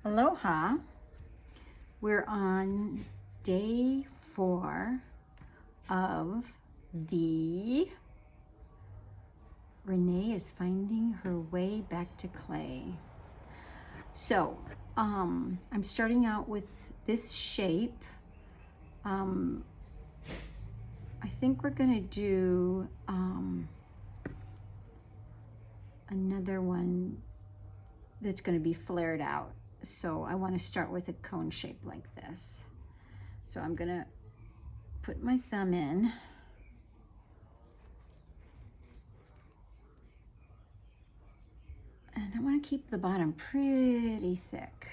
Aloha. We're on day 4 of the Renee is finding her way back to clay. So I'm starting out with this shape. I think we're gonna do another one that's going to be flared out. So I want to start with a cone shape like this. So I'm going to put my thumb in. And I want to keep the bottom pretty thick.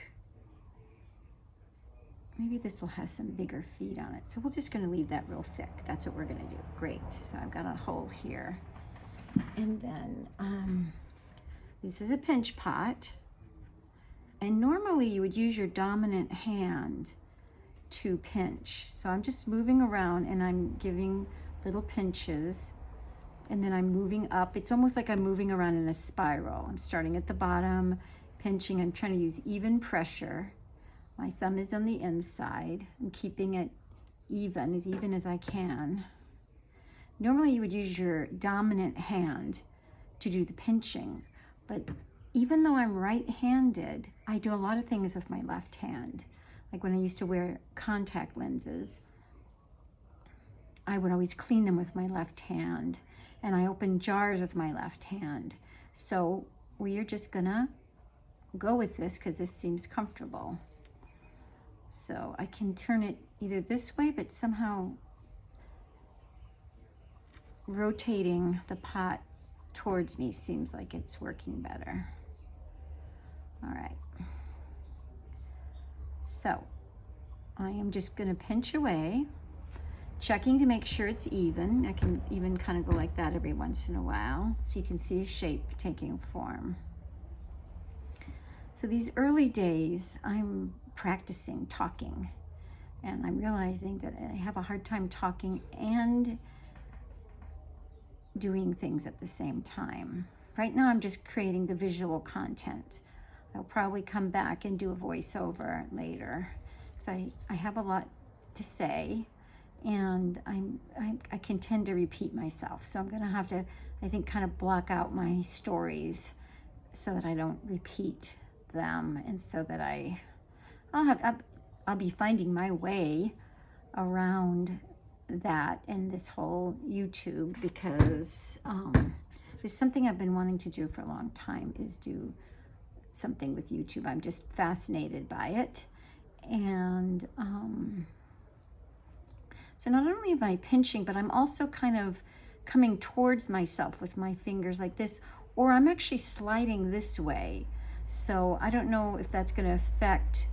Maybe this will have some bigger feet on it. So we're just going to leave that real thick. That's what we're going to do. Great. So I've got a hole here. And then this is a pinch pot. And normally you would use your dominant hand to pinch. So I'm just moving around and I'm giving little pinches, and then I'm moving up. It's almost like I'm moving around in a spiral. I'm starting at the bottom, pinching. I'm trying to use even pressure. My thumb is on the inside. I'm keeping it even as I can. Normally you would use your dominant hand to do the pinching, but even though I'm right-handed, I do a lot of things with my left hand. Like when I used to wear contact lenses, I would always clean them with my left hand, and I open jars with my left hand. So we are just gonna go with this because this seems comfortable. So I can turn it either this way, but somehow rotating the pot towards me seems like it's working better. All right, so I am just gonna pinch away, checking to make sure it's even. I can even kind of go like that every once in a while, so you can see a shape taking form. So these early days, I'm practicing talking, and I'm realizing that I have a hard time talking and doing things at the same time. Right now, I'm just creating the visual content. I'll probably come back and do a voiceover later, because I have a lot to say, and I can tend to repeat myself. So I'm gonna have to, I think, kind of block out my stories so that I don't repeat them, and so that I'll be finding my way around that in this whole YouTube, because it's something I've been wanting to do for a long time, is do something with YouTube. I'm just fascinated by it. And so not only am I pinching, but I'm also kind of coming towards myself with my fingers like this, or I'm actually sliding this way. So I don't know if that's going to affect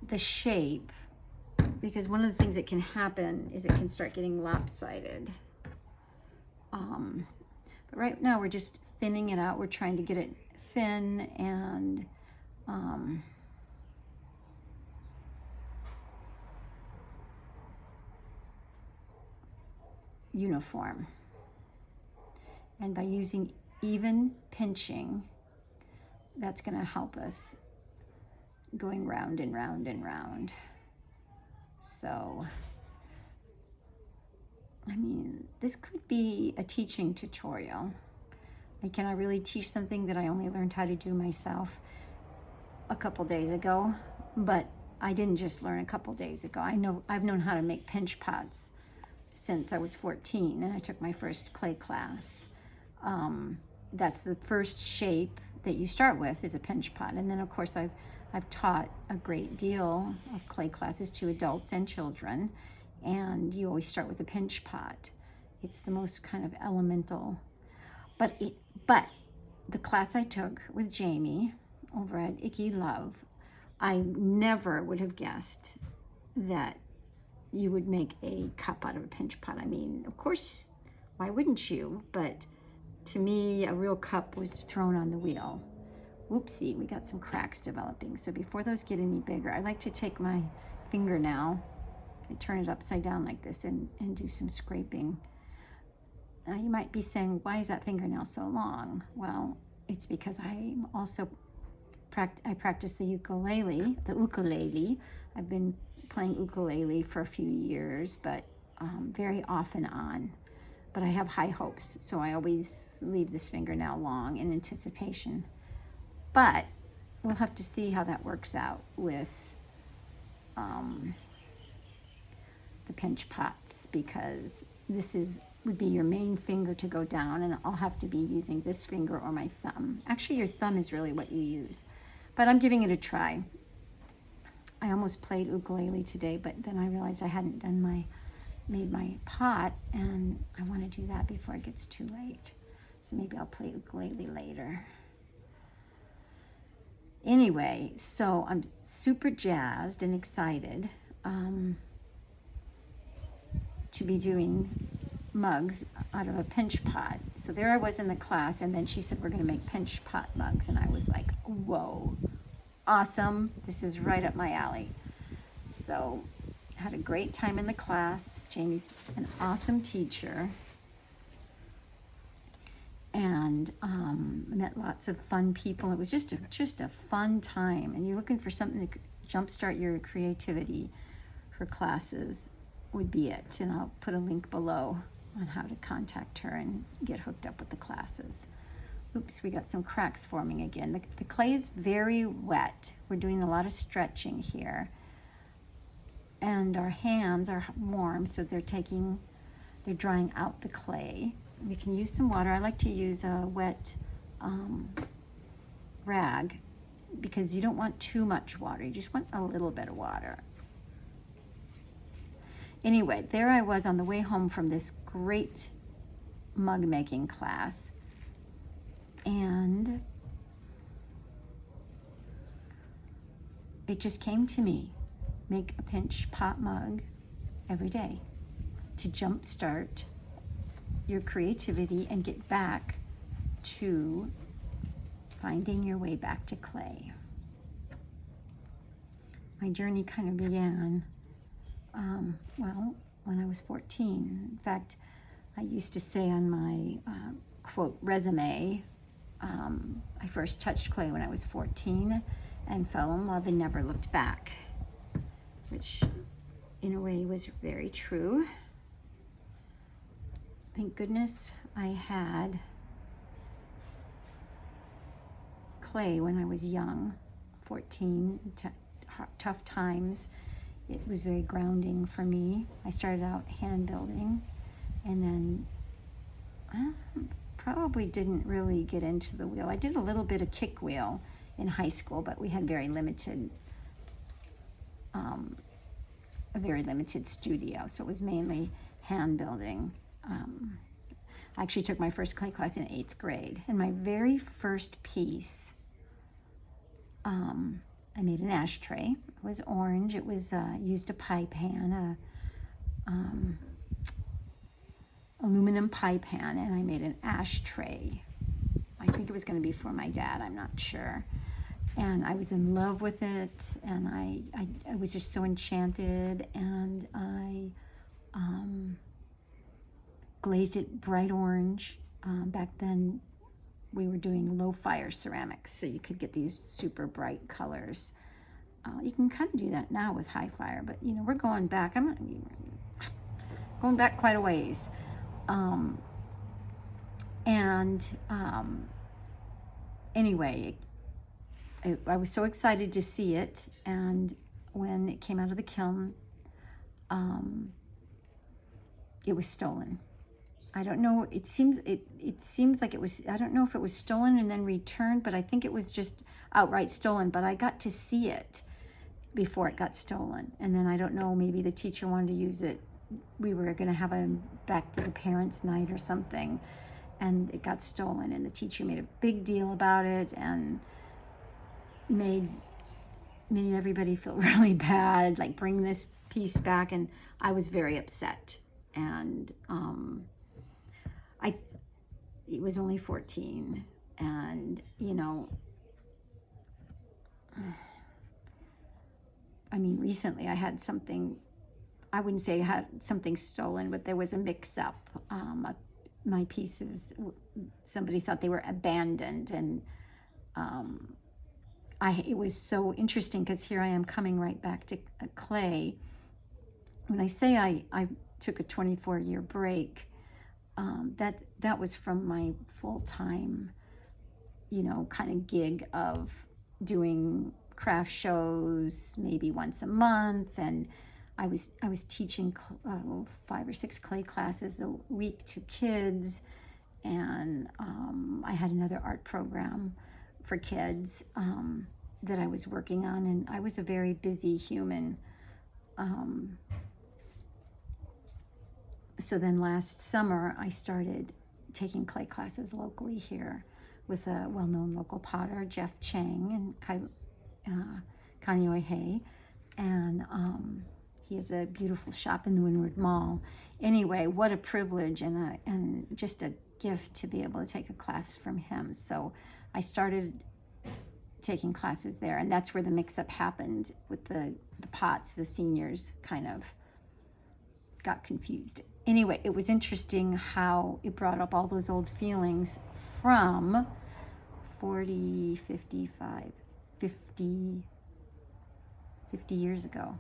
the shape, because one of the things that can happen is it can start getting lopsided. But right now we're just thinning it out. We're trying to get it thin and uniform. And by using even pinching, that's going to help us going round and round and round. So, I mean, this could be a teaching tutorial. Can I really teach something that I only learned how to do myself a couple days ago? But I didn't just learn a couple days ago. I've known how to make pinch pots since I was 14, and I took my first clay class. That's the first shape that you start with, is a pinch pot. And then of course I've taught a great deal of clay classes to adults and children, and you always start with a pinch pot. It's the most kind of elemental. But the class I took with Jaimie over at Icky Love, I never would have guessed that you would make a cup out of a pinch pot. I mean, of course, why wouldn't you? But to me, a real cup was thrown on the wheel. Whoopsie, we got some cracks developing. So before those get any bigger, I like to take my fingernail and turn it upside down like this and do some scraping. Now you might be saying, why is that fingernail so long? Well, it's because I'm also I practice the ukulele. I've been playing ukulele for a few years, but very off and on. But I have high hopes, so I always leave this fingernail long in anticipation. But we'll have to see how that works out with the pinch pots, because this would be your main finger to go down, and I'll have to be using this finger or my thumb. Actually, your thumb is really what you use, but I'm giving it a try. I almost played ukulele today, but then I realized I hadn't made my pot, and I want to do that before it gets too late. So maybe I'll play ukulele later. Anyway, so I'm super jazzed and excited to be doing mugs out of a pinch pot. So there I was in the class, and then she said, we're going to make pinch pot mugs. And I was like, whoa, awesome. This is right up my alley. So I had a great time in the class. Jaimie's an awesome teacher. And met lots of fun people. It was just a fun time. And you're looking for something to jumpstart your creativity, her classes would be it. And I'll put a link below on how to contact her and get hooked up with the classes. Oops, we got some cracks forming again. The clay is very wet. We're doing a lot of stretching here. And our hands are warm, so they're drying out the clay. You can use some water. I like to use a wet rag, because you don't want too much water. You just want a little bit of water. Anyway, there I was on the way home from this great mug making class, and it just came to me. Make a pinch pot mug every day to jumpstart your creativity and get back to finding your way back to clay. My journey kind of began, when I was 14. In fact, I used to say on my quote resume, I first touched clay when I was 14 and fell in love and never looked back, which in a way was very true. Thank goodness I had clay when I was young, 14, tough times. It was very grounding for me. I started out hand building, and then probably didn't really get into the wheel. I did a little bit of kick wheel in high school, but we had a very limited studio, so it was mainly hand building. I actually took my first clay class in 8th grade, and my very first piece, I made an ashtray. It was orange. It was used a pie pan, aluminum pie pan, and I made an ashtray. I think it was going to be for my dad. I'm not sure. And I was in love with it, and I was just so enchanted, and I glazed it bright orange. Back then we were doing low fire ceramics, so you could get these super bright colors. You can kind of do that now with high fire, but we're going back. I'm going back quite a ways. Anyway, I was so excited to see it, and when it came out of the kiln, it was stolen. I don't know, it seems like it was, I don't know if it was stolen and then returned, but I think it was just outright stolen. But I got to see it before it got stolen, and then I don't know, maybe the teacher wanted to use it. We were going to have a back to the parents' night or something, and it got stolen, and the teacher made a big deal about it and made everybody feel really bad, like, bring this piece back, and I was very upset. And it was only 14, and recently I had something, I wouldn't say I had something stolen, but there was a mix-up. My pieces, somebody thought they were abandoned, and it was so interesting because here I am coming right back to clay. When I say I took a 24-year break, that was from my full-time, kind of gig of doing craft shows maybe once a month, and I was teaching 5 or 6 clay classes a week to kids, and I had another art program for kids that I was working on, and I was a very busy human. So then last summer I started taking clay classes locally here with a well-known local potter, Jeff Chang, and Kaneohe, and he has a beautiful shop in the Windward Mall. Anyway, what a privilege and just a gift to be able to take a class from him. So I started taking classes there, and that's where the mix-up happened with the pots. The seniors kind of got confused. Anyway, it was interesting how it brought up all those old feelings from 40, 55, 50 years ago.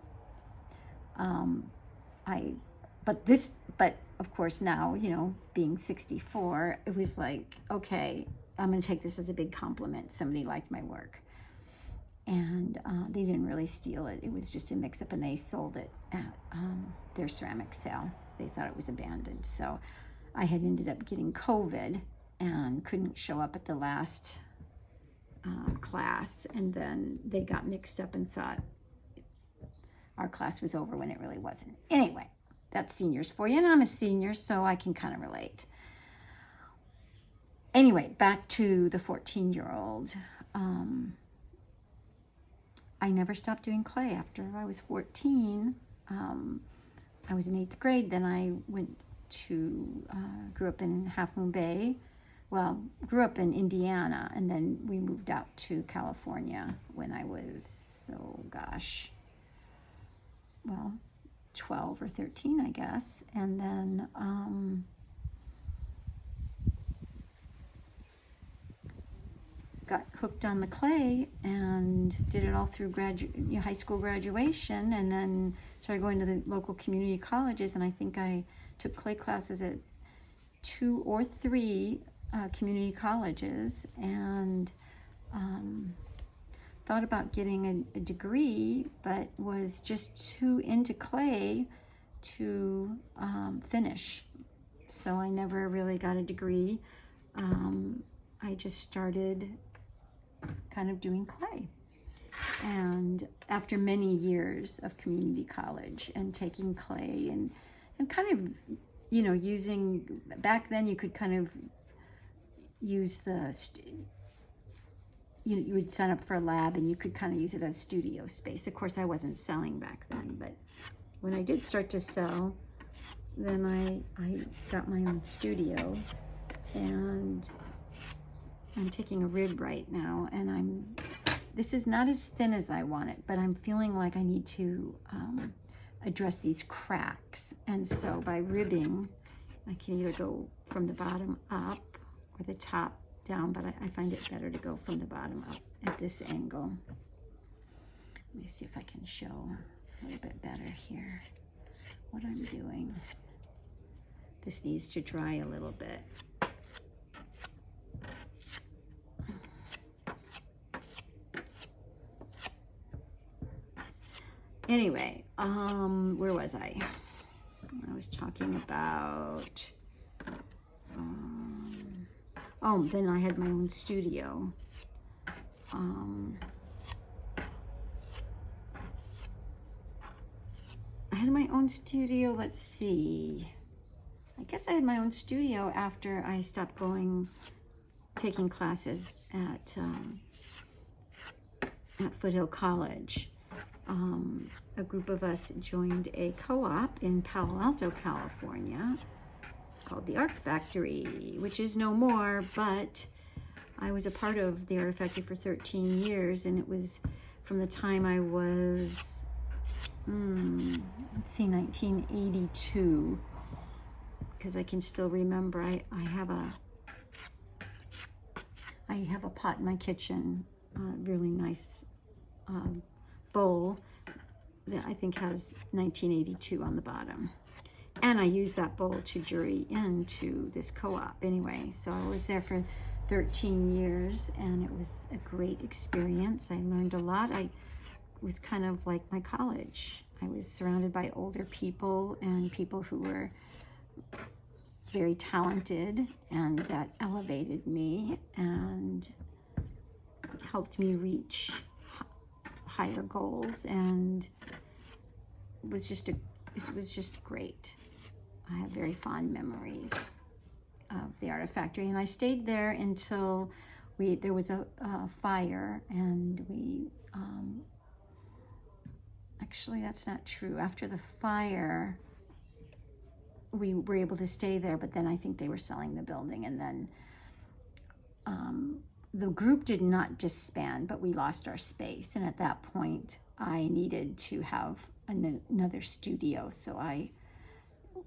But of course now, being 64, it was like, okay, I'm going to take this as a big compliment. Somebody liked my work. And they didn't really steal it. It was just a mix-up, and they sold it at their ceramic sale. They thought it was abandoned. So I had ended up getting COVID and couldn't show up at the last class. And then they got mixed up and thought our class was over when it really wasn't. Anyway, that's seniors for you. And I'm a senior, so I can kind of relate. Anyway, back to the 14-year-old. I never stopped doing clay after I was 14. I was in 8th grade. Then I grew up in Half Moon Bay. Well, grew up in Indiana, and then we moved out to California when I was, 12 or 13, I guess. And then got hooked on the clay and did it all through high school graduation, and then started going to the local community colleges. And I think I took clay classes at 2 or 3 community colleges, and thought about getting a degree, but was just too into clay to finish. So I never really got a degree. I just started kind of doing clay. And after many years of community college and taking clay and kind of, using, back then you could kind of use you would sign up for a lab and you could kind of use it as studio space. Of course, I wasn't selling back then, but when I did start to sell, then I got my own studio, and I'm taking a rib right now, and this is not as thin as I want it, but I'm feeling like I need to address these cracks. And so by ribbing, I can either go from the bottom up or the top down, but I find it better to go from the bottom up at this angle. Let me see if I can show a little bit better here what I'm doing. This needs to dry a little bit. Anyway, where was I? I was talking about, then I had my own studio. I had my own studio, let's see. I guess I had my own studio after I stopped taking classes at Foothill College. A group of us joined a co-op in Palo Alto, California, called the Art Factory, which is no more, but I was a part of the Art Factory for 13 years, and it was from the time I was, 1982, because I can still remember. I have a pot in my kitchen really nice bowl that I think has 1982 on the bottom. And I used that bowl to jury into this co-op anyway. So I was there for 13 years and it was a great experience. I learned a lot. I was kind of like my college. I was surrounded by older people and people who were very talented, and that elevated me and helped me reach higher goals, and it was just great. I have very fond memories of the Artifactory, and I stayed there until there was a fire, and actually that's not true. After the fire, we were able to stay there, but then I think they were selling the building, and then the group did not disband, but we lost our space, and at that point I needed to have another studio, so I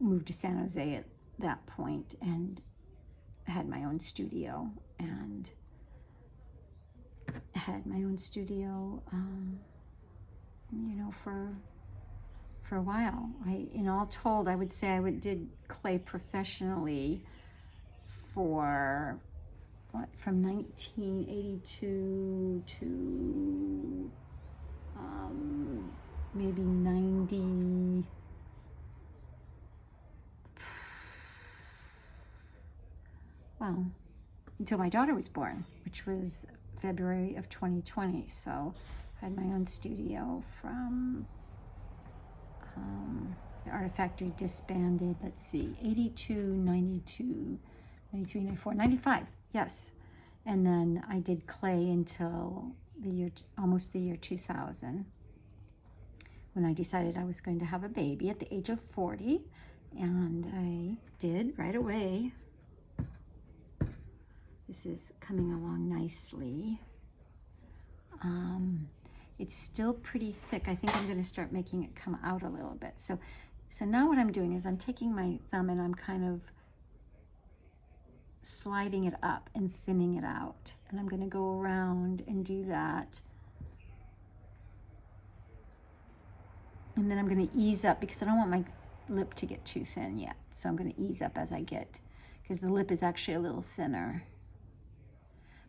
moved to San Jose at that point and had my own studio, and for a while. In all told, I would say I did clay professionally for from 1982 to maybe 90. Well, until my daughter was born, which was February of 2020. So I had my own studio from the Artifactory disbanded, let's see, 82, 92, 93, 94, 95, yes. And then I did clay until almost the year 2000, when I decided I was going to have a baby at the age of 40, and I did right away. This is coming along nicely. It's still pretty thick. I think I'm going to start making it come out a little bit. So now what I'm doing is I'm taking my thumb and I'm kind of sliding it up and thinning it out. And I'm going to go around and do that. And then I'm going to ease up because I don't want my lip to get too thin yet. So I'm going to ease up as I get, because the lip is actually a little thinner.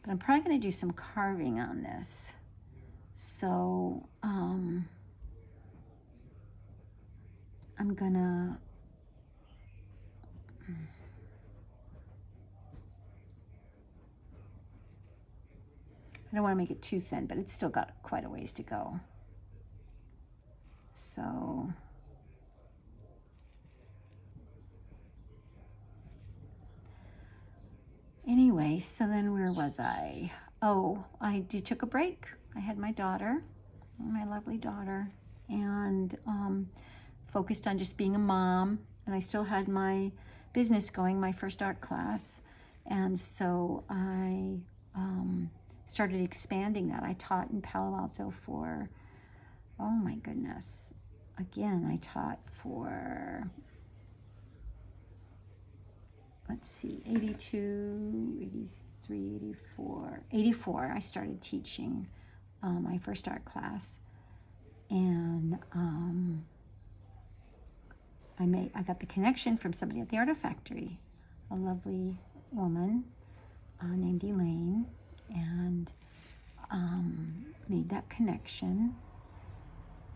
But I'm probably going to do some carving on this. So I'm gonna I don't want to make it too thin, but it's still got quite a ways to go. So anyway, so then where was I? Oh, I took a break. I had my daughter, my lovely daughter, and focused on just being a mom. And I still had my business going, my first art class. And so I started expanding that. I taught in Palo Alto for, oh my goodness. Again, I taught for, let's see, 82, 83, 84. 84, I started teaching my first art class. And I got the connection from somebody at the Artifactory, a lovely woman named Elaine, and made that connection.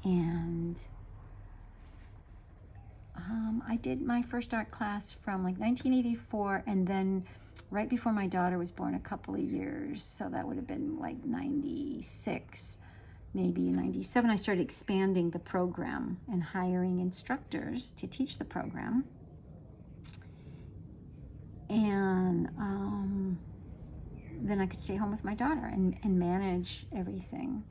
And I did my first art class from like 1984, and then right before my daughter was born, a couple of years, so that would have been like 96, maybe 97, I started expanding the program and hiring instructors to teach the program. And then I could stay home with my daughter and manage everything.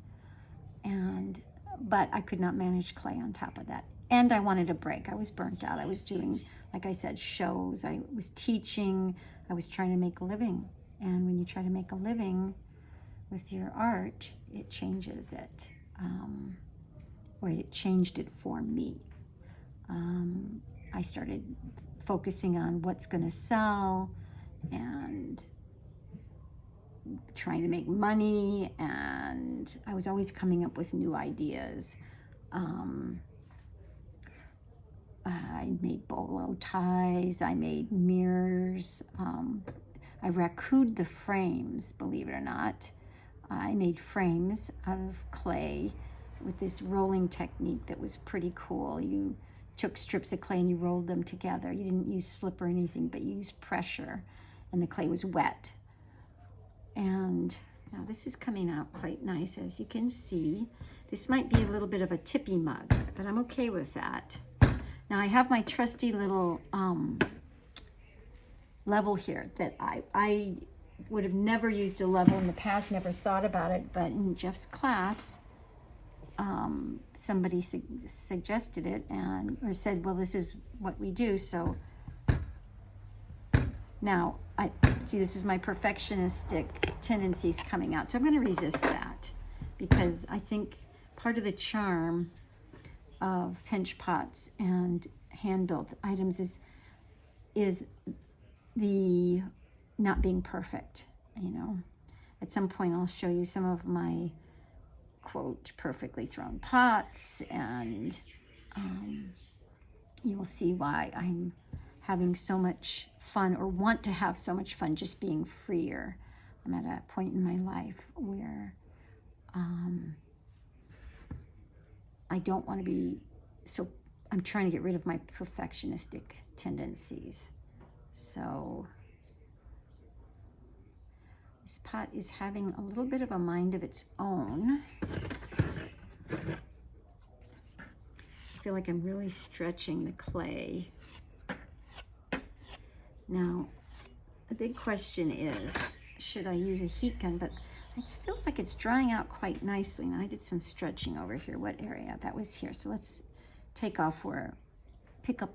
But I could not manage clay on top of that. And I wanted a break. I was burnt out. I was doing, like I said, shows. I was teaching. I was trying to make a living. And when you try to make a living with your art, it changes it. Or it changed it for me. I started focusing on what's going to sell and trying to make money, and and I was always coming up with new ideas. I made bolo ties, I made mirrors, I raccooed the frames, believe it or not. I made frames out of clay with this rolling technique that was pretty cool. You took strips of clay and you rolled them together. You didn't use slip or anything, but you used pressure, and the clay was wet. And now this is coming out quite nice, as you can see. This might be a little bit of a tippy mug, but I'm okay with that. Now I have my trusty little level here that I would have never used a level in the past, never thought about it, but in Jeff's class, somebody suggested it or said, well, this is what we do. So now I see this is my perfectionistic tendencies coming out. So I'm going to resist that, because I think part of the charm of pinch pots and hand-built items is the not being perfect. You know, at some point I'll show you some of my quote perfectly thrown pots, and you will see why I'm having so much fun, or want to have so much fun, just being freer. I'm at a point in my life where I don't want to be so, I'm trying to get rid of my perfectionistic tendencies. So this pot is having a little bit of a mind of its own. I feel like I'm really stretching the clay. Now, the big question is, should I use a heat gun? But it feels like it's drying out quite nicely. And I did some stretching over here. What area? That was here. So let's pick up where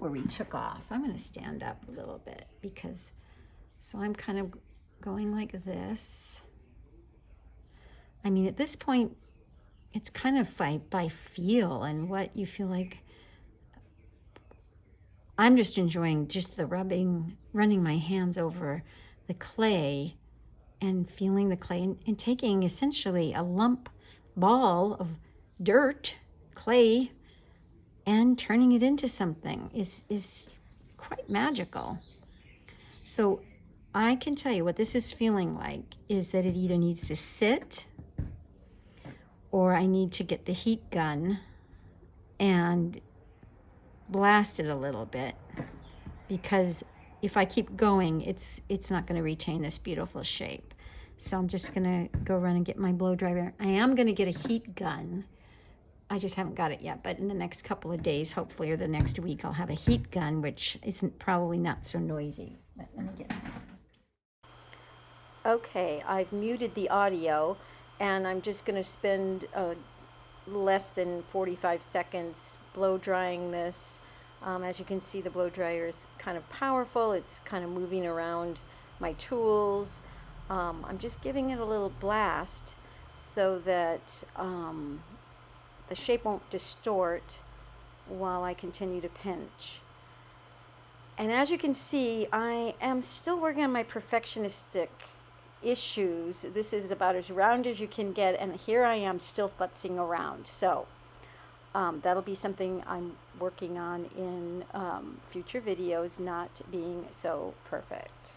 we took off. I'm going to stand up a little bit, because, so I'm kind of going like this. I mean, at this point, it's kind of by feel and what you feel like. I'm just enjoying just the running my hands over the clay and feeling the clay, and taking essentially a lump ball of dirt, clay, and turning it into something is quite magical. So I can tell you what this is feeling like is that it either needs to sit, or I need to get the heat gun and blast it a little bit, because if I keep going, it's not going to retain this beautiful shape. So I'm just going to go run and get my blow dryer. I am going to get a heat gun. I just haven't got it yet, but in the next couple of days, hopefully, or the next week, I'll have a heat gun, which isn't probably not so noisy. But let me get it. Okay, I've muted the audio, and I'm just going to spend less than 45 seconds blow drying this. As you can see, the blow dryer is kind of powerful. It's kind of moving around my tools. I'm just giving it a little blast so that the shape won't distort while I continue to pinch. And as you can see, I am still working on my perfectionistic issues. This is about as round as you can get, and here I am still futzing around. So that'll be something I'm working on in future videos, not being so perfect.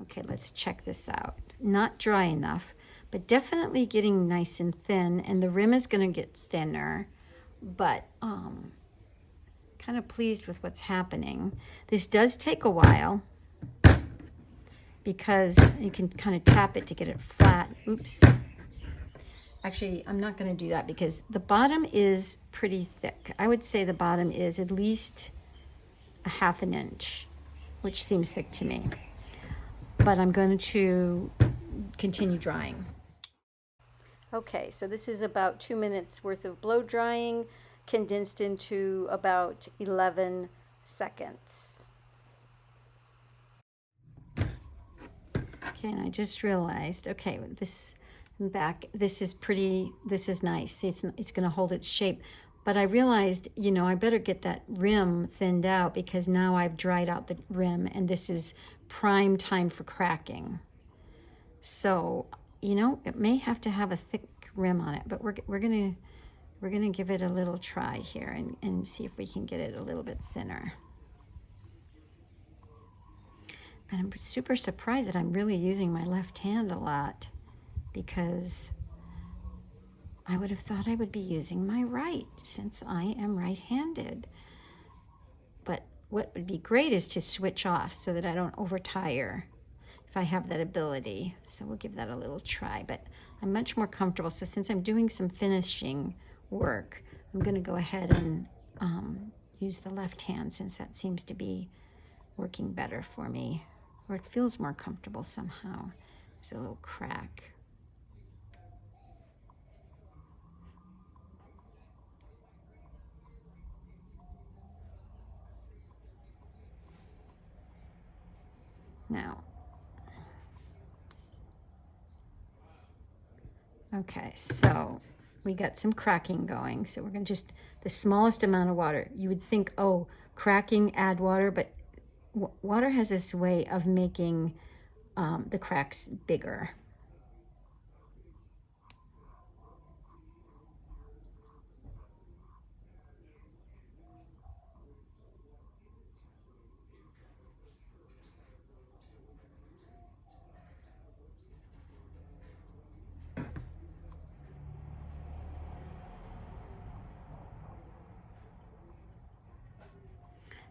Okay, let's check this out. Not dry enough, but definitely getting nice and thin, and the rim is going to get thinner, but kind of pleased with what's happening. This does take a while, because you can kind of tap it to get it flat. Oops. Actually, I'm not going to do that, because the bottom is pretty thick. I would say the bottom is at least a ½ inch, which seems thick to me. But I'm going to continue drying. Okay, so this is about 2 minutes worth of blow drying, condensed into about 11 seconds. Okay, and I just realized, okay, this back, this is nice. It's going to hold its shape. But I realized, you know, I better get that rim thinned out, because now I've dried out the rim, and this is prime time for cracking. So, you know, it may have to have a thick rim on it, but we're gonna give it a little try here and see if we can get it a little bit thinner. And I'm super surprised that I'm really using my left hand a lot, because I would have thought I would be using my right since I am right-handed. But what would be great is to switch off so that I don't overtire if I have that ability. So we'll give that a little try, but I'm much more comfortable. So since I'm doing some finishing work, I'm going to go ahead and use the left hand, since that seems to be working better for me, or it feels more comfortable somehow. There's a little crack. Now, okay, so we got some cracking going. So we're going to just, the smallest amount of water. You would think, oh, cracking, add water, but water has this way of making the cracks bigger.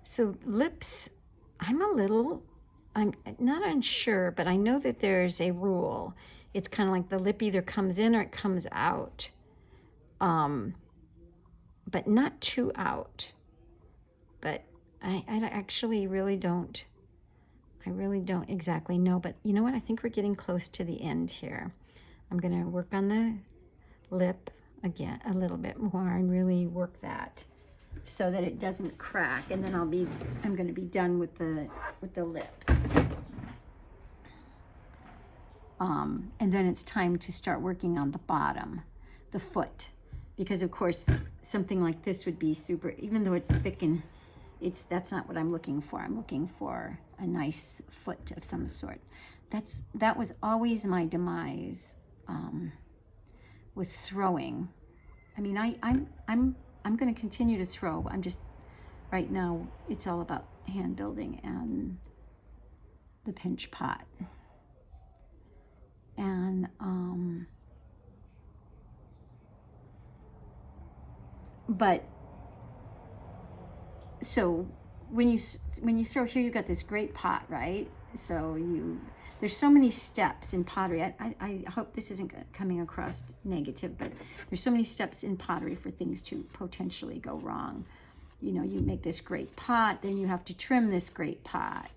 So lips, I'm not unsure, but I know that there's a rule. It's kind of like the lip either comes in or it comes out, but not too out. But I actually really don't, I really don't exactly know. But you know what? I think we're getting close to the end here. I'm going to work on the lip again a little bit more and really work that so that it doesn't crack, and then I'm going to be done with the lip. And then it's time to start working on the bottom, the foot, because of course something like this would be super, even though it's thick, and that's not what I'm looking for. I'm looking for a nice foot of some sort. That was always my demise with throwing. I mean, I'm going to continue to throw. I'm just, right now, it's all about hand building and the pinch pot. And, but, so when you throw here, you got this great pot, right? So there's so many steps in pottery. I hope this isn't coming across negative, but there's so many steps in pottery for things to potentially go wrong. You know, you make this great pot, then you have to trim this great pot.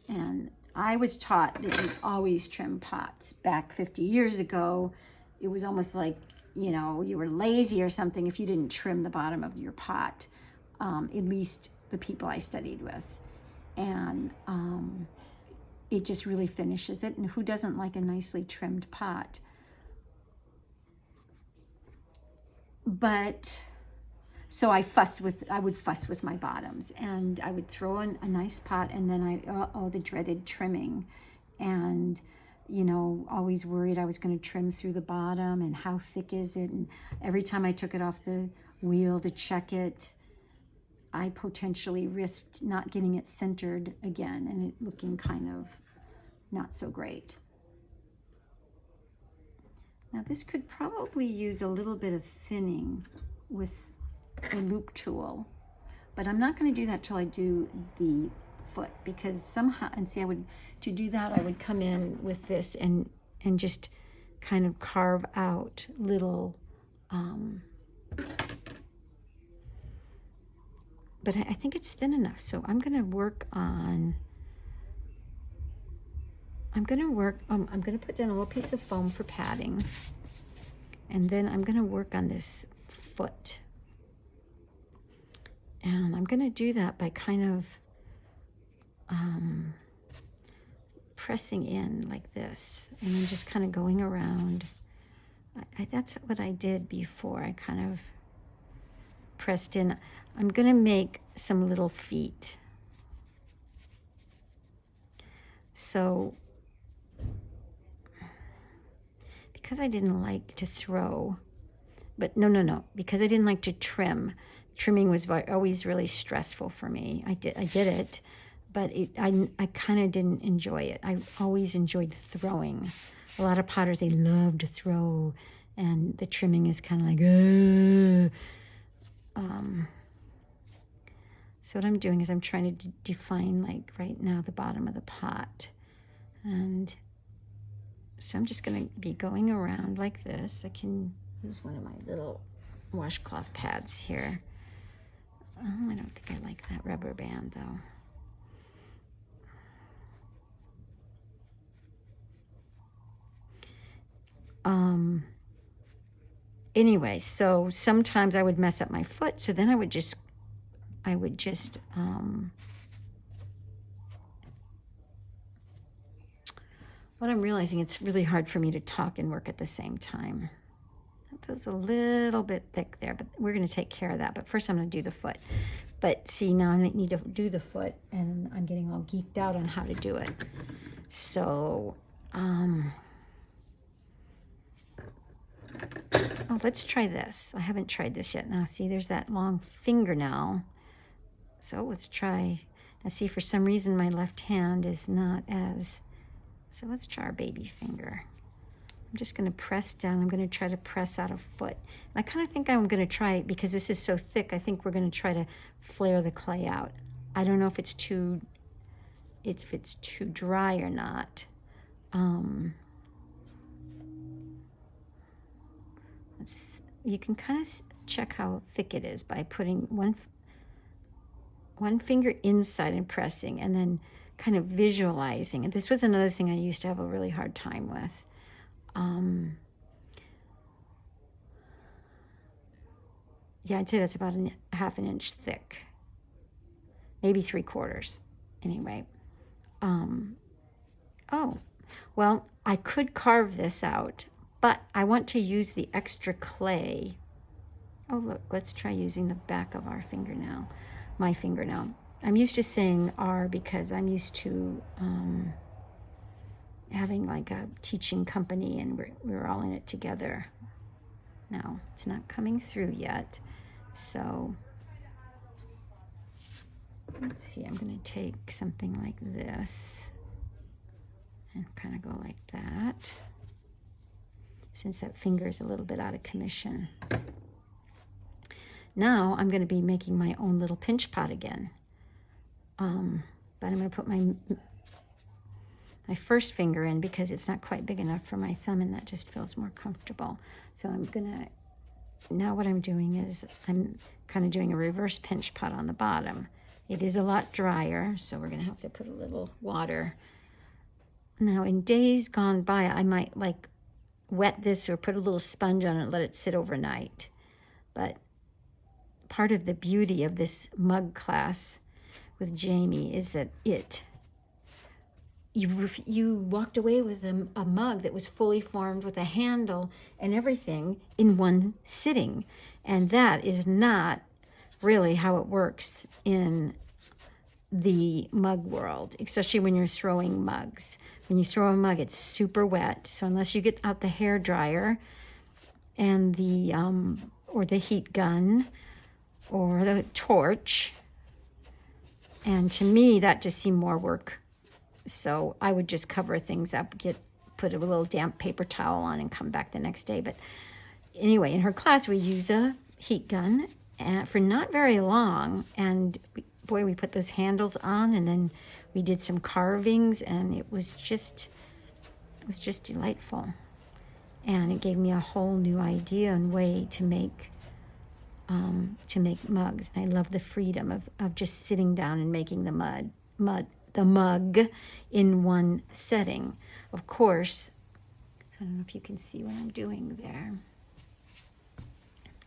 And I was taught that you always trim pots. Back 50 years ago, it was almost like, you know, you were lazy or something if you didn't trim the bottom of your pot, at least the people I studied with. And it just really finishes it. And who doesn't like a nicely trimmed pot? But so I would fuss with my bottoms, and I would throw in a nice pot, and then the dreaded trimming, and you know, always worried I was going to trim through the bottom, and how thick is it? And every time I took it off the wheel to check it, I potentially risked not getting it centered again and it looking kind of not so great. Now this could probably use a little bit of thinning with a loop tool, but I'm not going to do that till I do the foot, because somehow, and see, to do that, I would come in with this and just kind of carve out little, but I think it's thin enough. So I'm going to work on, I'm going to put down a little piece of foam for padding, and then I'm going to work on this foot. And I'm going to do that by kind of pressing in like this, and then just kind of going around. That's what I did before. I kind of pressed in. I'm going to make some little feet. So because I didn't like to throw, but no, because I didn't like to trim. Trimming was always really stressful for me. I did it, but I kind of didn't enjoy it. I always enjoyed throwing. A lot of potters, they love to throw, and the trimming is kind of like, so what I'm doing is I'm trying to define, like right now, the bottom of the pot. And so I'm just going to be going around like this. I can use one of my little washcloth pads here. Oh, I don't think I like that rubber band though. Anyway, so sometimes I would mess up my foot, so then I would just what I'm realizing, it's really hard for me to talk and work at the same time. That feels a little bit thick there, but we're going to take care of that. But first I'm going to do the foot. But see, now I need to do the foot, and I'm getting all geeked out on how to do it. So, oh, let's try this. I haven't tried this yet. Now, see, there's that long fingernail. So let's try. Now, see, for some reason, my left hand is not as... So let's try our baby finger. I'm just going to press down. I'm going to try to press out a foot. And I kind of think I'm going to try, because this is so thick, I think we're going to try to flare the clay out. I don't know if it's too dry or not. You can kind of check how thick it is by putting one finger inside and pressing, and then kind of visualizing. And this was another thing I used to have a really hard time with. Yeah, I'd say that's about half an inch thick, maybe 3/4. Anyway, oh, well, I could carve this out, but I want to use the extra clay. Oh, look, let's try using the back of our fingernail, my fingernail. I'm used to saying R because I'm used to having like a teaching company, and we're all in it together. Now, it's not coming through yet, so let's see, I'm going to take something like this and kind of go like that, since that finger is a little bit out of commission. Now I'm going to be making my own little pinch pot again. But I'm going to put my first finger in because it's not quite big enough for my thumb, and that just feels more comfortable. So I'm going to, now what I'm doing is I'm kind of doing a reverse pinch pot on the bottom. It is a lot drier, so we're going to have to put a little water. Now, in days gone by, I might like wet this or put a little sponge on it and let it sit overnight. But part of the beauty of this mug class with Jaimie is that you walked away with a mug that was fully formed with a handle and everything in one sitting. And that is not really how it works in the mug world, especially when you're throwing mugs. When you throw a mug, it's super wet. So unless you get out the hair dryer and the or the heat gun or the torch, and to me that just seemed more work. So I would just cover things up, put a little damp paper towel on, and come back the next day. But anyway, in her class we use a heat gun for not very long, and boy, we put those handles on, and then we did some carvings, and it was just delightful. And it gave me a whole new idea and way to make mugs. And I love the freedom of just sitting down and making the mug in one setting. Of course, I don't know if you can see what I'm doing there.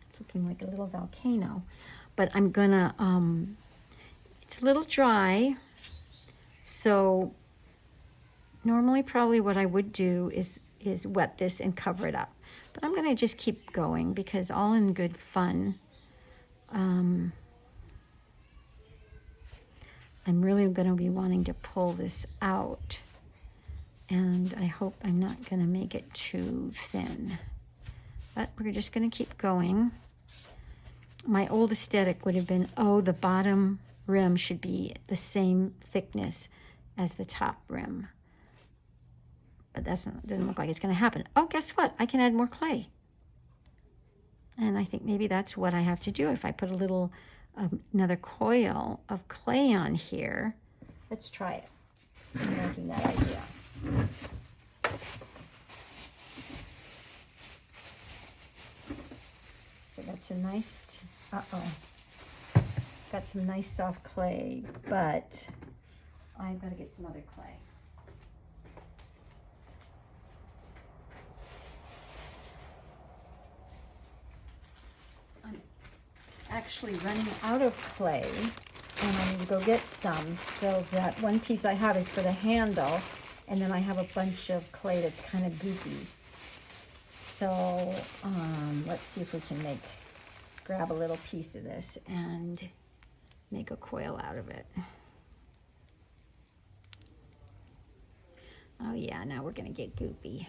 It's looking like a little volcano, but I'm gonna, it's a little dry, so normally probably what I would do is wet this and cover it up. But I'm gonna just keep going because all in good fun. I'm really going to be wanting to pull this out. And I hope I'm not going to make it too thin. But we're just going to keep going. My old aesthetic would have been, oh, the bottom rim should be the same thickness as the top rim. But that doesn't look like it's going to happen. Oh, guess what? I can add more clay. And I think maybe that's what I have to do. If I put a little, another coil of clay on here. Let's try it. I'm liking that idea. So that's a nice, got some nice soft clay, but I've got to get some other clay. I'm actually running out of clay, and I need to go get some. So that one piece I have is for the handle, and then I have a bunch of clay that's kind of goopy. So let's see if we can grab a little piece of this and make a coil out of it. Oh yeah, now we're gonna get goopy.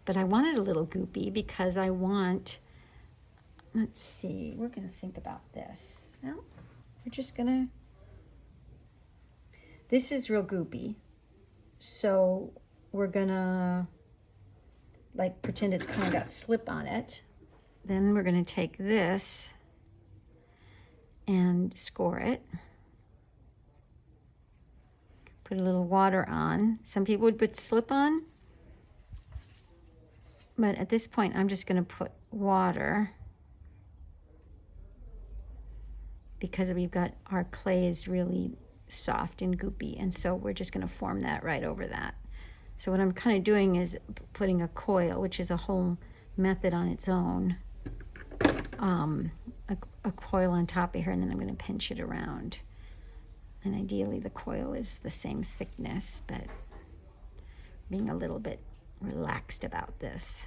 But I want it a little goopy because I want, let's see, we're gonna think about this. Well, we're just gonna, this is real goopy. So we're gonna like pretend it's kind of got slip on it. Then we're gonna take this and score it. Put a little water on. Some people would put slip on, but at this point I'm just gonna put water because we've got, our clay is really soft and goopy, and so we're just going to form that right over that. So what I'm kind of doing is putting a coil, which is a whole method on its own, a coil on top of here, and then I'm going to pinch it around. And ideally the coil is the same thickness, but being a little bit relaxed about this.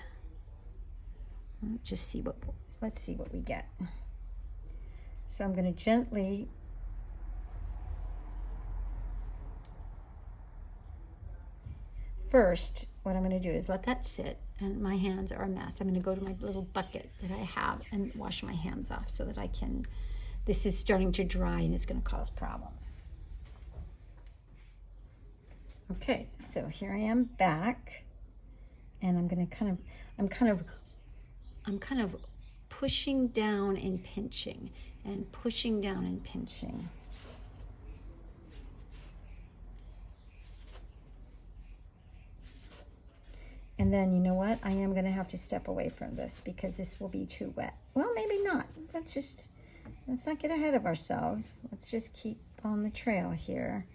Let's see what we get. So I'm going to gently first, what I'm going to do is let that sit, and my hands are a mess. I'm going to go to my little bucket that I have and wash my hands off so that I can, this is starting to dry and it's going to cause problems. Okay, so here I am back, and I'm going to I'm kind of pushing down and pinching, and pushing down and pinching. And then, you know what? I am going to have to step away from this because this will be too wet. Well, maybe not. Let's not get ahead of ourselves. Let's just keep on the trail here.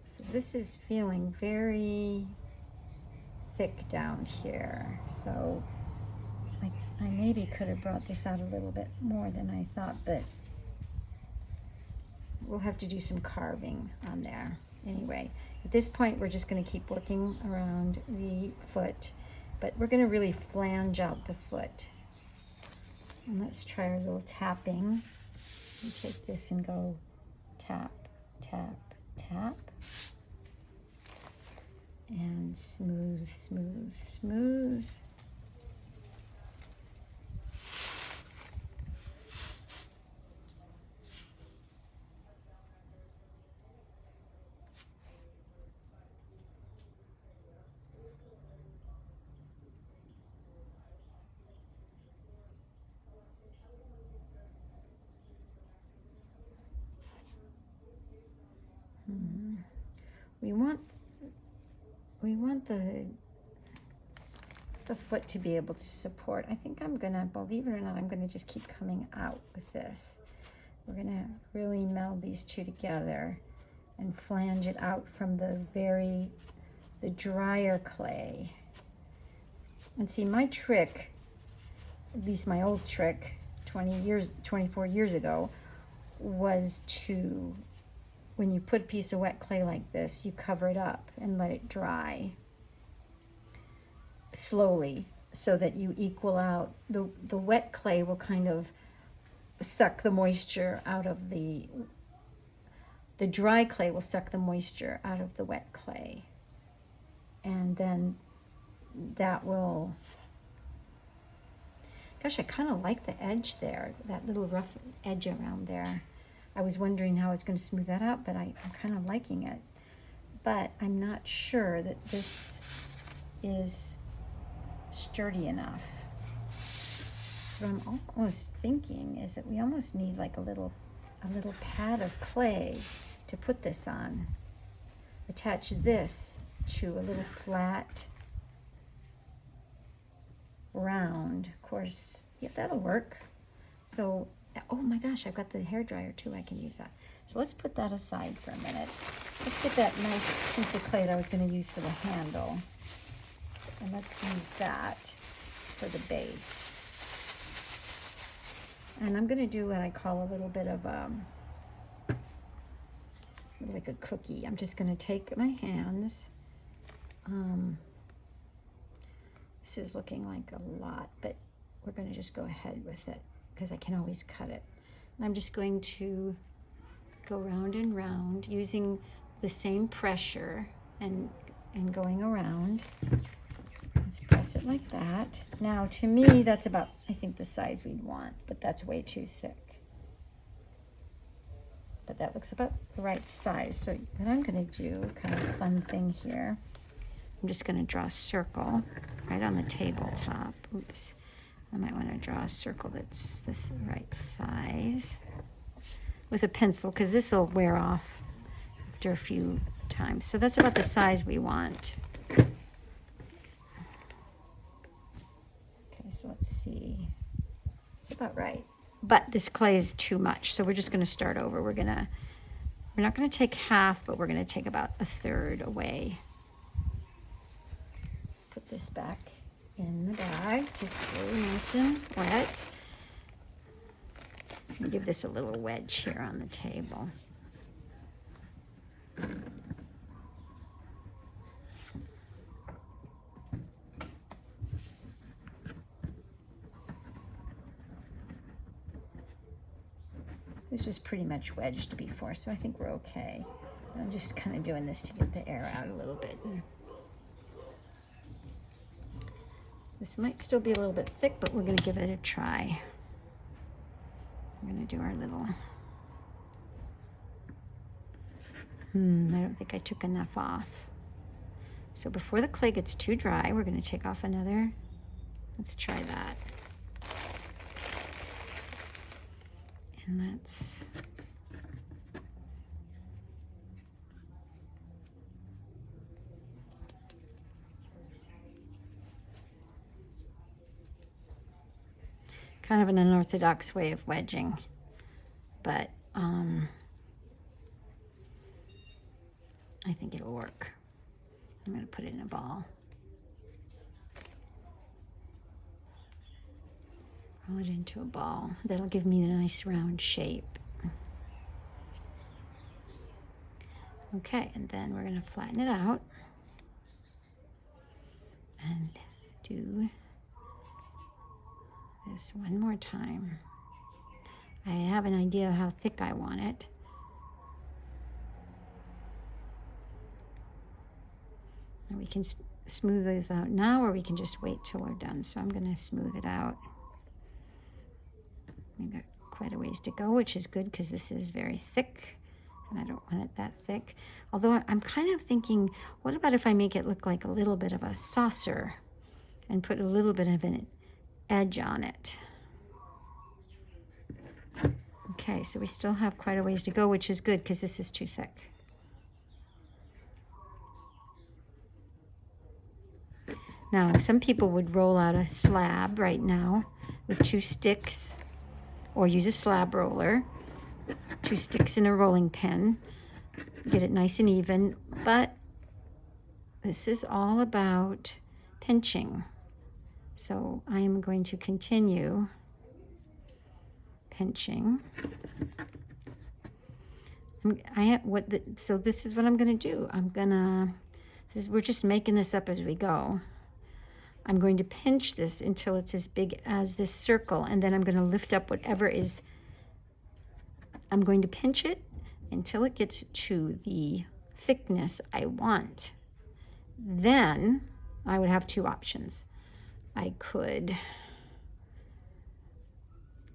So this is feeling very thick down here. So I maybe could have brought this out a little bit more than I thought, but we'll have to do some carving on there. Anyway, at this point, we're just going to keep working around the foot, but we're going to really flange out the foot. And let's try our little tapping. And take this and go tap, tap, tap. And smooth, smooth, smooth. We want the foot to be able to support. I think I'm gonna, believe it or not, I'm gonna just keep coming out with this. We're gonna really meld these two together and flange it out from the drier clay. And see, my trick, at least my old trick 24 years ago, was to, when you put a piece of wet clay like this, you cover it up and let it dry. slowly so that you equal out. The wet clay will kind of suck the moisture out of the dry clay will suck the moisture out of the wet clay. And then that will, gosh, I kind of like the edge there, that little rough edge around there. I was wondering how I was going to smooth that out, but I'm kind of liking it. But I'm not sure that this is sturdy enough. What I'm almost thinking is that we almost need like a little pad of clay to put this on. Attach this to a little flat round. Of course, yeah, that'll work. So, oh my gosh, I've got the hairdryer too. I can use that. So let's put that aside for a minute. Let's get that nice piece of clay that I was going to use for the handle. And let's use that for the base. And I'm going to do what I call a little bit of like a cookie. I'm just going to take my hands. This is looking like a lot, but we're going to just go ahead with it because I can always cut it. And I'm just going to go round and round using the same pressure and going around. Let's press it like that. Now, to me, that's about, I think, the size we'd want, but that's way too thick. But that looks about the right size. So what I'm going to do, kind of fun thing here, I'm just going to draw a circle right on the tabletop. Oops. I might want to draw a circle that's this right size with a pencil, because this will wear off after a few times. So that's about the size we want. Okay, so let's see. It's about right. But this clay is too much, so we're just going to start over. We're not going to take half, but we're going to take about a third away. Put this back in the bag to stay nice and wet. And give this a little wedge here on the table. This was pretty much wedged before, so I think we're okay. I'm just kind of doing this to get the air out a little bit. This might still be a little bit thick, but we're going to give it a try. We're going to do our little... I don't think I took enough off. So before the clay gets too dry, we're going to take off another. Let's try that. And let's... kind of an unorthodox way of wedging, but I think it'll work. I'm going to put it in a ball. Roll it into a ball. That'll give me a nice round shape. Okay, and then we're going to flatten it out and do this one more time. I have an idea of how thick I want it. And we can smooth those out now, or we can just wait till we're done. So I'm going to smooth it out. We've got quite a ways to go, which is good because this is very thick and I don't want it that thick. Although I'm kind of thinking, what about if I make it look like a little bit of a saucer and put a little bit of an edge on it? Okay, so we still have quite a ways to go, which is good because this is too thick. Now, some people would roll out a slab right now with 2 sticks, or use a slab roller, 2 sticks in a rolling pin, get it nice and even, but this is all about pinching. So I am going to continue pinching. So this is what I'm going to do. We're just making this up as we go. I'm going to pinch this until it's as big as this circle, and then I'm going to lift up whatever is, I'm going to pinch it until it gets to the thickness I want. Then I would have two options. I could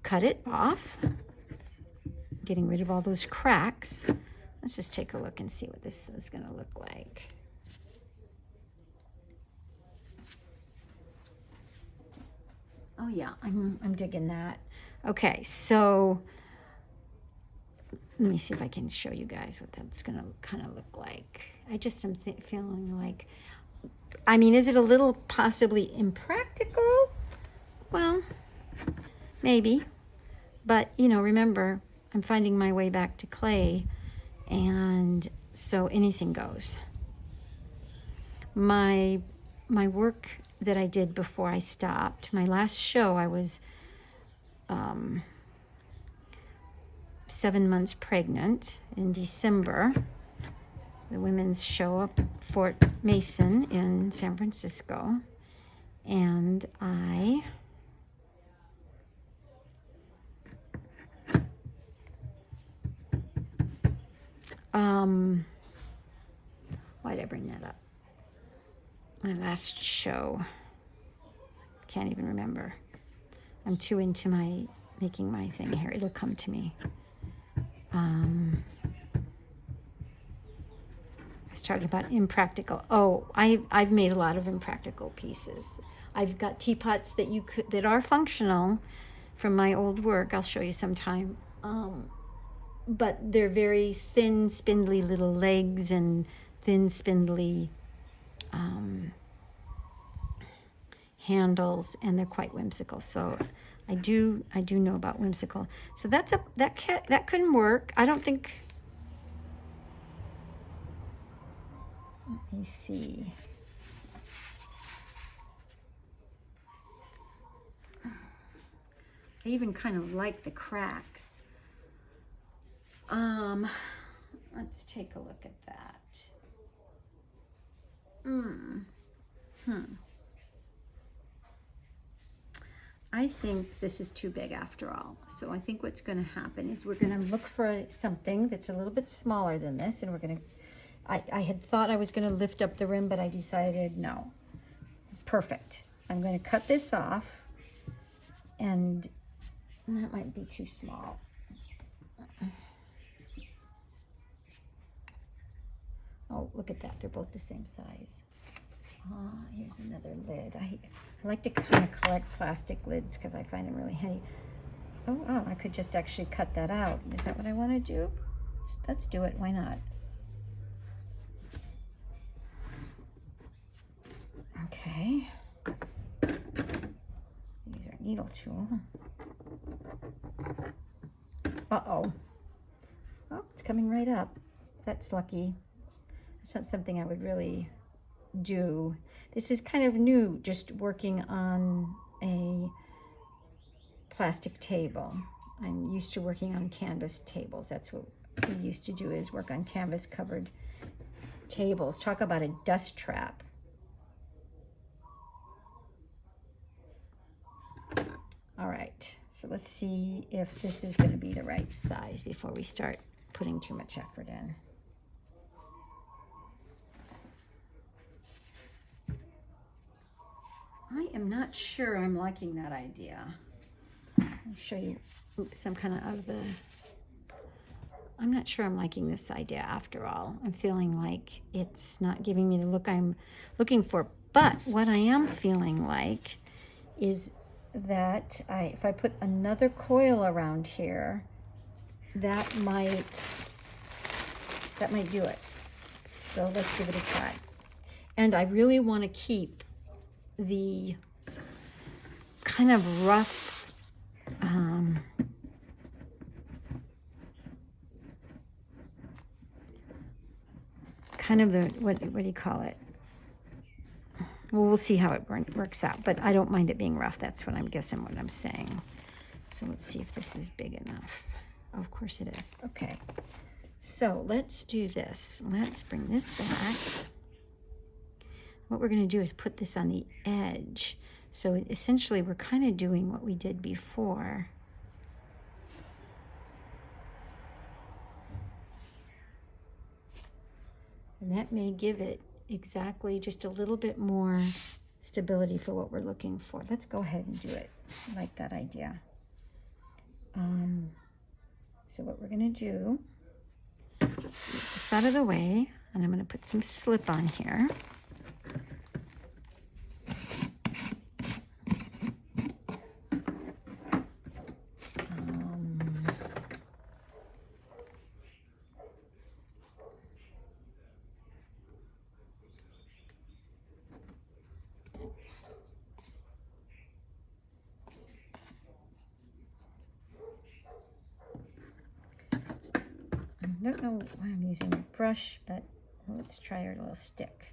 cut it off, getting rid of all those cracks. Let's just take a look and see what this is going to look like. Oh yeah, I'm digging that. Okay, so let me see if I can show you guys what that's going to kind of look like. I just am feeling like, I mean, is it a little possibly impractical? Well, maybe. But, you know, remember, I'm finding my way back to clay, and so anything goes. My work that I did before I stopped, my last show, I was 7 months pregnant in December. The women's show up Fort Mason in San Francisco, and I why did I bring that up? My last show, can't even remember. I'm too into my making my thing here. It'll come to me. I was talking about impractical. Oh, I've made a lot of impractical pieces. I've got teapots that are functional from my old work. I'll show you sometime. But they're very thin, spindly little legs and thin, spindly handles, and they're quite whimsical. So I do know about whimsical. So that couldn't work. I don't think. Let me see. I even kind of like the cracks. Let's take a look at that. I think this is too big after all. So I think what's going to happen is we're going to look for something that's a little bit smaller than this, and we're going to, I had thought I was going to lift up the rim, but I decided no. Perfect. I'm going to cut this off, and that might be too small. Oh, look at that. They're both the same size. Here's another lid. I like to kind of collect plastic lids because I find them really handy. Oh, I could just actually cut that out. Is that what I want to do? Let's do it. Why not? Okay. Use our needle tool. Uh-oh. Oh, it's coming right up. That's lucky. It's not something I would really do. This is kind of new, just working on a plastic table. I'm used to working on canvas tables. That's what we used to do, is work on canvas covered tables. Talk about a dust trap. All right, so let's see if this is going to be the right size before we start putting too much effort in. I am not sure I'm liking that idea. I'll show you. Oops, I'm kind of out of the... I'm not sure I'm liking this idea after all. I'm feeling like it's not giving me the look I'm looking for. But what I am feeling like is that if I put another coil around here, that might do it. So let's give it a try. And I really want to keep the kind of rough kind of the what do you call it? Well, we'll see how it works out, but I don't mind it being rough. That's what I'm guessing what I'm saying. So let's see if this is big enough. Oh, of course it is. Okay, so let's do this. Let's bring this back. what we're going to do is put this on the edge. So essentially we're kind of doing what we did before. And that may give it exactly just a little bit more stability for what we're looking for. Let's go ahead and do it. I like that idea. So what we're going to do, let's move this out of the way, and I'm going to put some slip on here. I don't know why I'm using a brush, but let's try our little stick.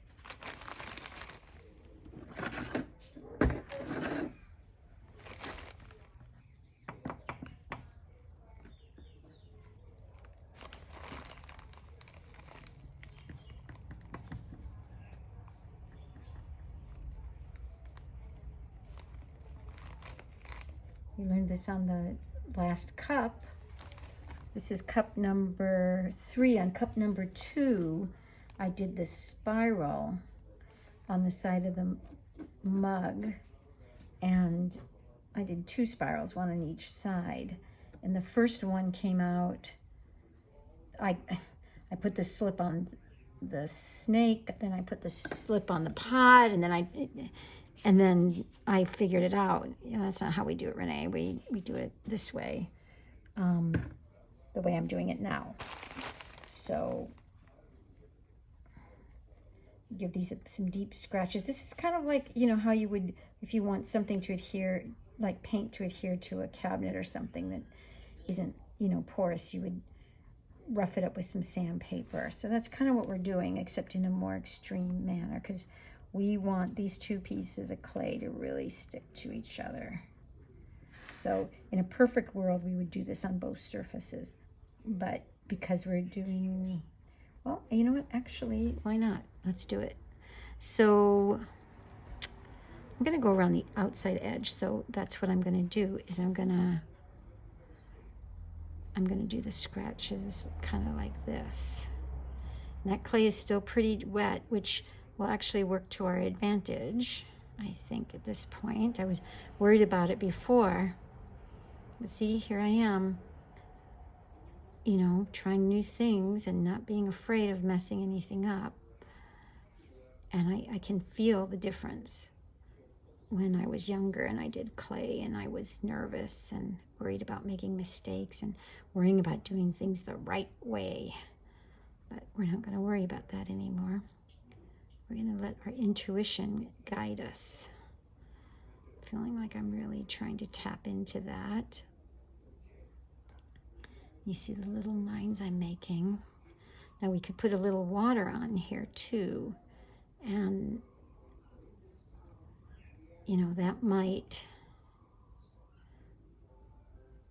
We learned this on the last cup. This is cup number 3. On cup number 2, I did this spiral on the side of the mug, and I did 2 spirals, one on each side. And the first one came out, I put the slip on the snake, then I put the slip on the pot, and then I figured it out. You know, that's not how we do it, Renee. We do it this way. The way I'm doing it now. So give these some deep scratches. This is kind of like, you know, how you would, if you want something to adhere, like paint to adhere to a cabinet or something that isn't, you know, porous, you would rough it up with some sandpaper. So that's kind of what we're doing, except in a more extreme manner, because we want these 2 pieces of clay to really stick to each other. So in a perfect world, we would do this on both surfaces. But because we're doing, well, you know what? Actually, why not? Let's do it. So I'm going to go around the outside edge. So that's what I'm going to do, is I'm going to do the scratches kind of like this. And that clay is still pretty wet, which will actually work to our advantage, I think, at this point. I was worried about it before. But see, here I am, you know, trying new things and not being afraid of messing anything up. And I can feel the difference when I was younger and I did clay and I was nervous and worried about making mistakes and worrying about doing things the right way. But we're not going to worry about that anymore. We're going to let our intuition guide us. Feeling like I'm really trying to tap into that. You see the little lines I'm making. Now we could put a little water on here too. And, you know, that might...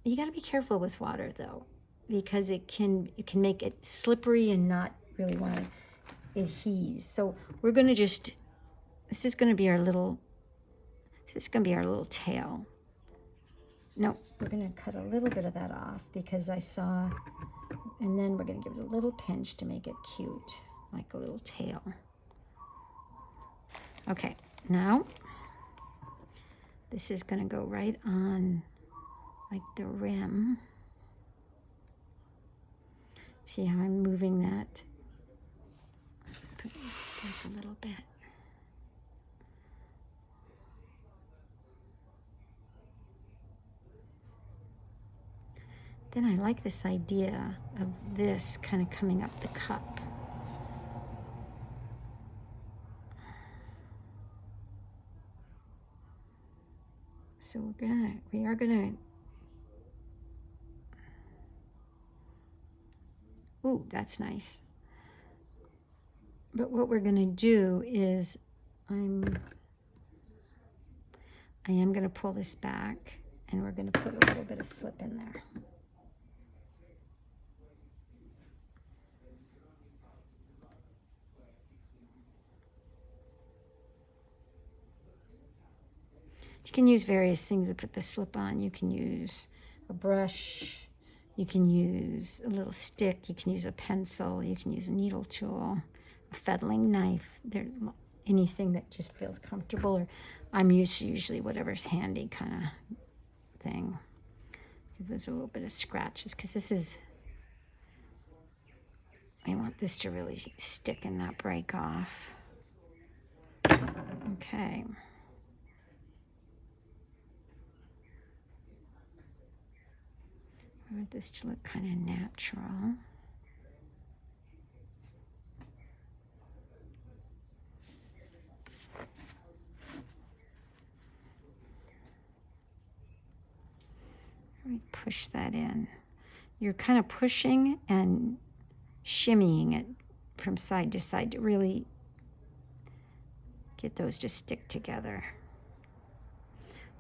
You got to be careful with water though, because it can make it slippery and not really want to adhere. So we're going to just... This is going to be our little tail. No, we're going to cut a little bit of that off because I saw, and then we're going to give it a little pinch to make it cute, like a little tail. Okay, now this is going to go right on like the rim. See how I'm moving that? Let's put this back a little bit. Then I like this idea of this kind of coming up the cup. So we are gonna, ooh, that's nice. But what we're gonna do is I am gonna pull this back and we're gonna put a little bit of slip in there. You can use various things to put the slip on. You can use a brush. You can use a little stick. You can use a pencil. You can use a needle tool, a fettling knife. Anything that just feels comfortable. Or I'm used to usually whatever's handy kind of thing. There's a little bit of scratches because this is, I want this to really stick and not break off. Okay. I want this to look kind of natural. Push that in. You're kind of pushing and shimmying it from side to side to really get those to stick together.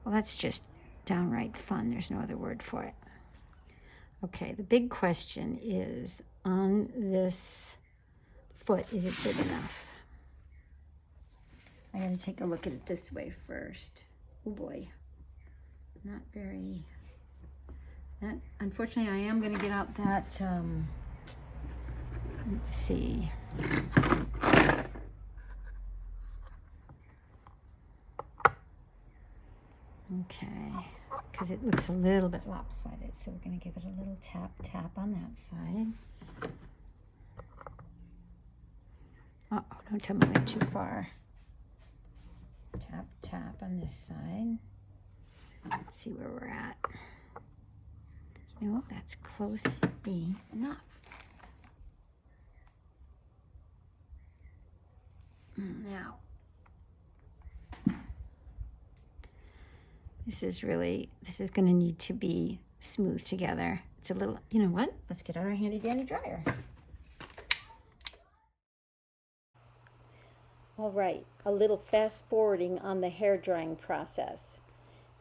Well, that's just downright fun. There's no other word for it. Okay, the big question is, on this foot, is it big enough? I'm going to take a look at it this way first. Oh boy, not very... unfortunately, I am going to get out that, let's see. Okay, because it looks a little bit lopsided, so we're going to give it a little tap, tap on that side. Uh-oh, don't tell me I went too far. Tap, tap on this side. Let's see where we're at. You know, that's close enough. Now, this is going to need to be smooth together. It's a little, you know what? Let's get out our handy dandy dryer. All right, a little fast forwarding on the hair drying process.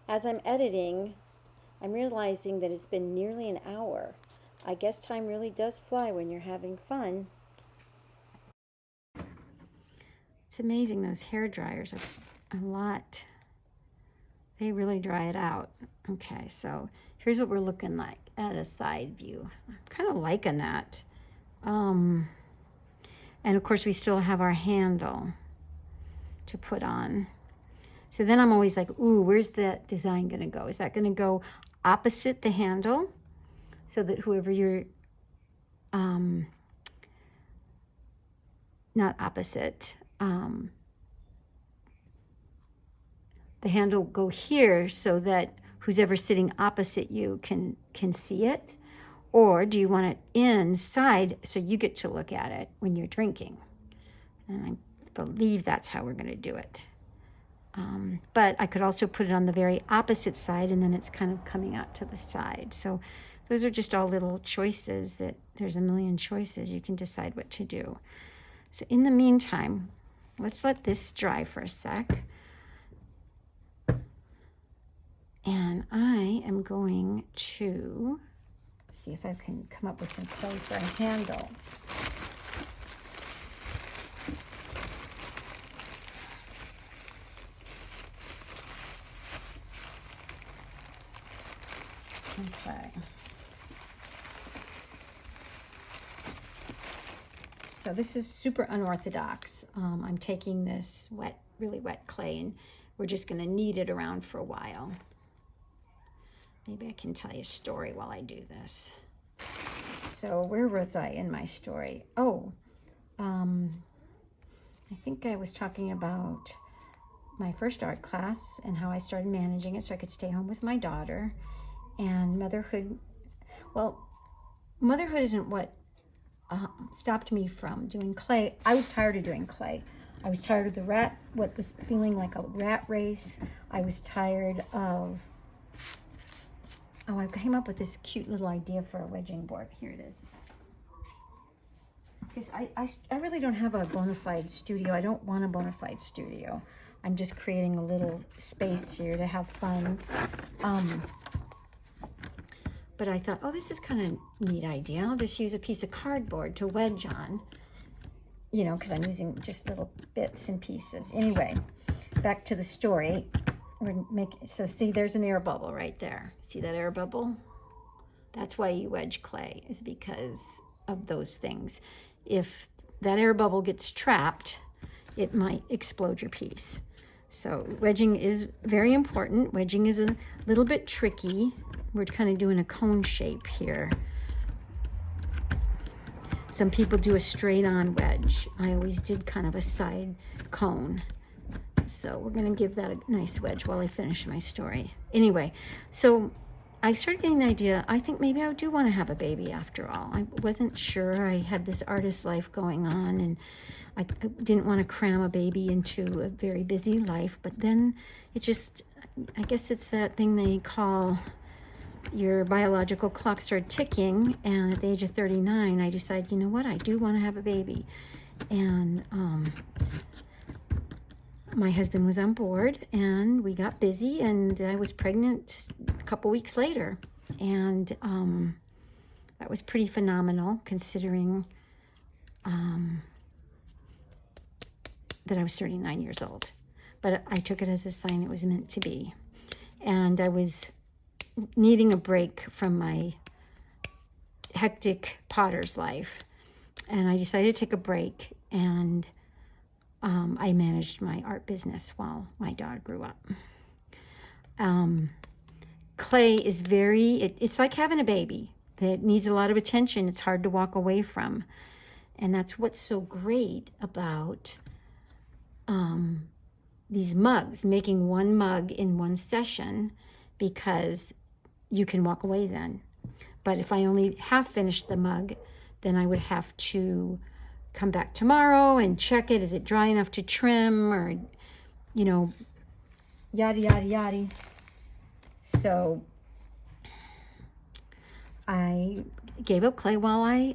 As I'm editing, I'm realizing that it's been nearly an hour. I guess time really does fly when you're having fun. It's amazing, those hair dryers are a lot. They really dry it out. Okay, so here's what we're looking like at a side view. I'm kind of liking that. And of course, we still have our handle to put on. So then I'm always like, ooh, where's that design going to go? Is that going to go opposite the handle so that whoever you're, not opposite, the handle will go here so that who's ever sitting opposite you can see it? Or do you want it inside so you get to look at it when you're drinking? And I believe that's how we're going to do it. But I could also put it on the very opposite side, and then it's kind of coming out to the side. So those are just all little choices that there's a million choices. You can decide what to do. So in the meantime, let's let this dry for a sec. And I am going to see if I can come up with some clay for a handle. Okay. So this is super unorthodox. I'm taking this really wet clay, and we're just going to knead it around for a while. Maybe I can tell you a story while I do this. So where was I in my story? Oh, I think I was talking about my first art class and how I started managing it so I could stay home with my daughter. And motherhood, well, motherhood isn't what stopped me from doing clay. I was tired of doing clay. I was tired of what was feeling like a rat race. I was tired of, I came up with this cute little idea for a wedging board. Here it is. Because I really don't have a bona fide studio. I don't want a bona fide studio. I'm just creating a little space here to have fun. But I thought, oh, this is kind of a neat idea. I'll just use a piece of cardboard to wedge on, you know, because I'm using just little bits and pieces. Anyway, back to the story. So see, there's an air bubble right there. See that air bubble? That's why you wedge clay, is because of those things. If that air bubble gets trapped, it might explode your piece. So wedging is very important. Wedging is a little bit tricky. We're kind of doing a cone shape here. Some people do a straight on wedge. I always did kind of a side cone. So we're going to give that a nice wedge while I finish my story. Anyway, so I started getting the idea, I think maybe I do want to have a baby after all. I wasn't sure. I had this artist life going on, and I didn't want to cram a baby into a very busy life. But then it just, I guess it's that thing they call your biological clock started ticking. And at the age of 39, I decided, you know what, I do want to have a baby. And my husband was on board, and we got busy, and I was pregnant a couple weeks later. And that was pretty phenomenal, considering that I was 39 years old. But I took it as a sign it was meant to be. And I was needing a break from my hectic potter's life. And I decided to take a break, and I managed my art business while my daughter grew up. Clay is it's like having a baby. It needs a lot of attention. It's hard to walk away from. And that's what's so great about these mugs, making one mug in one session, because you can walk away then. But if I only half finished the mug, then I would have to come back tomorrow and check it. Is it dry enough to trim, or, you know, yada, yada, yada. So I gave up clay while I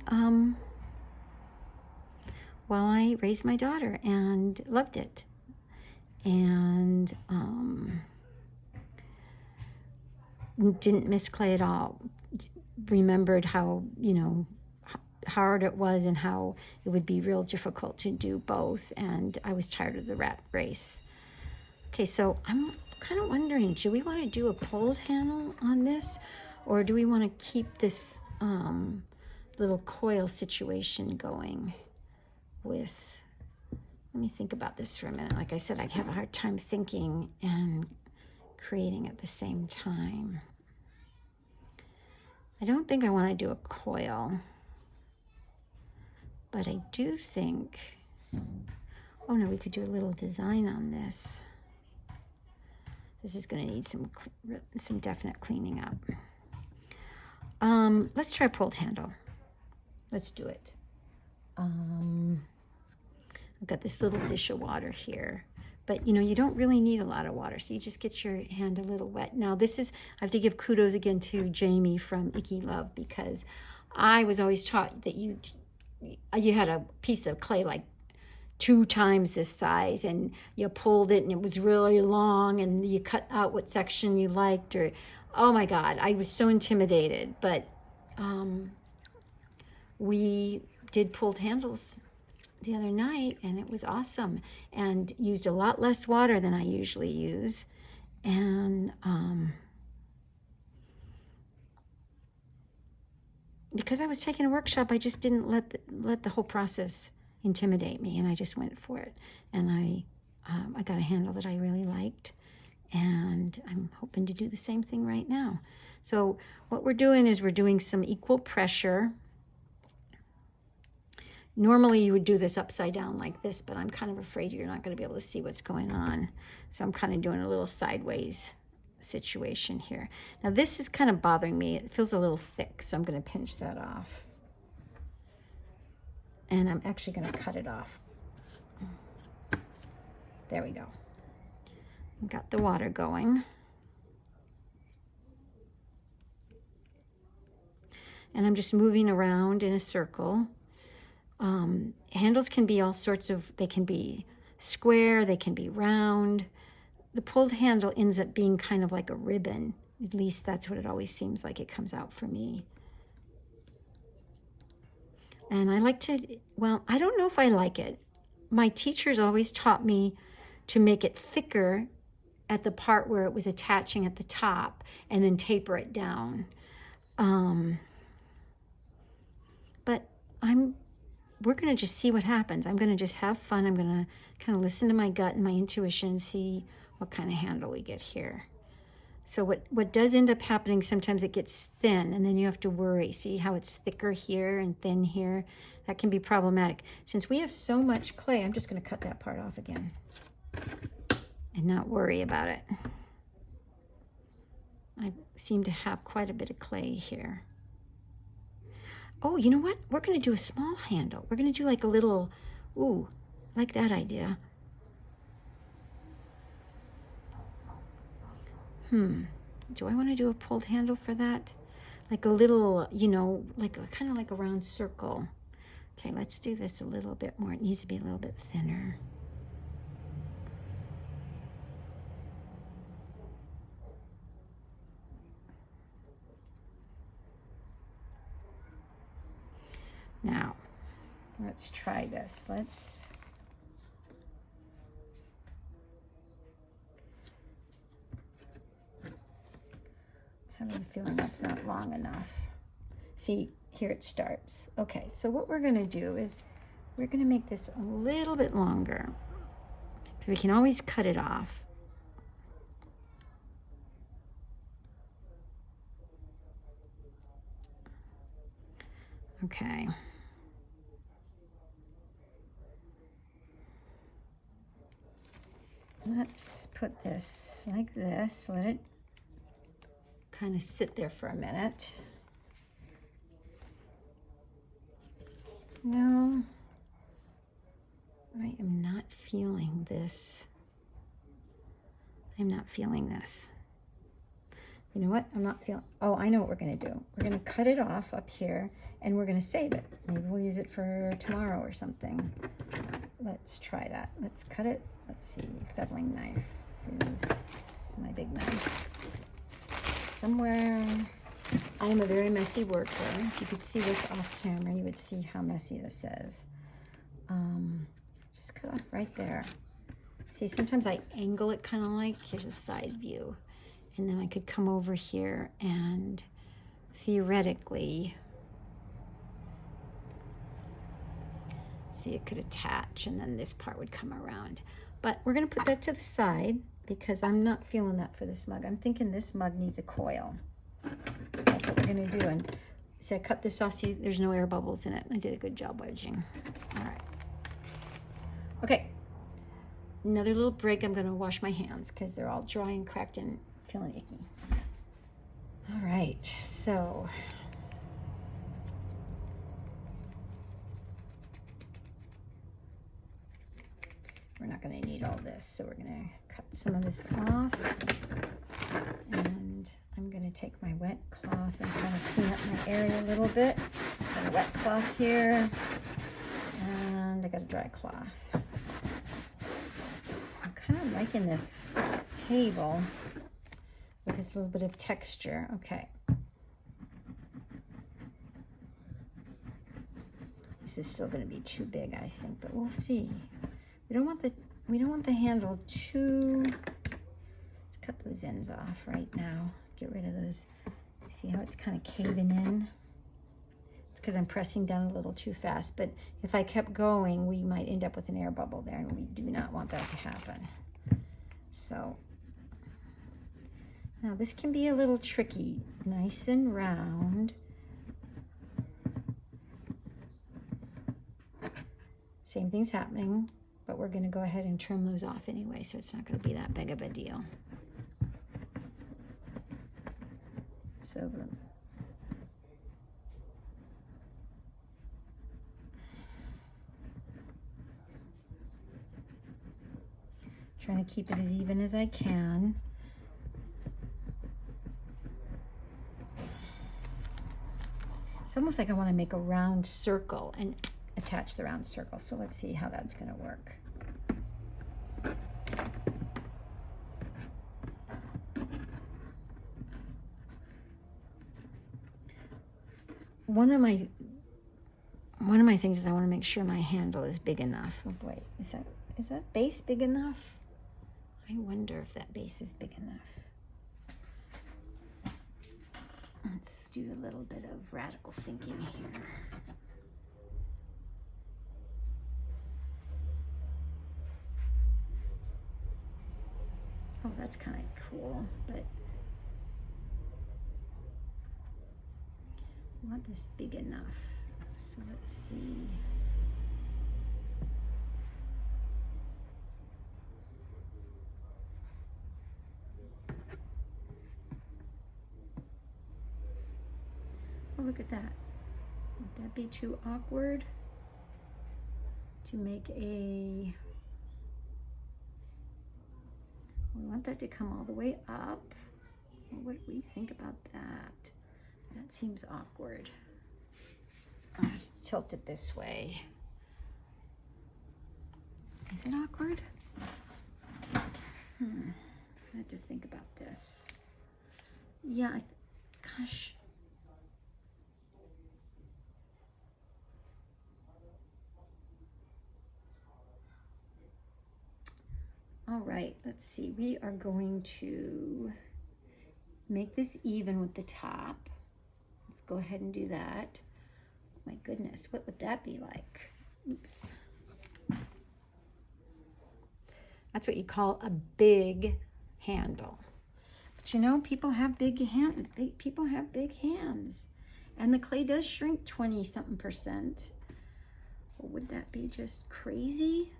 raised my daughter, and loved it. And didn't miss clay at all. Remembered how, you know, hard it was, and how it would be real difficult to do both. And I was tired of the rat race. Okay, so I'm kind of wondering, do we want to do a pulled handle on this, or do we want to keep this little coil situation going with, let me think about this for a minute. Like I said, I have a hard time thinking and creating at the same time. I don't think I want to do a coil, but I do think, oh no, we could do a little design on this. This is going to need some definite cleaning up. Let's try pulled handle. Let's do it. I've got this little dish of water here, but you know, you don't really need a lot of water, so you just get your hand a little wet. Now I have to give kudos again to Jaimie from Icky Love, because I was always taught that you had a piece of clay like 2 times this size, and you pulled it and it was really long, and you cut out what section you liked, or, oh my God, I was so intimidated. But we did pulled handles the other night, and it was awesome, and used a lot less water than I usually use. And because I was taking a workshop, I just didn't let the whole process intimidate me, and I just went for it. And I got a handle that I really liked, and I'm hoping to do the same thing right now. So what we're doing is we're doing some equal pressure. Normally you would do this upside down like this, but I'm kind of afraid you're not going to be able to see what's going on. So I'm kind of doing a little sideways situation here. Now this is kind of bothering me. It feels a little thick, so I'm going to pinch that off. And I'm actually going to cut it off. There we go. Got the water going. And I'm just moving around in a circle. Handles can be all sorts of, they can be square, they can be round. The pulled handle ends up being kind of like a ribbon. At least that's what it always seems like it comes out for me. And I like to, well, I don't know if I like it. My teachers always taught me to make it thicker at the part where it was attaching at the top and then taper it down. But we're going to just see what happens. I'm going to just have fun. I'm going to kind of listen to my gut and my intuition, see what kind of handle we get here. So what does end up happening, sometimes it gets thin and then you have to worry. See how it's thicker here and thin here? That can be problematic. Since we have so much clay, I'm just going to cut that part off again and not worry about it. I seem to have quite a bit of clay here. Oh, you know what? We're going to do a small handle. We're going to do like a little, ooh, like that idea. Do I want to do a pulled handle for that? Like a little, you know, like kind of like a round circle. Okay, let's do this a little bit more. It needs to be a little bit thinner. Now, let's try this. Having a feeling that's not long enough. See, here it starts. Okay, so what we're going to do is we're going to make this a little bit longer. So we can always cut it off. Okay. Let's put this like this. Let it kind of sit there for a minute. No, I am not feeling this. I'm not feeling this. You know what? I'm not feeling, oh, I know what we're going to do. We're going to cut it off up here and we're going to save it. Maybe we'll use it for tomorrow or something. Let's try that. Let's cut it. Let's see, fettling knife is my big knife. Somewhere, I am a very messy worker. If you could see this off camera, you would see how messy this is. Just cut off right there. See, sometimes I angle it kind of like, here's a side view. And then I could come over here and theoretically, see, it could attach and then this part would come around. But we're going to put that to the side because I'm not feeling that for this mug. I'm thinking this mug needs a coil. So that's what we're going to do. And so I cut this off. See, there's no air bubbles in it. I did a good job wedging. All right. Okay. Another little break. I'm going to wash my hands because they're all dry and cracked and feeling icky. All right. So we're not going to need all this, so we're going to cut some of this off. And I'm going to take my wet cloth and kind of clean up my area a little bit. Got a wet cloth here, and I got a dry cloth. I'm kind of liking this table with this little bit of texture. Okay. This is still going to be too big, I think, but we'll see. We don't want the handle too. Let's cut those ends off right now. Get rid of those. See how it's kind of caving in? It's because I'm pressing down a little too fast, but if I kept going, we might end up with an air bubble there, and we do not want that to happen. So now this can be a little tricky. Nice and round. Same thing's happening, but we're going to go ahead and trim those off anyway, so it's not going to be that big of a deal. So trying to keep it as even as I can. It's almost like I want to make a round circle and attach the round circle. So let's see how that's going to work. One of my things is I want to make sure my handle is big enough. Oh boy, is that base big enough? I wonder if that base is big enough. Let's do a little bit of radical thinking here. Oh, that's kind of cool, but I want this big enough. So let's see. Oh, look at that. Would that be too awkward to make a... We want that to come all the way up. What do we think about that? That seems awkward. I'll just tilt it this way. Is it awkward? I have to think about this. Yeah, gosh. All right, let's see. We are going to make this even with the top. Let's go ahead and do that. My goodness, what would that be like? Oops. That's what you call a big handle. But you know, people have big hands. People have big hands. And the clay does shrink 20-something%. Well, would that be just crazy?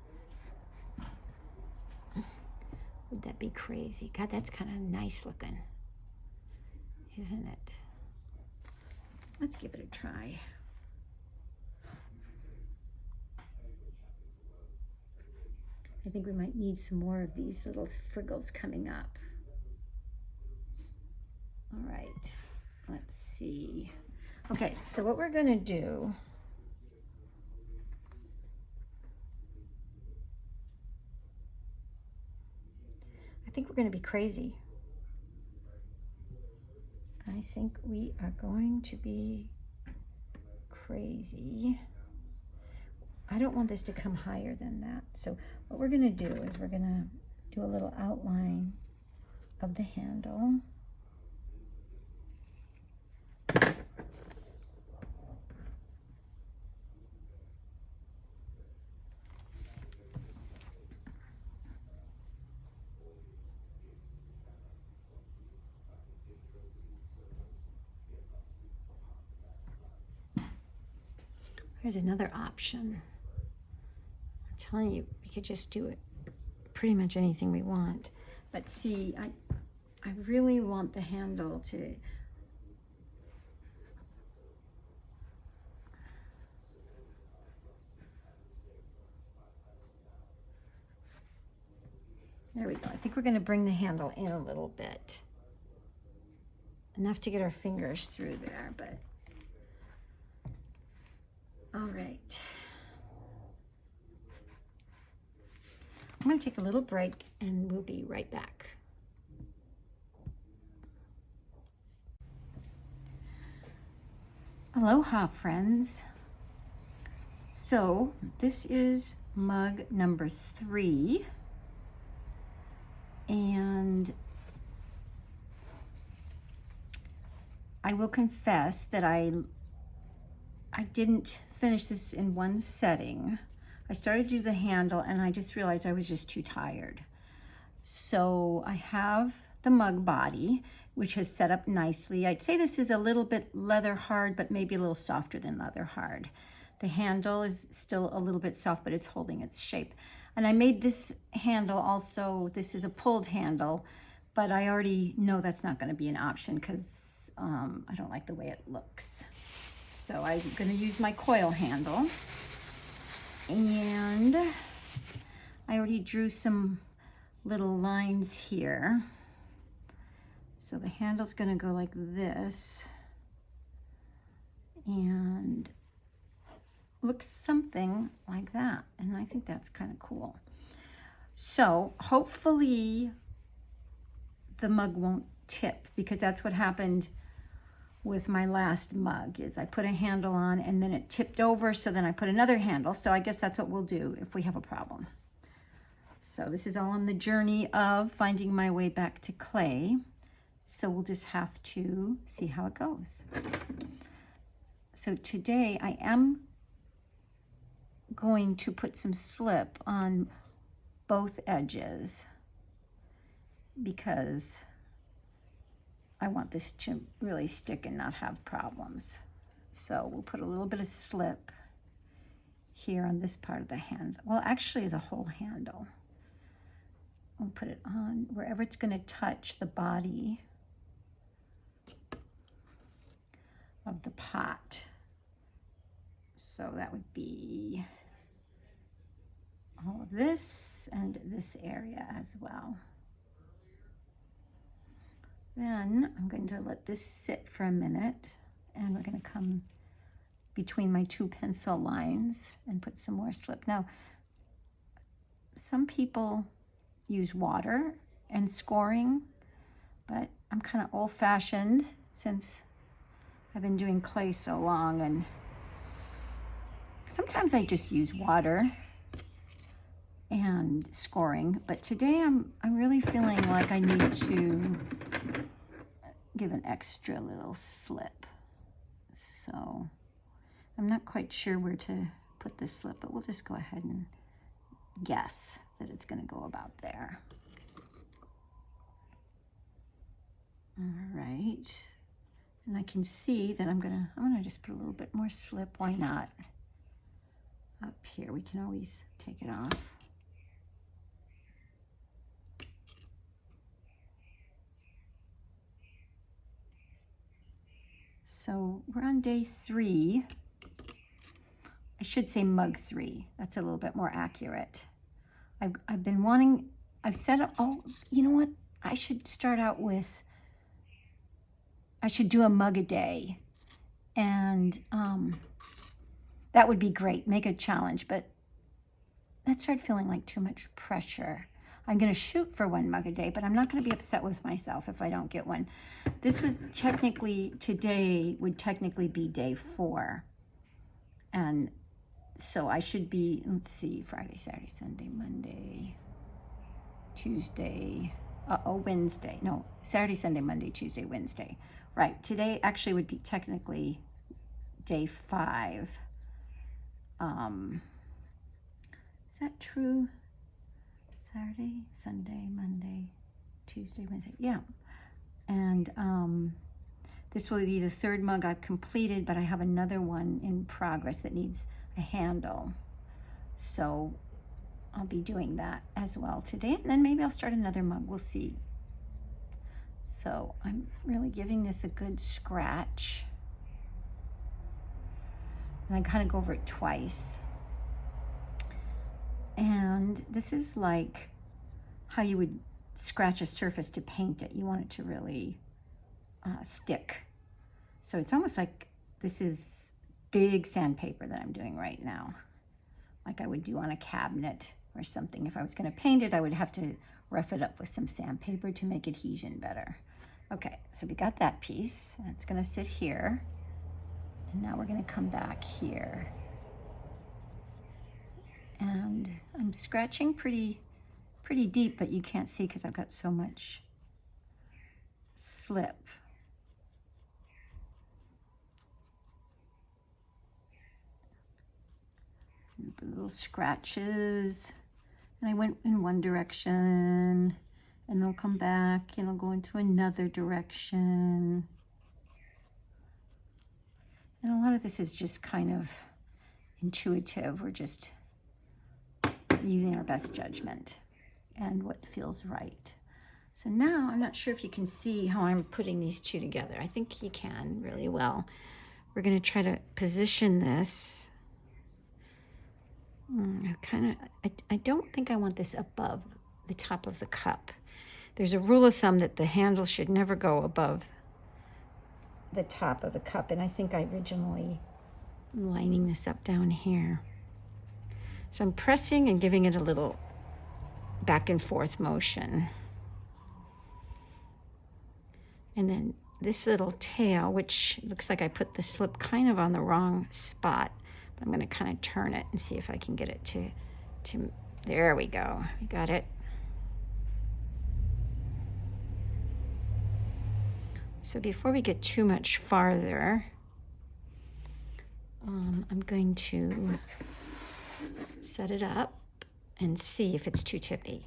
Would that be crazy? God, that's kind of nice looking, isn't it? Let's give it a try. I think we might need some more of these little friggles coming up. All right, let's see. Okay, so what we're gonna do, I think we're gonna be crazy. I think we are going to be crazy. I don't want this to come higher than that. So what we're gonna do is we're gonna do a little outline of the handle. Here's another option. I'm telling you, we could just do it pretty much anything we want. But see, I really want the handle to... There we go. I think we're going to bring the handle in a little bit. Enough to get our fingers through there, but... All right. I'm going to take a little break and we'll be right back. Aloha, friends. So this is mug number 3. And I will confess that I didn't finish this in one setting. I started to do the handle and I just realized I was just too tired. So I have the mug body, which has set up nicely. I'd say this is a little bit leather hard, but maybe a little softer than leather hard. The handle is still a little bit soft, but it's holding its shape. And I made this handle also, this is a pulled handle, but I already know that's not going to be an option because I don't like the way it looks. So I'm going to use my coil handle, and I already drew some little lines here. So the handle's going to go like this and looks something like that, and I think that's kind of cool. So hopefully the mug won't tip, because that's what happened with my last mug. Is I put a handle on and then it tipped over, so then I put another handle. So I guess that's what we'll do if we have a problem. So this is all on the journey of finding my way back to clay. So we'll just have to see how it goes. So today I am going to put some slip on both edges because I want this to really stick and not have problems. So we'll put a little bit of slip here on this part of the handle. Well, actually the whole handle. We'll put it on wherever it's going to touch the body of the pot. So that would be all of this and this area as well. Then I'm going to let this sit for a minute, and we're going to come between my two pencil lines and put some more slip. Now, some people use water and scoring, but I'm kind of old-fashioned since I've been doing clay so long, and sometimes I just use water and scoring, but today I'm really feeling like I need to give an extra little slip. So I'm not quite sure where to put this slip, but we'll just go ahead and guess that it's going to go about there. All right, and I can see that I'm gonna just put a little bit more slip. Why not? Up here, we can always take it off. So we're on day 3. I should say mug 3. That's a little bit more accurate. I've been wanting, I've said, oh, you know what? I should start out with, I should do a mug a day. And that would be great. Make a challenge, but that started feeling like too much pressure. I'm going to shoot for 1 mug a day, but I'm not going to be upset with myself if I don't get one. This was technically, today would technically be day 4. And so I should be, let's see, Friday, Saturday, Sunday, Monday, Tuesday, Wednesday. No, Saturday, Sunday, Monday, Tuesday, Wednesday. Right, today actually would be technically day 5. Is that true? Saturday, Sunday, Monday, Tuesday, Wednesday. Yeah. And this will be the 3rd mug I've completed, but I have another one in progress that needs a handle. So I'll be doing that as well today. And then maybe I'll start another mug. We'll see. So I'm really giving this a good scratch. And I kind of go over it twice. And this is like how you would scratch a surface to paint it. You want it to really stick. So it's almost like this is big sandpaper that I'm doing right now, like I would do on a cabinet or something. If I was going to paint it, I would have to rough it up with some sandpaper to make adhesion better. Okay, so we got that piece. That's going to sit here. And now we're going to come back here. And I'm scratching pretty deep, but you can't see because I've got so much slip. Little scratches. And I went in one direction, and they'll come back, and I'll go into another direction. And a lot of this is just kind of intuitive. We're just using our best judgment and what feels right. So now I'm not sure if you can see how I'm putting these two together. I think you can really well. We're going to try to position this. I don't think I want this above the top of the cup. There's a rule of thumb that the handle should never go above the top of the cup, and I think I originally am lining this up down here. So I'm pressing and giving it a little back and forth motion. And then this little tail, which looks like I put the slip kind of on the wrong spot, but I'm going to kind of turn it and see if I can get it to There we go. I got it. So before we get too much farther, I'm going to set it up and see if it's too tippy.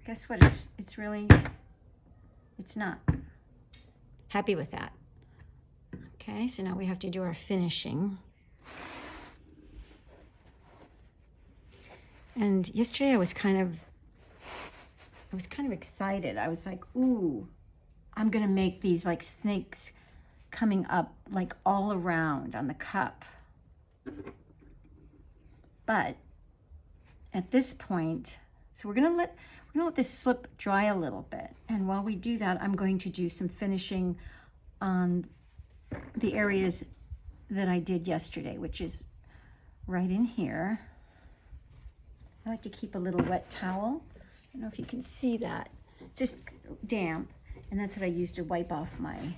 Guess what? It's not. Happy with that. Okay, so now we have to do our finishing. And yesterday I was kind of excited. I was like, ooh, I'm gonna make these like snakes coming up like all around on the cup. But at this point, so we're gonna let this slip dry a little bit. And while we do that, I'm going to do some finishing on the areas that I did yesterday, which is right in here. I like to keep a little wet towel. I don't know if you can see that. It's just damp, and that's what I use to wipe off my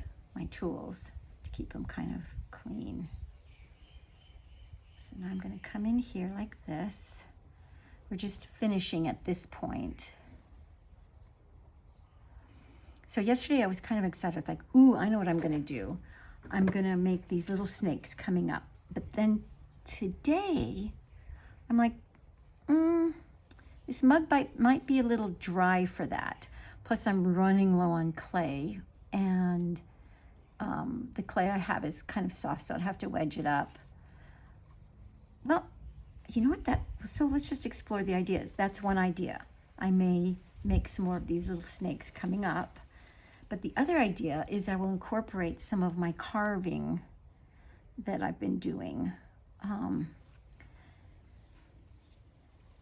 tools to keep them kind of clean. So now I'm going to come in here like this. We're just finishing at this point. So yesterday I was kind of excited. I was like, ooh, I know what I'm going to do. I'm going to make these little snakes coming up. But then today, I'm like, this mug might be a little dry for that. Plus I'm running low on clay, and the clay I have is kind of soft, so I'd have to wedge it up. Well, you know what, so let's just explore the ideas. That's one idea. I may make some more of these little snakes coming up. But the other idea is I will incorporate some of my carving that I've been doing.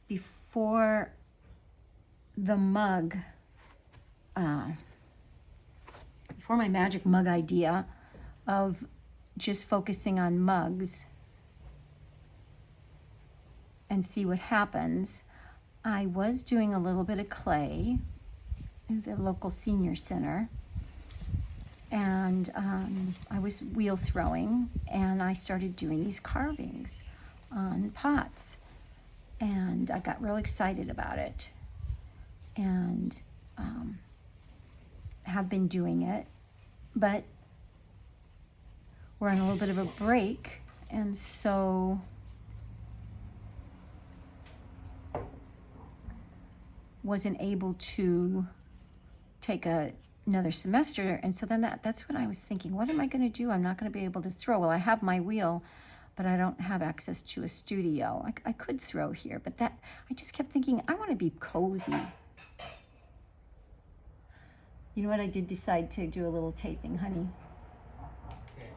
Before the mug, before my magic mug idea of just focusing on mugs and see what happens, I was doing a little bit of clay at the local senior center, and I was wheel throwing, and I started doing these carvings on pots, and I got real excited about it, and have been doing it, but we're on a little bit of a break, and so wasn't able to take another semester. And so then that's what I was thinking, what am I going to do? I'm not going to be able to throw. Well, I have my wheel, but I don't have access to a studio. I could throw here, but I just kept thinking, I want to be cozy. You know what? I did decide to do a little taping, honey. Okay.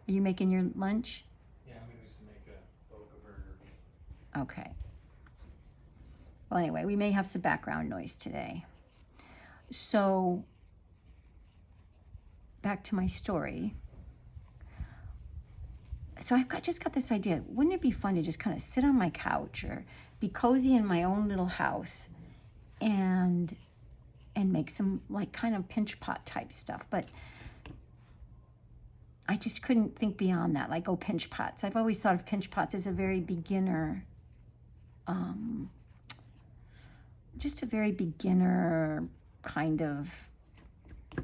Are you making your lunch? Yeah, I'm going to just make a boca burger. Okay. Well, anyway, we may have some background noise today. So, back to my story. So I've just got this idea. Wouldn't it be fun to just kind of sit on my couch or be cozy in my own little house and make some like kind of pinch pot type stuff? But I just couldn't think beyond that, like, oh, pinch pots. I've always thought of pinch pots as a very beginner, just a very beginner kind of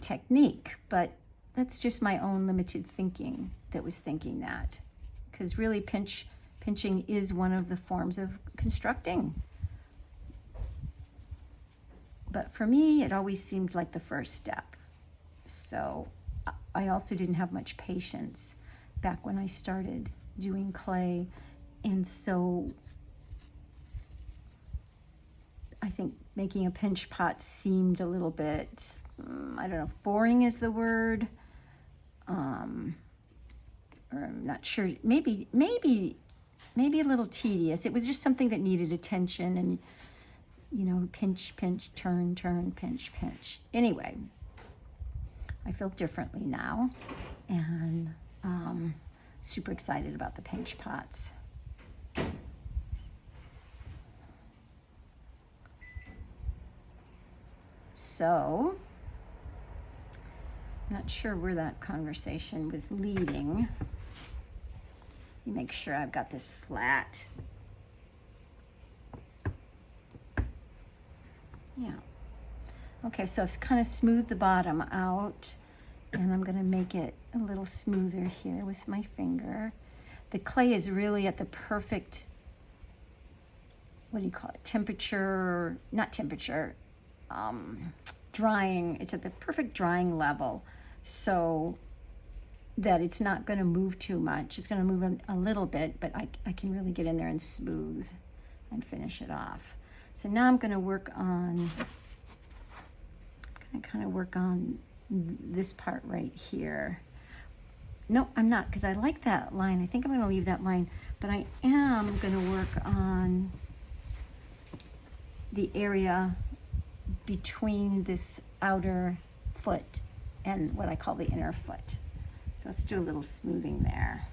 technique. But that's just my own limited thinking that was thinking that. Because really pinching is one of the forms of constructing. But for me, it always seemed like the first step. So I also didn't have much patience back when I started doing clay. And so I think making a pinch pot seemed a little bit, I don't know if boring is the word, or I'm not sure, maybe a little tedious. It was just something that needed attention, and, you know, pinch, pinch, turn, turn, pinch, pinch. Anyway, I feel differently now, and super excited about the pinch pots. So, not sure where that conversation was leading. You make sure I've got this flat. Yeah. Okay, so I've kind of smoothed the bottom out, and I'm gonna make it a little smoother here with my finger. The clay is really at the perfect, what do you call it, temperature, not temperature, drying, it's at the perfect drying level, so that it's not gonna move too much. It's gonna move a little bit, but I can really get in there and smooth and finish it off. So now I'm gonna work on, kind of work on this part right here. No, I'm not, because I like that line. I think I'm going to leave that line, but I am going to work on the area between this outer foot and what I call the inner foot. So let's do a little smoothing there.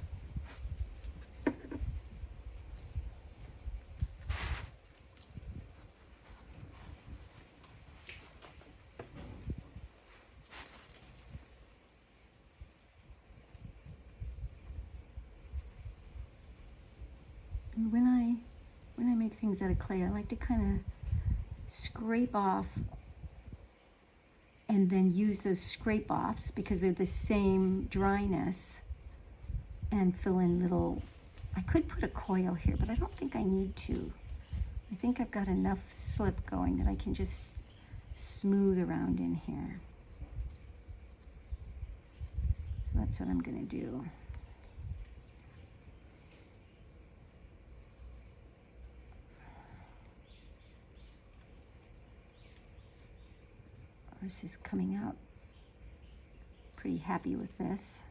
When I make things out of clay, I like to kind of scrape off and then use those scrape offs because they're the same dryness and fill in little, I could put a coil here, but I don't think I need to. I think I've got enough slip going that I can just smooth around in here. So that's what I'm going to do. This is coming out pretty happy with this.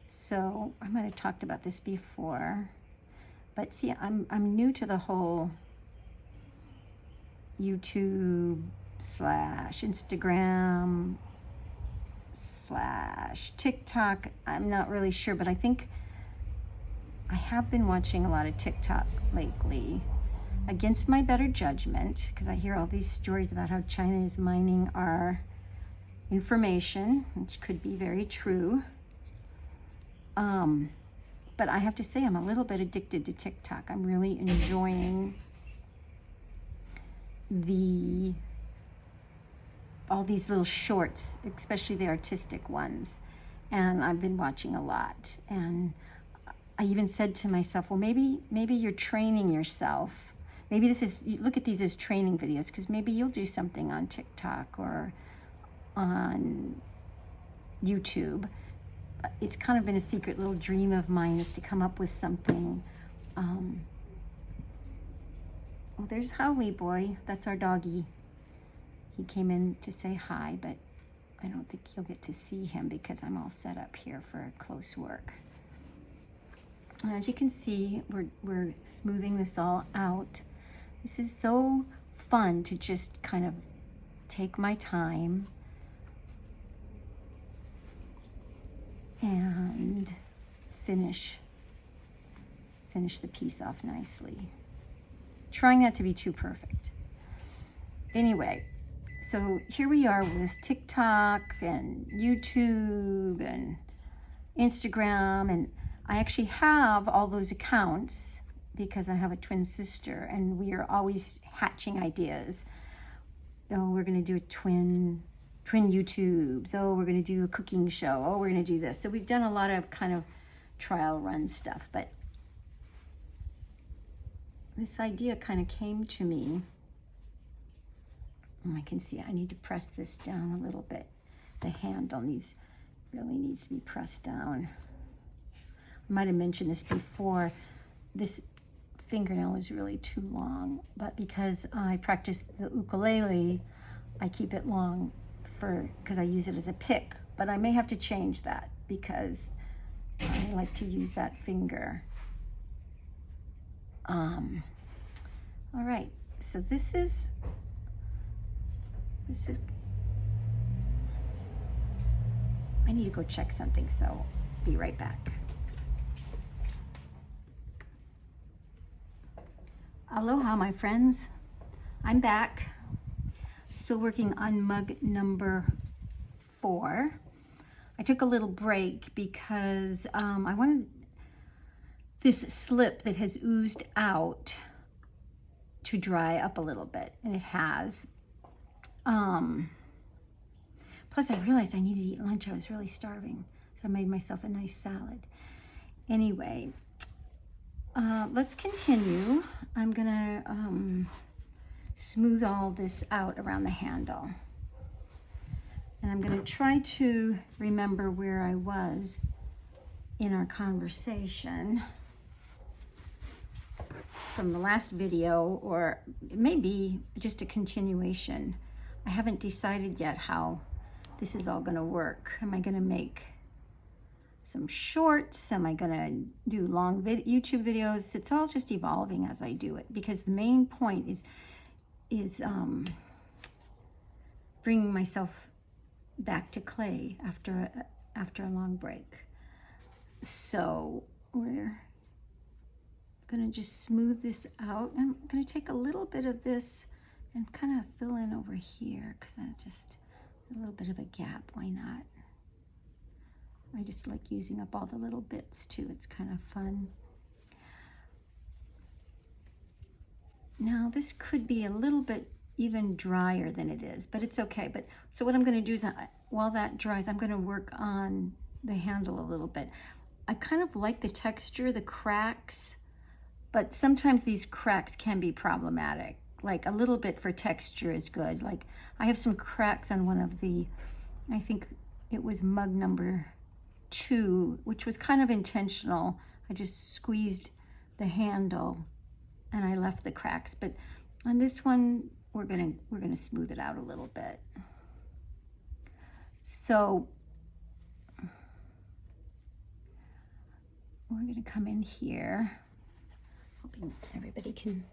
So I might have talked about this before, but see, I'm new to the whole YouTube / Instagram / TikTok. I'm not really sure, but I think I have been watching a lot of TikTok lately against my better judgment, because I hear all these stories about how China is mining our information, which could be very true. But I have to say I'm a little bit addicted to TikTok. I'm really enjoying all these little shorts, especially the artistic ones. And I've been watching a lot. And I even said to myself, well, maybe you're training yourself. Maybe you look at these as training videos, because maybe you'll do something on TikTok or on YouTube. It's kind of been a secret little dream of mine, is to come up with something. Well, there's Howley boy. That's our doggy. He came in to say hi, but I don't think you'll get to see him because I'm all set up here for close work. As you can see, we're smoothing this all out. This is so fun to just kind of take my time and finish the piece off nicely. Trying not to be too perfect. Anyway, so here we are with TikTok and YouTube and Instagram, and I actually have all those accounts because I have a twin sister, and we are always hatching ideas. Oh, we're gonna do a twin YouTubes. Oh, we're gonna do a cooking show. Oh, we're gonna do this. So we've done a lot of kind of trial run stuff, but this idea kind of came to me. I can see I need to press this down a little bit. The handle really needs to be pressed down. I might have mentioned this before. This fingernail is really too long, but because I practice the ukulele, I keep it long because I use it as a pick. But I may have to change that because I like to use that finger. All right, so this is, I need to go check something, so be right back. Aloha, my friends. I'm back. Still working on mug number 4. I took a little break because I wanted this slip that has oozed out to dry up a little bit, and it has. Plus, I realized I needed to eat lunch. I was really starving, so I made myself a nice salad. Anyway, let's continue. I'm gonna smooth all this out around the handle. And I'm gonna try to remember where I was in our conversation from the last video, or it may be just a continuation. I haven't decided yet how this is all gonna work. Am I gonna make some shorts? Am I gonna do long YouTube videos? It's all just evolving as I do it, because the main point is bringing myself back to clay after a long break. So we're gonna just smooth this out. I'm gonna take a little bit of this and kind of fill in over here, because that just a little bit of a gap. Why not? I just like using up all the little bits too. It's kind of fun. Now this could be a little bit even drier than it is, but it's okay. But so what I'm going to do is, while that dries, I'm going to work on the handle a little bit. I kind of like the texture, the cracks, but sometimes these cracks can be problematic. Like a little bit for texture is good. Like I have some cracks on one of the, I think it was mug number 2, which was kind of intentional. I just squeezed the handle and I left the cracks. But on this one, we're gonna smooth it out a little bit. So we're gonna come in here, hoping everybody can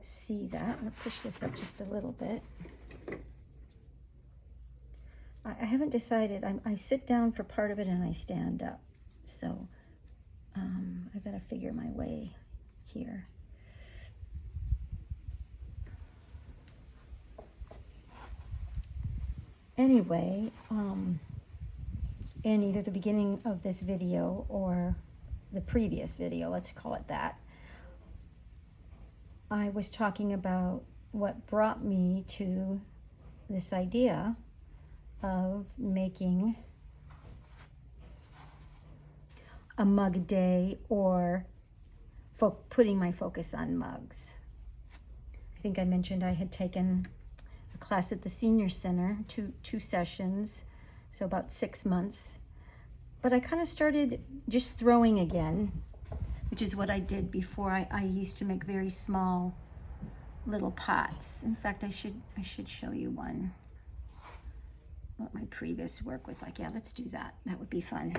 see that. I'm gonna push this up just a little bit. I haven't decided. I sit down for part of it and I stand up. So I've got to figure my way here. Anyway, in either the beginning of this video or the previous video, let's call it that, I was talking about what brought me to this idea of making a mug day, or putting my focus on mugs. I think I mentioned I had taken a class at the Senior Center, two sessions, so about 6 months. But I kind of started just throwing again, which is what I did before. I used to make very small little pots. In fact, I should show you one. What my previous work was like. Yeah, let's do that. That would be fun.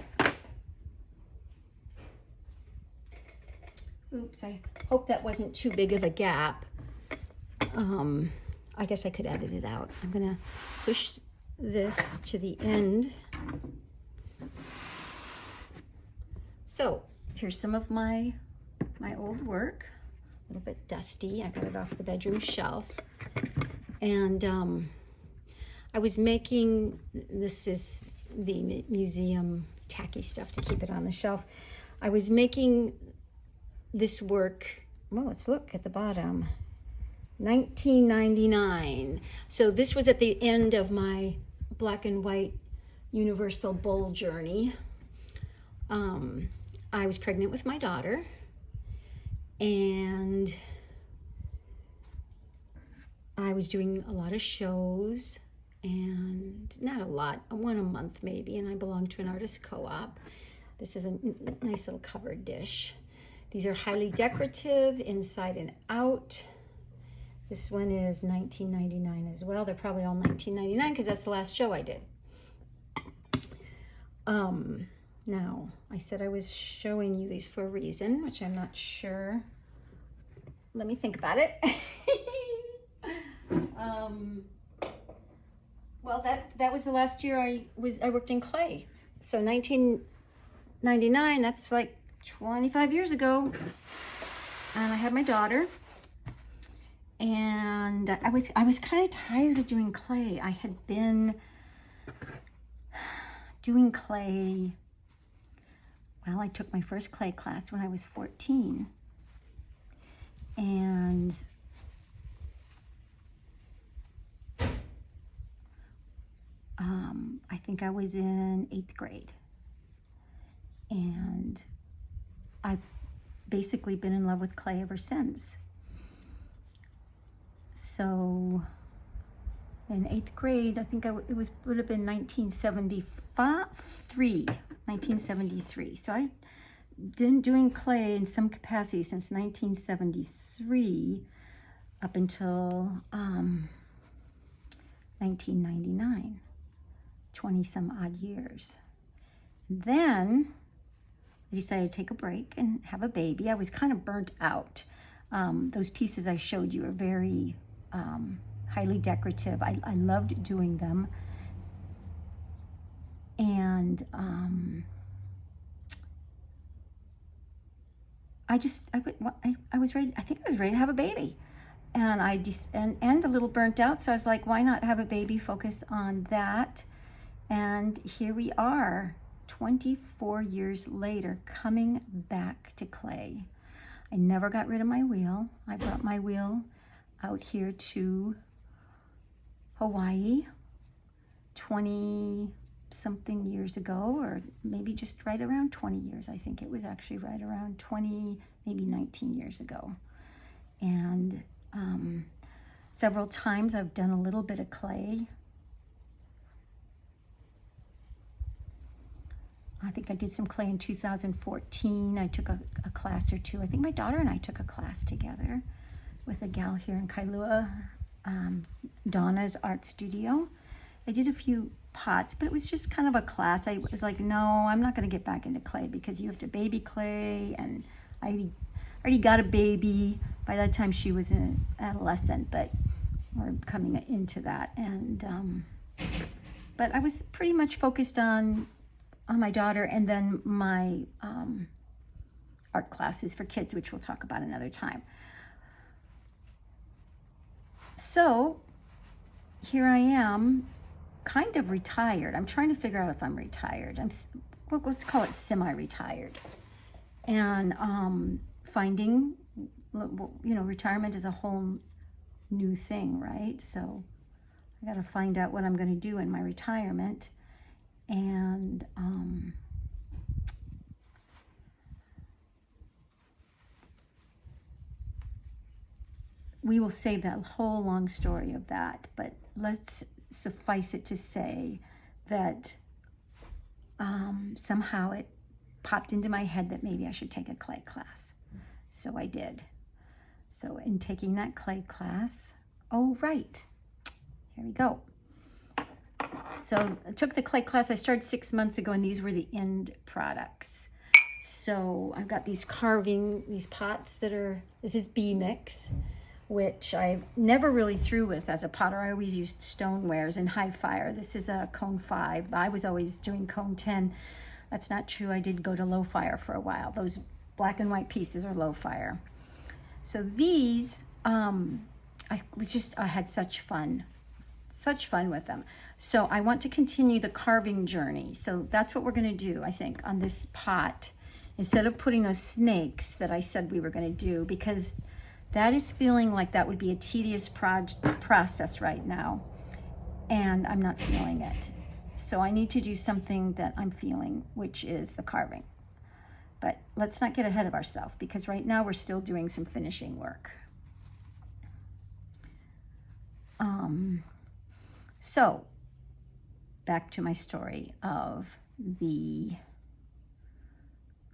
Oops, I hope that wasn't too big of a gap. I guess I could edit it out. I'm gonna push this to the end. So here's some of my old work. A little bit dusty. I got it off the bedroom shelf. And I was making, this is the museum tacky stuff to keep it on the shelf. I was making this work, well, let's look at the bottom, 1999. So this was at the end of my black and white universal bowl journey. I was pregnant with my daughter, and I was doing a lot of shows, and not a lot, one a month maybe, and I belonged to an artist co-op. This is a nice little covered dish. These are highly decorative, inside and out. This one is 1999 as well. They're probably all 1999 because that's the last show I did. Now, I said I was showing you these for a reason, which I'm not sure. Let me think about it. Well, that was the last year I worked in clay. So 1999, that's like 25 years ago. And I had my daughter. And I was kind of tired of doing clay. I had been doing clay. Well, I took my first clay class when I was 14. And I think I was in 8th grade. And I've basically been in love with clay ever since. So in 8th grade, I think would have been 1973. So I've been doing clay in some capacity since 1973 up until 1999, 20 some odd years. Then I decided to take a break and have a baby. I was kind of burnt out. Those pieces I showed you are very highly decorative. I loved doing them. And I was ready. I think I was ready to have a baby. And and a little burnt out. So I was like, why not have a baby, focus on that? And here we are, 24 years later, coming back to clay. I never got rid of my wheel. I brought my wheel out here to Hawaii 20 something years ago, or maybe just right around 20 years. I think it was actually right around 20, maybe 19 years ago. And several times I've done a little bit of clay. I think I did some clay in 2014. I took a class or two. I think my daughter and I took a class together with a gal here in Kailua, Donna's art studio. I did a few pots, but it was just kind of a class. I was like, no, I'm not going to get back into clay because you have to baby clay, and I already got a baby by that time. She was an adolescent, but we're coming into that. And but I was pretty much focused on my daughter, and then my art classes for kids, which we'll talk about another time. So here I am, kind of retired. I'm trying to figure out if I'm retired. Well, let's call it semi-retired. And finding, retirement is a whole new thing, right? So I got to find out what I'm going to do in my retirement. And we will save that whole long story of that, but let's suffice it to say that somehow it popped into my head that maybe I should take a clay class. So I did. So in taking that clay class, oh right, here we go. So I took the clay class. I started 6 months ago, and these were the end products. So I've got these pots this is B mix, which I've never really threw with as a potter. I always used stonewares and high fire. This is a cone 5. I was always doing cone 10. That's not true. I did go to low fire for a while. Those black and white pieces are low fire. So these, I had such fun with them. So I want to continue the carving journey. So that's what we're going to do, I think, on this pot, instead of putting those snakes that I said we were going to do, because that is feeling like that would be a tedious process right now, and I'm not feeling it. So I need to do something that I'm feeling, which is the carving. But let's not get ahead of ourselves, because right now we're still doing some finishing work. So back to my story of the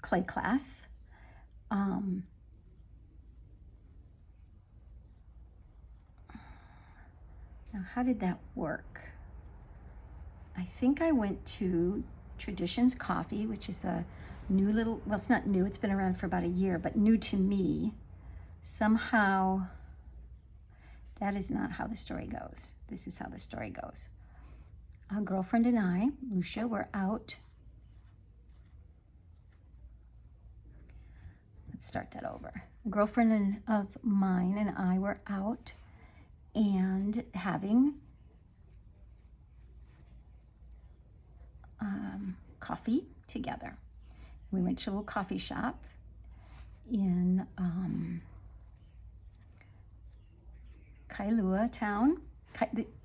clay class. Now, how did that work? I think I went to Traditions Coffee, which is a new little, well, it's not new, it's been around for about a year, but new to me. Somehow, that is not how the story goes. This is how the story goes. A girlfriend and I, Lucia, were out. let's start that over. A girlfriend of mine and I were out and having coffee together. We went to a little coffee shop in Kailua town.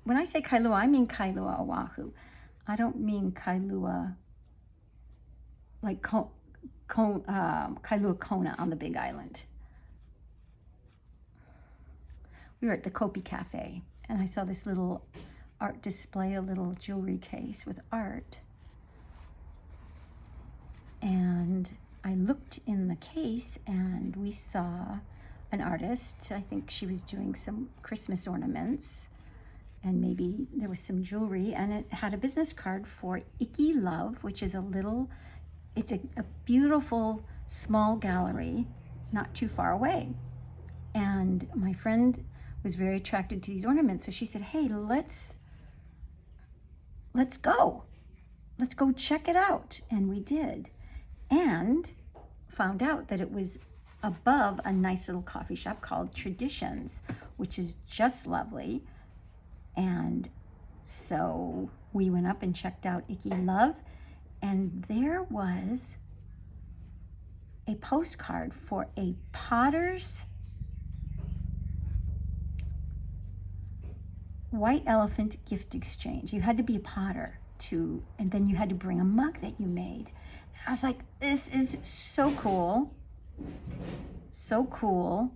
When I say Kailua, I mean Kailua, Oahu. I don't mean Kailua like Kailua Kona on the Big Island. We were at the Kopi Cafe, and I saw this little art display, a little jewelry case with art. And I looked in the case, and we saw an artist. I think she was doing some Christmas ornaments, and maybe there was some jewelry, and it had a business card for Iki Love, which is it's a beautiful small gallery not too far away. And my friend was very attracted to these ornaments, so she said, hey, let's go check it out. And we did, and found out that it was above a nice little coffee shop called Traditions, which is just lovely. And so we went up and checked out Iki Love, and there was a postcard for a potter's white elephant gift exchange. You had to be a potter and then you had to bring a mug that you made. And I was like, this is so cool. So cool.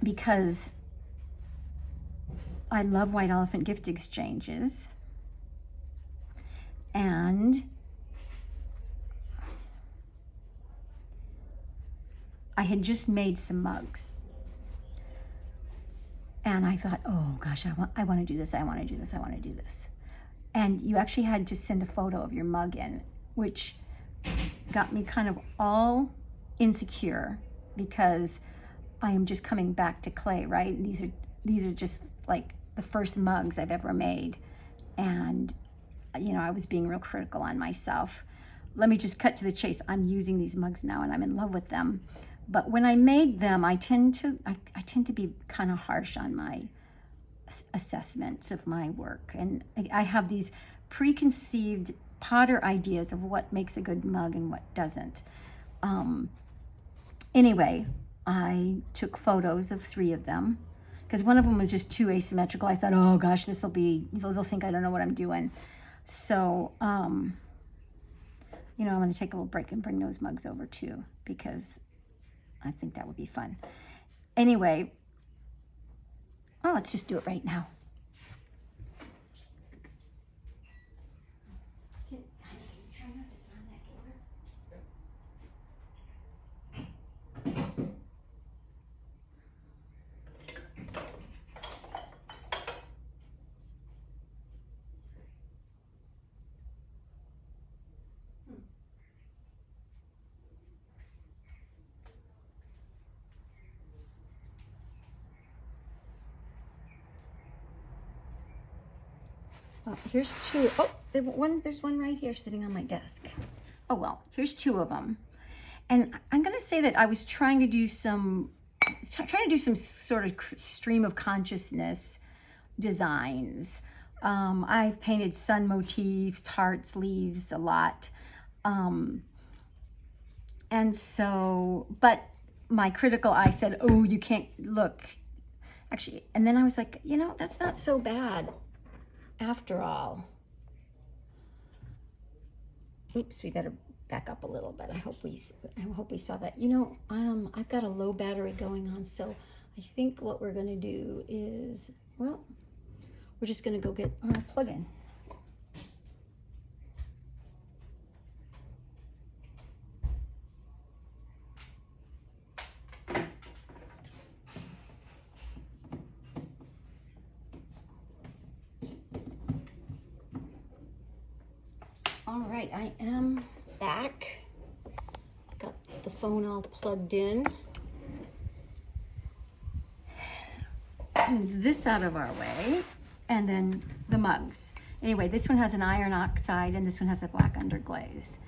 Because I love white elephant gift exchanges. And I had just made some mugs. And I thought, oh gosh, I want to do this, I want to do this, I want to do this. And you actually had to send a photo of your mug in, which got me kind of all insecure because I am just coming back to clay, right? And these are just like the first mugs I've ever made. And, you know, I was being real critical on myself. Let me just cut to the chase. I'm using these mugs now and I'm in love with them. But when I made them, I tend to be kind of harsh on my assessments of my work. And I have these preconceived potter ideas of what makes a good mug and what doesn't. Anyway, I took photos of 3 of them because one of them was just too asymmetrical. I thought, oh gosh, they'll think I don't know what I'm doing. So, you know, I'm going to take a little break and bring those mugs over too, because I think that would be fun. Anyway, let's just do it right now. Try not to slam that door. Well, here's 2. Oh, there's one right here sitting on my desk. Oh, well, here's 2 of them. And I'm going to say that I was trying to do some sort of stream of consciousness designs. I've painted sun motifs, hearts, leaves a lot. And so, but my critical eye said, oh, you can't look. Actually, and then I was like, you know, that's not so bad. After all, oops, we better back up a little bit. I hope we saw that. You know, I've got a low battery going on, so I think what we're going to do is, well, we're just going to go get our plug-in. All right, I am back. Got the phone all plugged in. Move this out of our way, and then the mugs. Anyway, this one has an iron oxide, and this one has a black underglaze.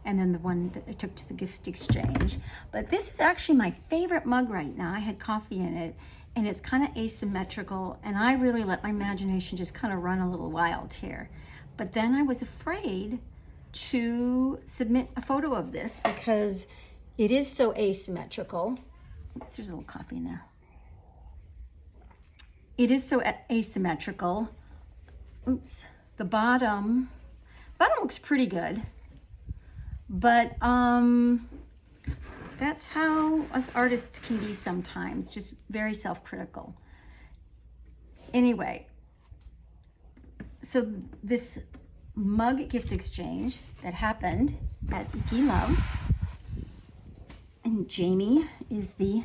and then the one that I took to the gift exchange. But this is actually my favorite mug right now. I had coffee in it, and it's kind of asymmetrical, and I really let my imagination just kind of run a little wild here. But then I was afraid to submit a photo of this because it is so asymmetrical. Oops, there's a little coffee in there. It is so asymmetrical. Oops, the bottom looks pretty good, but that's how us artists can be sometimes, just very self-critical. Anyway, so this mug gift exchange that happened at Icky Love, and Jaimie is the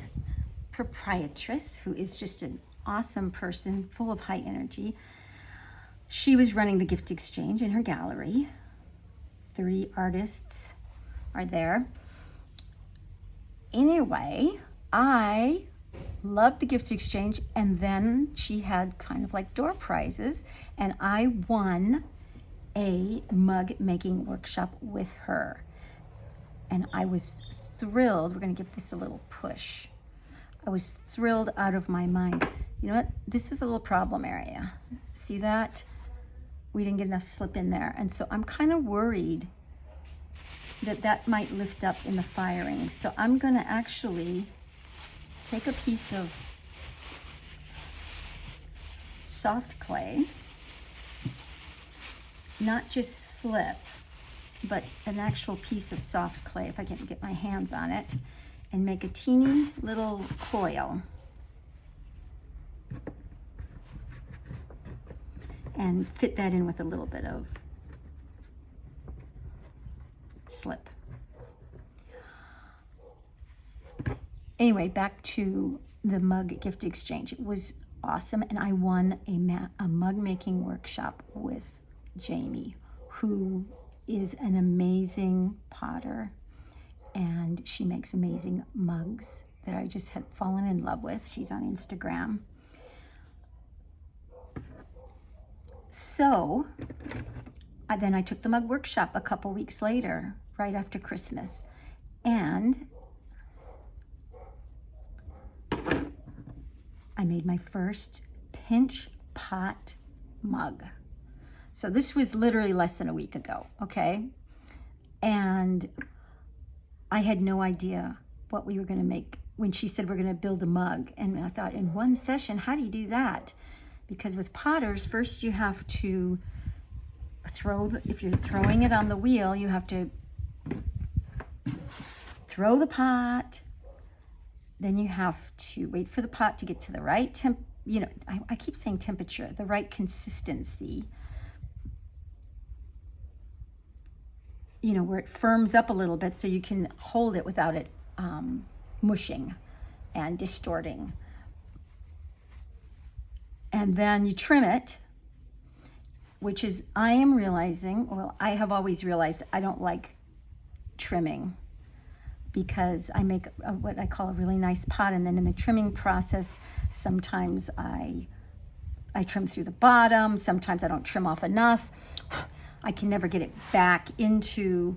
proprietress, who is just an awesome person, full of high energy. She was running the gift exchange in her gallery. 30 artists are there. Anyway, I loved the gift exchange, and then she had kind of like door prizes, and I won a mug making workshop with her. And I was thrilled. We're going to give this a little push. I was thrilled out of my mind. You know what? This is a little problem area. See that? We didn't get enough slip in there. And so I'm kind of worried that that might lift up in the firing. So I'm going to actually take a piece of soft clay, not just slip, but an actual piece of soft clay, if I can get my hands on it, and make a teeny little coil. And fit that in with a little bit of slip. Anyway, back to the mug gift exchange. It was awesome, and I won a mug making workshop with Jaimie, who is an amazing potter, and she makes amazing mugs that I just had fallen in love with. She's on Instagram. So then I took the mug workshop a couple weeks later, right after Christmas, and I made my first pinch pot mug. So this was literally less than a week ago, okay? And I had no idea what we were going to make when she said we're going to build a mug. And I thought, in one session, how do you do that? Because with potters, first you have to if you're throwing it on the wheel, you have to throw the pot, then you have to wait for the pot to get to the right I keep saying temperature, the right consistency, where it firms up a little bit so you can hold it without it mushing and distorting. And then you trim it, which is, I have always realized I don't like trimming, because I make what I call a really nice pot, and then in the trimming process, sometimes I trim through the bottom, sometimes I don't trim off enough. I can never get it back into,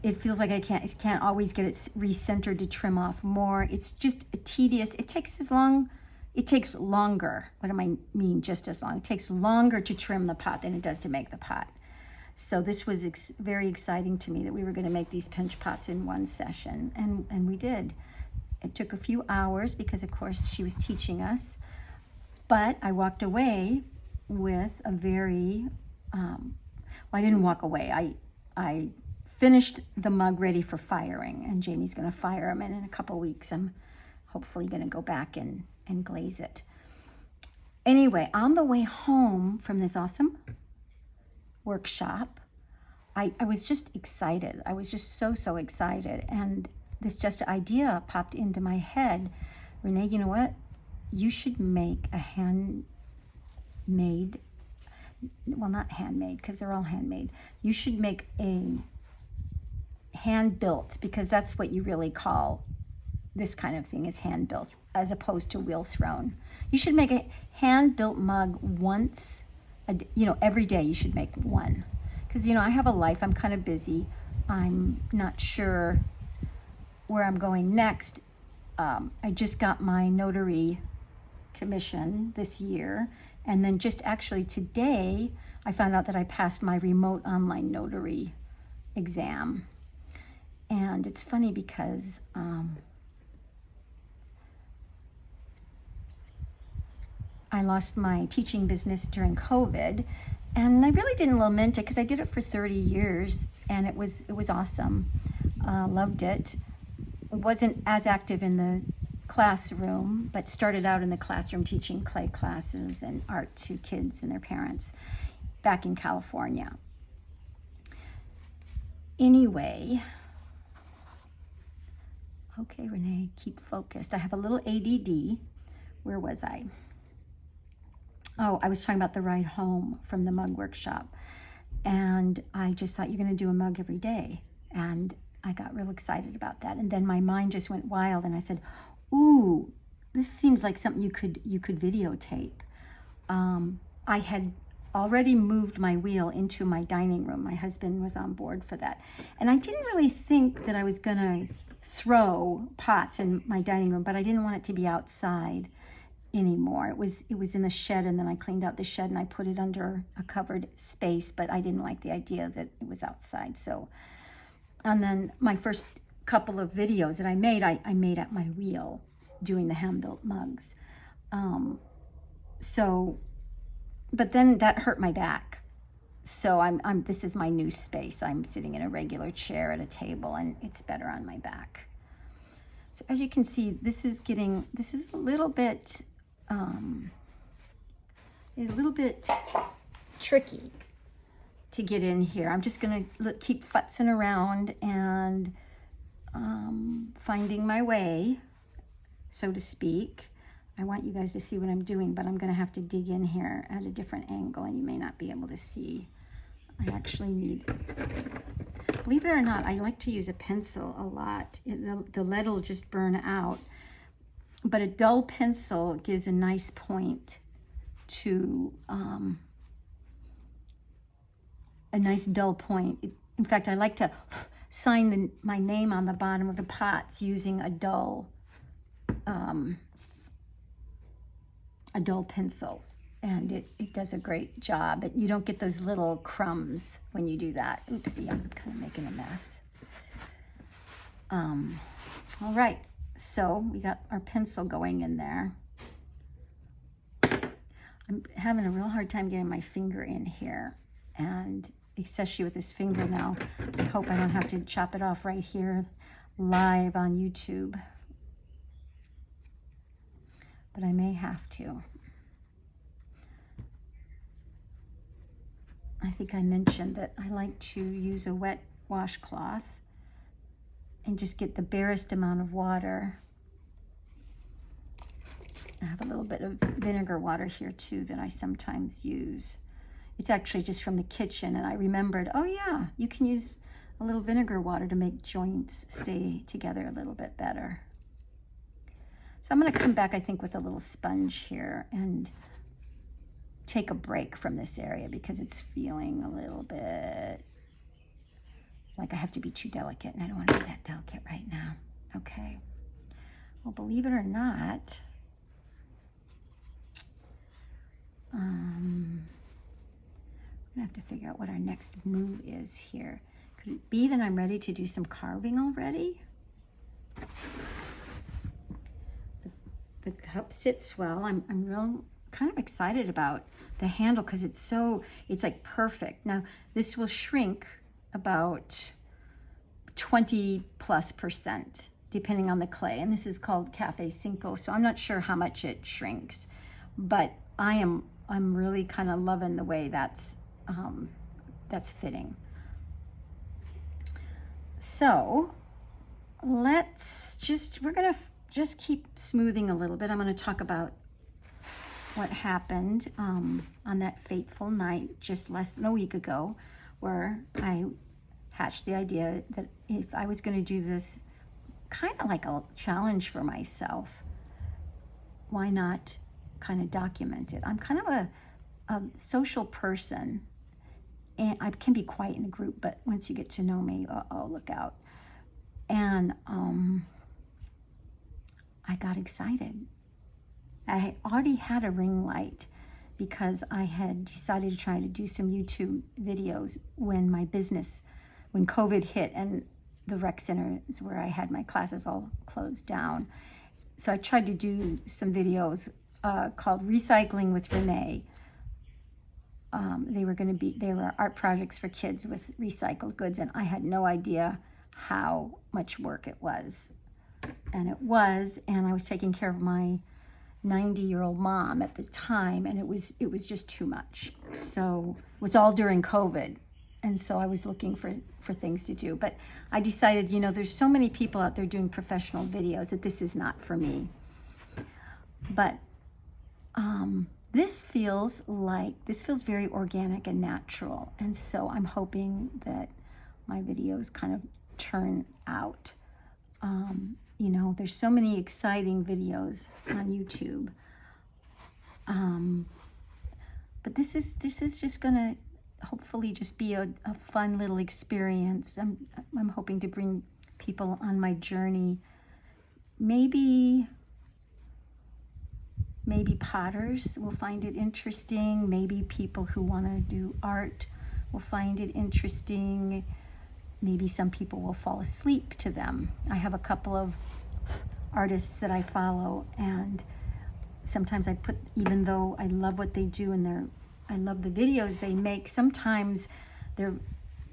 it feels like I can't always get it recentered to trim off more. It's just tedious. It takes longer. What do I mean just as long? It takes longer to trim the pot than it does to make the pot. So this was very exciting to me that we were going to make these pinch pots in one session, and we did. It took a few hours because, of course, she was teaching us, but I walked away with a very, I didn't walk away. I finished the mug ready for firing, and Jaimie's going to fire them, and in a couple weeks I'm hopefully going to go back and glaze it. Anyway, on the way home from this awesome workshop, I was just excited. I was just so excited, and this just idea popped into my head. Renee, you know what? You should make a handmade, well, not handmade, because they're all handmade. You should make a hand-built, because that's what you really call this kind of thing, is hand-built, as opposed to wheel-thrown. You should make a hand-built mug once, every day you should make one. because, I have a life. I'm kind of busy. I'm not sure where I'm going next. I just got my notary commission this year, and then just actually today I found out that I passed my remote online notary exam. And it's funny because I lost my teaching business during COVID, and I really didn't lament it because I did it for 30 years and it was awesome. Loved it. Wasn't as active in the classroom, but started out in the classroom teaching clay classes and art to kids and their parents back in California. Anyway, okay, Renee, keep focused. I have a little ADD. Where was I? Oh, I was talking about the ride home from the mug workshop. And I just thought, you're going to do a mug every day. And I got real excited about that. And then my mind just went wild and I said, ooh, this seems like something you could videotape. I had already moved my wheel into my dining room. My husband was on board for that. And I didn't really think that I was going to throw pots in my dining room, but I didn't want it to be outside anymore. It was in the shed, and then I cleaned out the shed and I put it under a covered space, but I didn't like the idea that it was outside. So, and then my first couple of videos that I made at my wheel doing the hand-built mugs. But then that hurt my back. So this is my new space. I'm sitting in a regular chair at a table and it's better on my back. So as you can see, this is a little bit tricky to get in here. I'm just gonna keep futzing around and finding my way, so to speak. I want you guys to see what I'm doing, but I'm gonna have to dig in here at a different angle and you may not be able to see. I actually need, believe it or not, I like to use a pencil a lot. The lead will just burn out, but a dull pencil gives a nice point to, a nice dull point. In fact, I like to sign my name on the bottom of the pots using a dull pencil, and it does a great job. You don't get those little crumbs when you do that. Oopsie, I'm kind of making a mess. All right, so we got our pencil going in there. I'm having a real hard time getting my finger in here, and especially with this fingernail. I hope I don't have to chop it off right here live on YouTube, but I may have to. I think I mentioned that I like to use a wet washcloth and just get the barest amount of water. I have a little bit of vinegar water here too that I sometimes use. It's actually just from the kitchen, and I remembered, oh yeah, you can use a little vinegar water to make joints stay together a little bit better. So I'm going to come back, I think, with a little sponge here and take a break from this area because it's feeling a little bit like I have to be too delicate, and I don't want to be that delicate right now. Okay. Well, believe it or not, I'm gonna have to figure out what our next move is here. Could it be that I'm ready to do some carving already? The cup sits well. I'm real kind of excited about the handle because it's like perfect. Now this will shrink about 20+% depending on the clay, and this is called Cafe Cinco, so I'm not sure how much it shrinks, but I'm really kind of loving the way that's fitting. So we're gonna just keep smoothing a little bit. I'm gonna talk about what happened on that fateful night just less than a week ago, where I hatched the idea that if I was going to do this kind of like a challenge for myself, why not kind of document it? I'm kind of a social person, And I can be quiet in a group, but once you get to know me, oh, look out. And I got excited. I already had a ring light because I had decided to try to do some YouTube videos when when COVID hit and the rec center is where I had my classes all closed down. So I tried to do some videos called Recycling with Renee. They were art projects for kids with recycled goods, and I had no idea how much work it was. And I was taking care of my 90-year-old mom at the time, and it was just too much. So it was all during COVID, and so I was looking for things to do. But I decided, there's so many people out there doing professional videos that this is not for me. But this feels very organic and natural, and so I'm hoping that my videos kind of turn out. There's so many exciting videos on YouTube. But this is just gonna hopefully just be a fun little experience. I'm hoping to bring people on my journey. Maybe potters will find it interesting. Maybe people who want to do art will find it interesting. Maybe some people will fall asleep to them. I have a couple of artists that I follow, and sometimes even though I love what they do and I love the videos they make, sometimes they're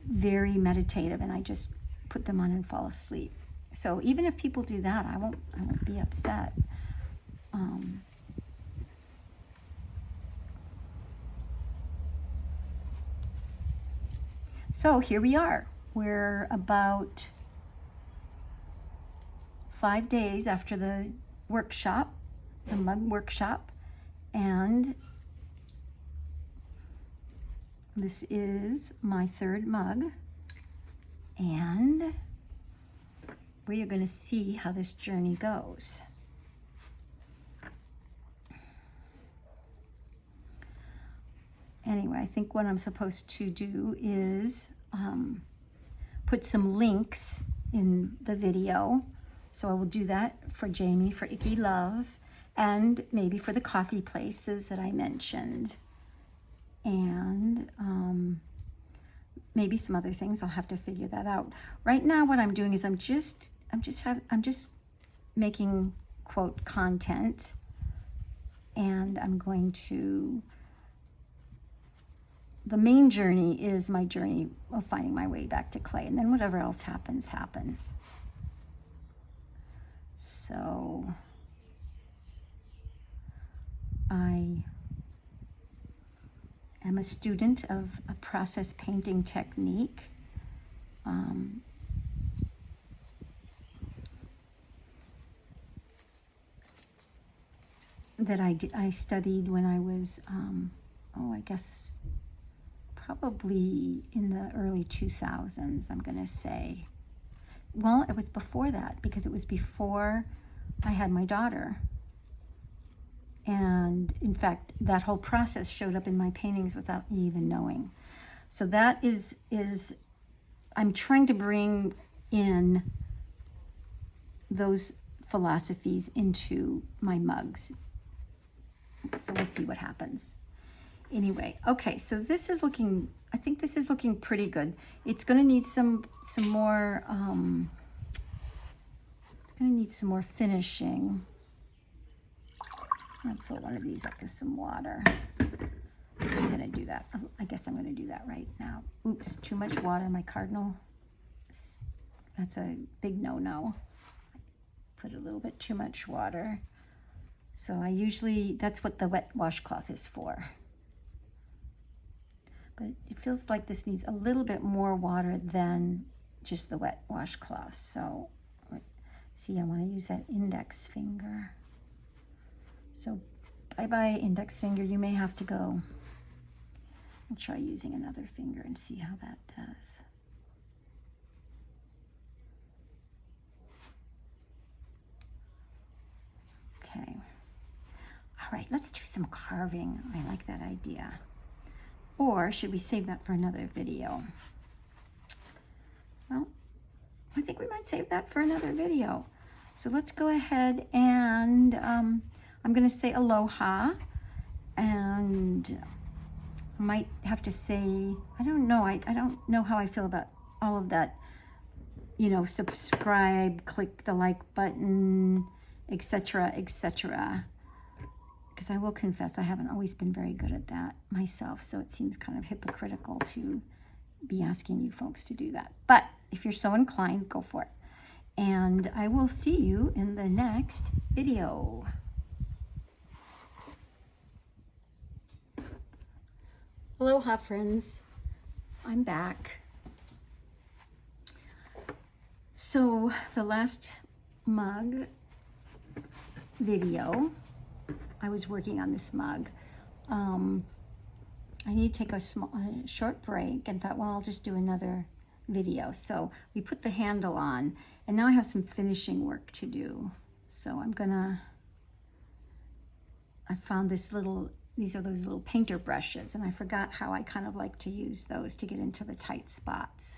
very meditative and I just put them on and fall asleep. So even if people do that, I won't be upset. So here we are. We're about 5 days after the mug workshop, and this is my third mug, and we are going to see how this journey goes. Anyway, I think what I'm supposed to do is put some links in the video. So I will do that for Jaimie, for Icky Love, and maybe for the coffee places that I mentioned. And maybe some other things. I'll have to figure that out. Right now what I'm doing is I'm just making, quote, content, and I'm going to, the main journey is my journey of finding my way back to clay, and then whatever else happens. So I am a student of a process painting technique. That I studied when I was, I guess probably in the early 2000s, I'm gonna say. Well, it was before that, because it was before I had my daughter. And in fact, that whole process showed up in my paintings without me even knowing. So that is I'm trying to bring in those philosophies into my mugs. So we'll see what happens. Anyway, okay, so I think this is looking pretty good. It's gonna need some more, it's gonna need some more finishing. I'll fill one of these up with some water. I'm gonna do that. I guess I'm gonna do that right now. Oops, too much water, my cardinal. That's a big no-no. Put a little bit too much water. So that's what the wet washcloth is for. But it feels like this needs a little bit more water than just the wet washcloth. So, see, I want to use that index finger. So, bye-bye, index finger. You may have to go. I'll try using another finger and see how that does. Okay. All right, let's do some carving. I like that idea. Or should we save that for another video? Well, I think we might save that for another video. So let's go ahead and I'm going to say aloha, and I might have to say, I don't know. I don't know how I feel about all of that, you know, subscribe, click the like button, etc., etc. Because I will confess, I haven't always been very good at that myself. So it seems kind of hypocritical to be asking you folks to do that. But if you're so inclined, go for it. And I will see you in the next video. Aloha, friends. I'm back. So the last mug video, I was working on this mug. I need to take a short break and thought, well, I'll just do another video. So we put the handle on, and now I have some finishing work to do. So I found these are those little painter brushes, and I forgot how I kind of like to use those to get into the tight spots.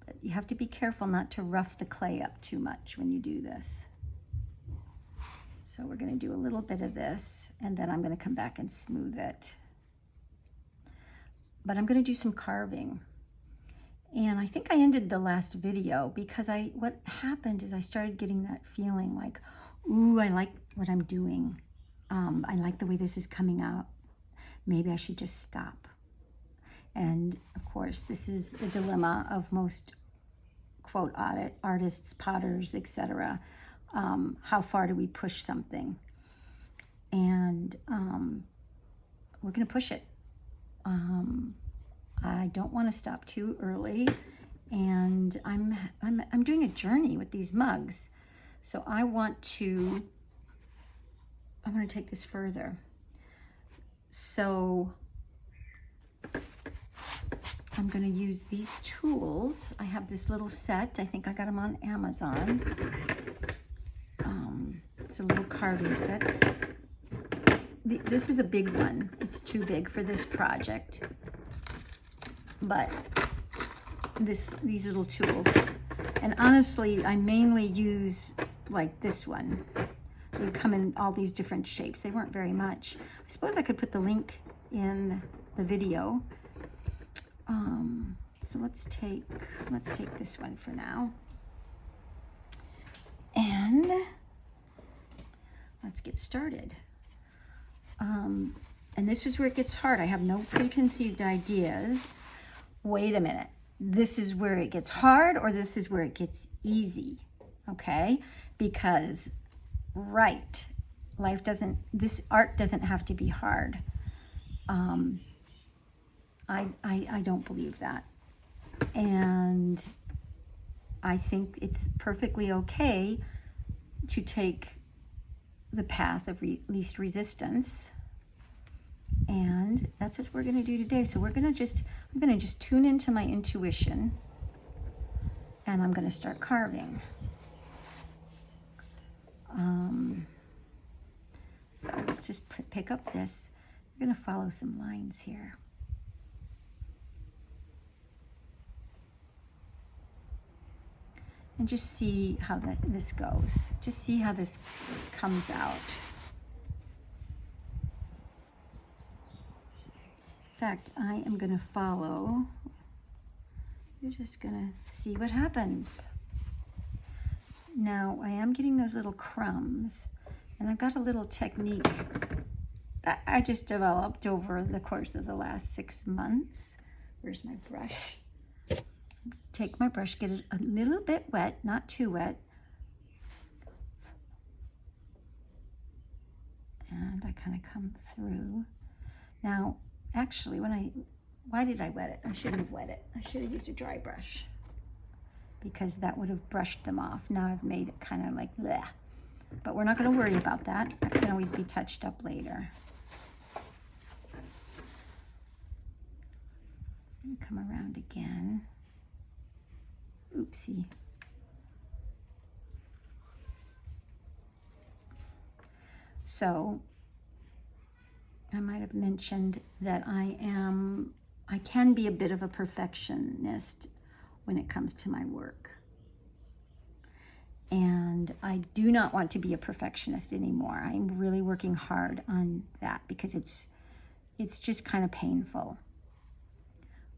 But you have to be careful not to rough the clay up too much when you do this. So we're going to do a little bit of this, and then I'm going to come back and smooth it. But I'm going to do some carving. And I think I ended the last video because what happened is I started getting that feeling like, ooh, I like what I'm doing. I like the way this is coming out. Maybe I should just stop. And of course, this is the dilemma of most quote artists, potters, etc. How far do we push something? And we're going to push it. I don't want to stop too early, and I'm doing a journey with these mugs, so I want to take this further. So I'm going to use these tools. I have this little set. I think I got them on Amazon. It's a little carving set. This is a big one. It's too big for this project. But these little tools. And honestly, I mainly use like this one. They come in all these different shapes. They weren't very much. I suppose I could put the link in the video. So let's take this one for now. And let's get started. And this is where it gets hard. I have no preconceived ideas. Wait a minute. This is where it gets hard, or this is where it gets easy. Okay? Because this art doesn't have to be hard. I don't believe that. And I think it's perfectly okay to take the path of least resistance. And that's what we're going to do today. So I'm going to just tune into my intuition, and I'm going to start carving. So let's just pick up this. We're going to follow some lines here. And just see how this goes. Just see how this comes out. In fact, I am going to follow. You're just going to see what happens. Now, I am getting those little crumbs, and I've got a little technique that I just developed over the course of the last 6 months. Where's my brush? Take my brush, get it a little bit wet, not too wet. And I kind of come through. Now, actually, why did I wet it? I shouldn't have wet it. I should have used a dry brush, because that would have brushed them off. Now I've made it kind of like bleh. But we're not going to worry about that. That can always be touched up later. Come around again. Oopsie. So I might have mentioned that I can be a bit of a perfectionist when it comes to my work. And I do not want to be a perfectionist anymore. I'm really working hard on that because it's just kind of painful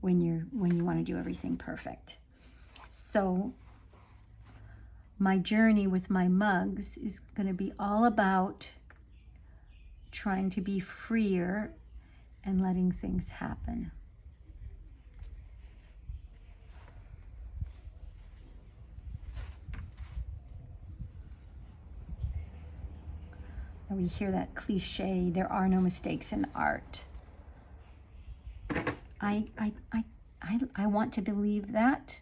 when you want to do everything perfect. So my journey with my mugs is going to be all about trying to be freer and letting things happen. And we hear that cliche, there are no mistakes in art. I want to believe that.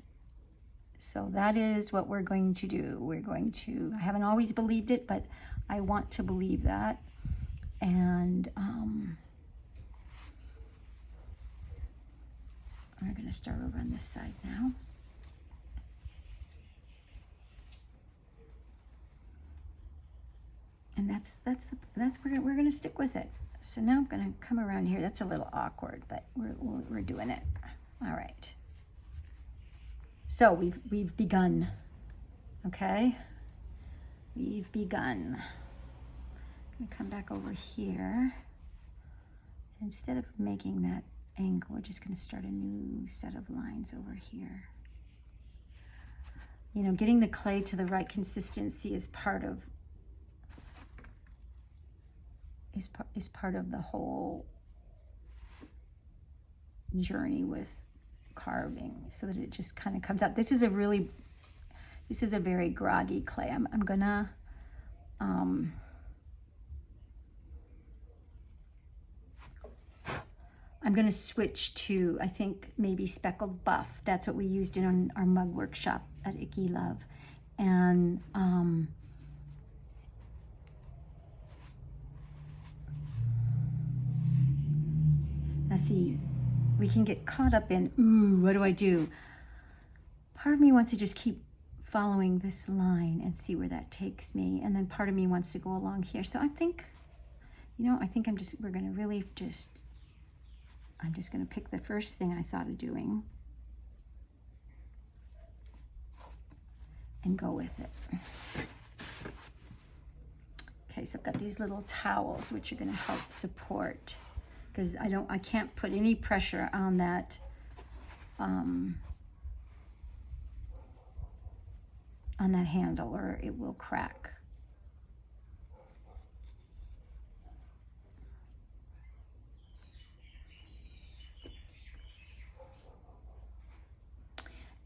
So that is what we're going to do. I haven't always believed it, but I want to believe that. And we're going to start over on this side now. And we're going to stick with it. So now I'm going to come around here. That's a little awkward, but we're doing it. All right. So we've begun. Okay? We've begun. I'm going to come back over here. Instead of making that angle, we're just going to start a new set of lines over here. You know, getting the clay to the right consistency is part of the whole journey with carving, so that it just kind of comes out. This is a very groggy clay. I'm gonna switch to, I think, maybe speckled buff. That's what we used in our mug workshop at Icky Love. And now see, we can get caught up in, ooh, what do I do? Part of me wants to just keep following this line and see where that takes me. And then part of me wants to go along here. So I think, I'm just going to pick the first thing I thought of doing and go with it. Okay, so I've got these little towels, which are going to help support, because I can't put any pressure on that handle, or it will crack.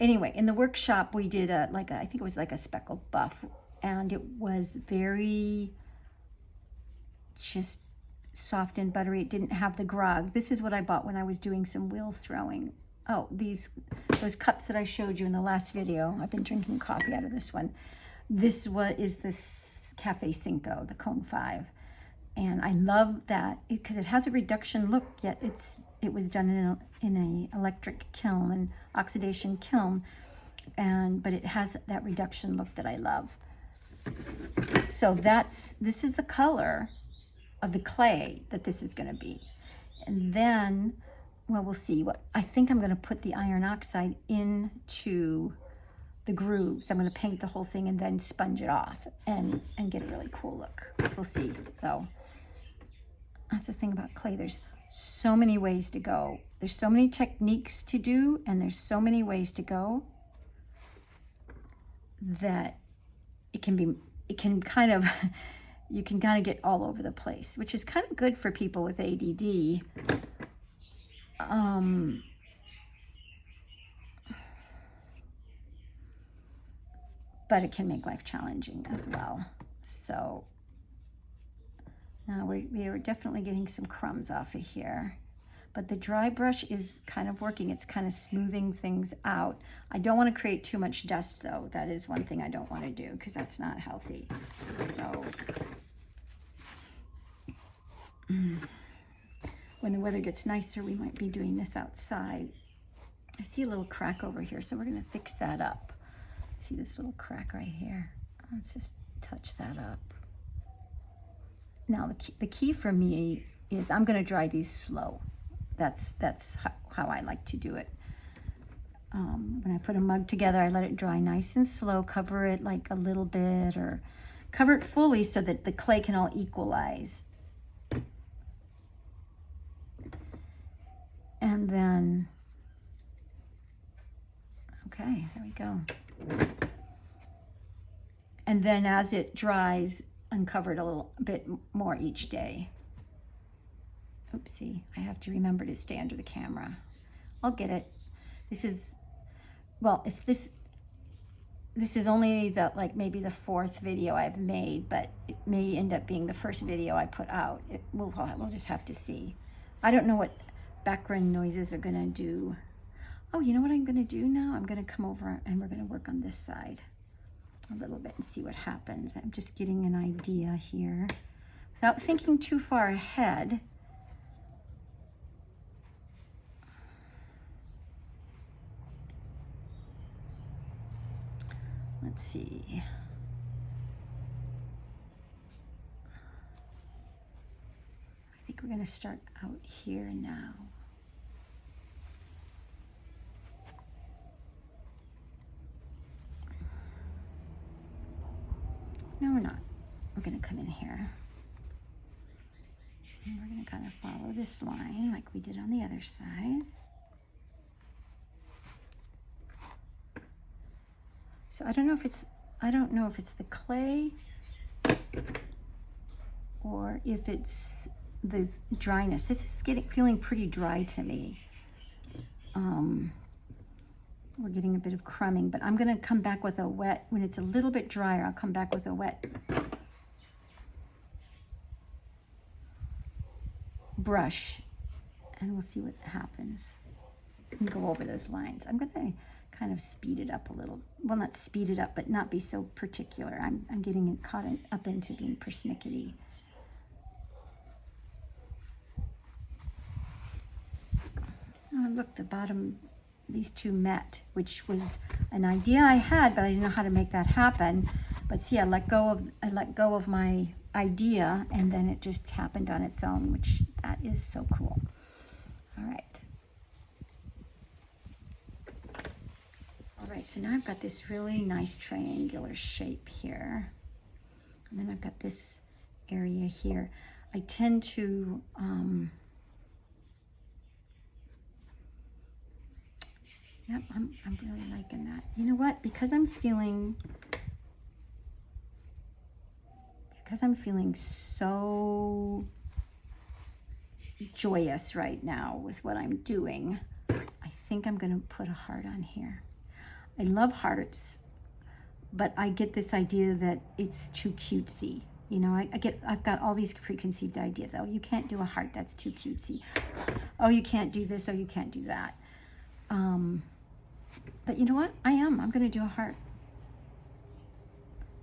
Anyway, in the workshop we did I think it was like a speckled buff, and it was very just soft and buttery. It didn't have the grog. This is what I bought when I was doing some wheel throwing. Oh, those cups that I showed you in the last video. I've been drinking coffee out of this one. This is this Cafe Cinco, the Cone 5. And I love that because it has a reduction look, yet it was done in a electric kiln, an oxidation kiln, but it has that reduction look that I love. So this is the color of the clay that this is going to be. And then, well, we'll see. I think I'm going to put the iron oxide into the grooves. I'm going to paint the whole thing and then sponge it off and get a really cool look. We'll see, though. That's the thing about clay. There's so many ways to go. There's so many techniques to do, and there's so many ways to go that you can kind of get all over the place, which is kind of good for people with ADD. But it can make life challenging as well. So now we are definitely getting some crumbs off of here. But the dry brush is kind of working. It's kind of smoothing things out. I don't want to create too much dust, though. That is one thing I don't want to do, because that's not healthy. So when the weather gets nicer, we might be doing this outside. I see a little crack over here, so we're going to fix that up. See this little crack right here? Let's just touch that up. Now, the key for me is I'm going to dry these slow. That's how I like to do it. When I put a mug together, I let it dry nice and slow, cover it like a little bit, or cover it fully so that the clay can all equalize. And then, okay, there we go. And then as it dries, uncover it a little bit more each day. Oopsie, I have to remember to stay under the camera. I'll get it. This is, well, if this is only the, like maybe the 4th video I've made, but it may end up being the first video I put out. We'll just have to see. I don't know what background noises are gonna do. Oh, you know what I'm gonna do now? I'm gonna come over and we're gonna work on this side a little bit and see what happens. I'm just getting an idea here without thinking too far ahead. Let's see. I think we're going to start out here now. No, we're not. We're going to come in here. And we're going to kind of follow this line like we did on the other side. So I don't know if it's the clay or if it's the dryness. This is feeling pretty dry to me. We're getting a bit of crumbing, but I'm gonna come back with a wet, when it's a little bit drier, I'll come back with a wet brush and we'll see what happens. And go over those lines. I'm gonna kind of speed it up a little. Well, not speed it up, but not be so particular. I'm getting caught up into being persnickety. Oh, look, the bottom, these two met, which was an idea I had, but I didn't know how to make that happen. But see, I let go of my idea, and then it just happened on its own, which that is so cool. All right. All right, so now I've got this really nice triangular shape here. And then I've got this area here. I tend to, yep, I'm really liking that. You know what? Because I'm feeling so joyous right now with what I'm doing, I think I'm going to put a heart on here. I love hearts, but I get this idea that it's too cutesy. You know, I've got all these preconceived ideas. Oh, you can't do a heart, that's too cutesy. Oh, you can't do this, oh, you can't do that. But you know what? I'm going to do a heart.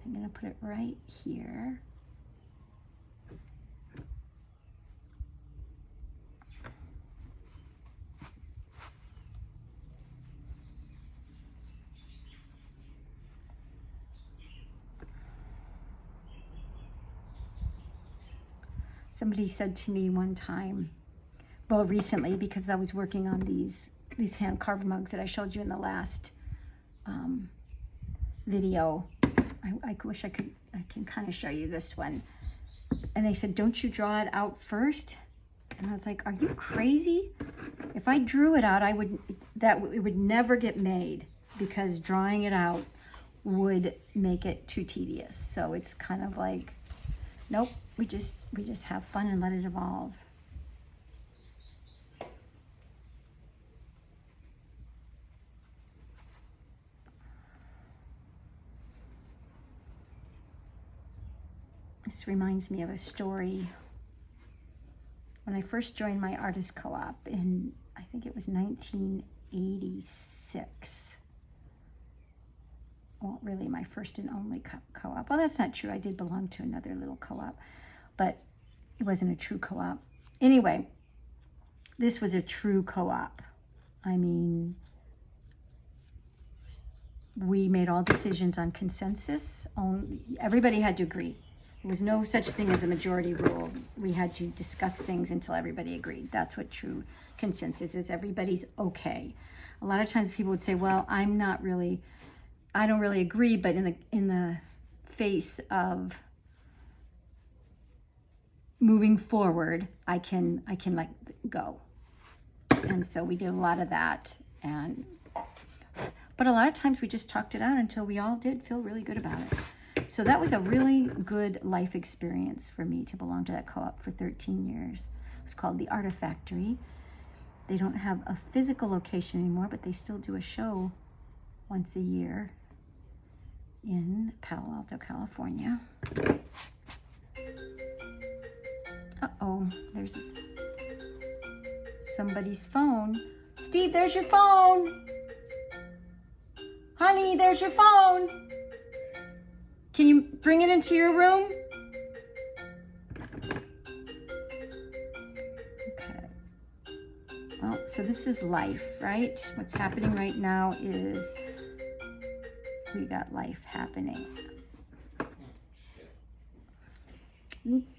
I'm going to put it right here. Somebody said to me one time, well, recently, because I was working on these hand carved mugs that I showed you in the last video. I wish I can kind of show you this one. And they said, don't you draw it out first? And I was like, are you crazy? If I drew it out, it would never get made, because drawing it out would make it too tedious. So it's kind of like, nope, we just have fun and let it evolve. This reminds me of a story. When I first joined my artist co-op in, I think it was 1986. Well, really my first and only co-op. Well, that's not true. I did belong to another little co-op, but it wasn't a true co-op. Anyway, this was a true co-op. I mean, we made all decisions on consensus. Everybody had to agree. There was no such thing as a majority rule. We had to discuss things until everybody agreed. That's what true consensus is. Everybody's okay. A lot of times people would say, well, I don't really agree, but in the face of moving forward, I can let go. And so we did a lot of that. But a lot of times we just talked it out until we all did feel really good about it. So that was a really good life experience for me to belong to that co-op for 13 years. It was called the Artifactory. They don't have a physical location anymore, but they still do a show once a year in Palo Alto, California. Uh-oh, there's somebody's phone. Steve, there's your phone. Honey, there's your phone. Can you bring it into your room? Okay. Well, so this is life, right? What's happening right now is we got life happening.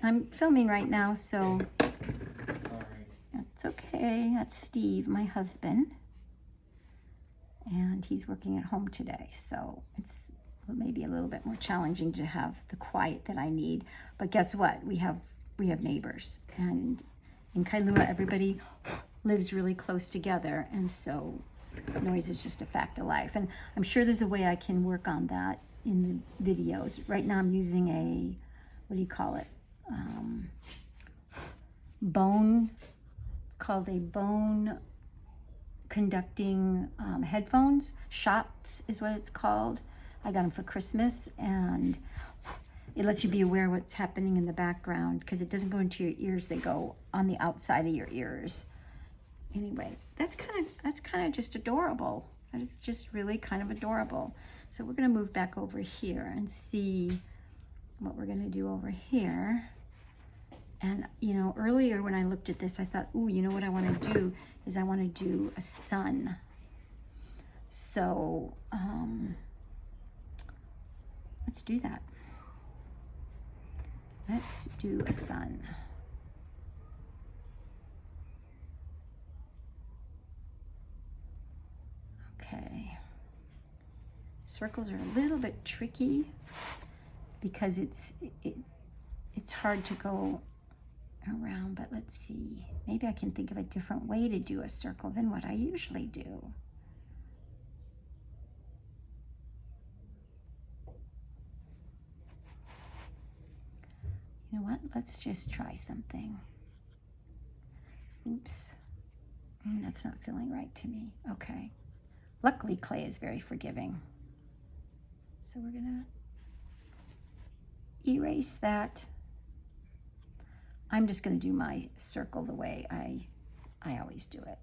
I'm filming right now, so Sorry. that's okay. That's Steve, my husband. And he's working at home today, so it's maybe a little bit more challenging to have the quiet that I need. But guess what? We have neighbors, and in Kailua, everybody lives really close together, and so noise is just a fact of life. And I'm sure there's a way I can work on that in the videos. Right now I'm using a, what do you call it? Bone. It's called a bone conducting headphones. Shots is what it's called. I got them for Christmas, and it lets you be aware of what's happening in the background because it doesn't go into your ears. They go on the outside of your ears. Anyway, that's kind of just adorable. That is just really kind of adorable. So we're going to move back over here and see what we're going to do over here. And, you know, earlier when I looked at this, I thought, ooh, you know what I want to do is I want to do a sun. So, let's do that. Let's do a sun. Okay. Circles are a little bit tricky because it's hard to go around, but let's see. Maybe I can think of a different way to do a circle than what I usually do. You know what? Let's just try something. Oops. That's not feeling right to me. Okay. Luckily, clay is very forgiving. So we're gonna erase that. I'm just gonna do my circle the way I always do it.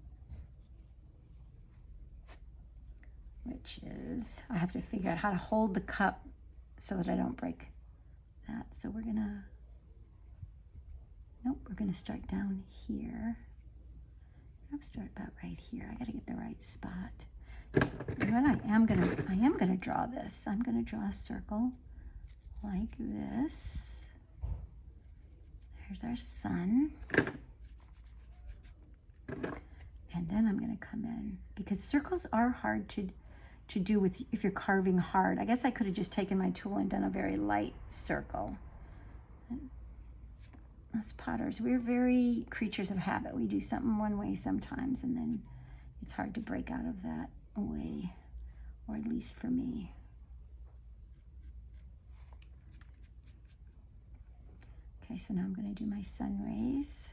Which is, I have to figure out how to hold the cup so that I don't break that. So we're gonna, nope, we're gonna start down here. I'll start about right here. I gotta get the right spot. And then I am gonna draw this. I'm gonna draw a circle like this. There's our sun. And then I'm gonna come in, because circles are hard to do with if you're carving hard. I guess I could have just taken my tool and done a very light circle. Us potters, we're very creatures of habit. We do something one way sometimes, and then it's hard to break out of that way, or at least for me. Okay, so now I'm going to do my sun rays.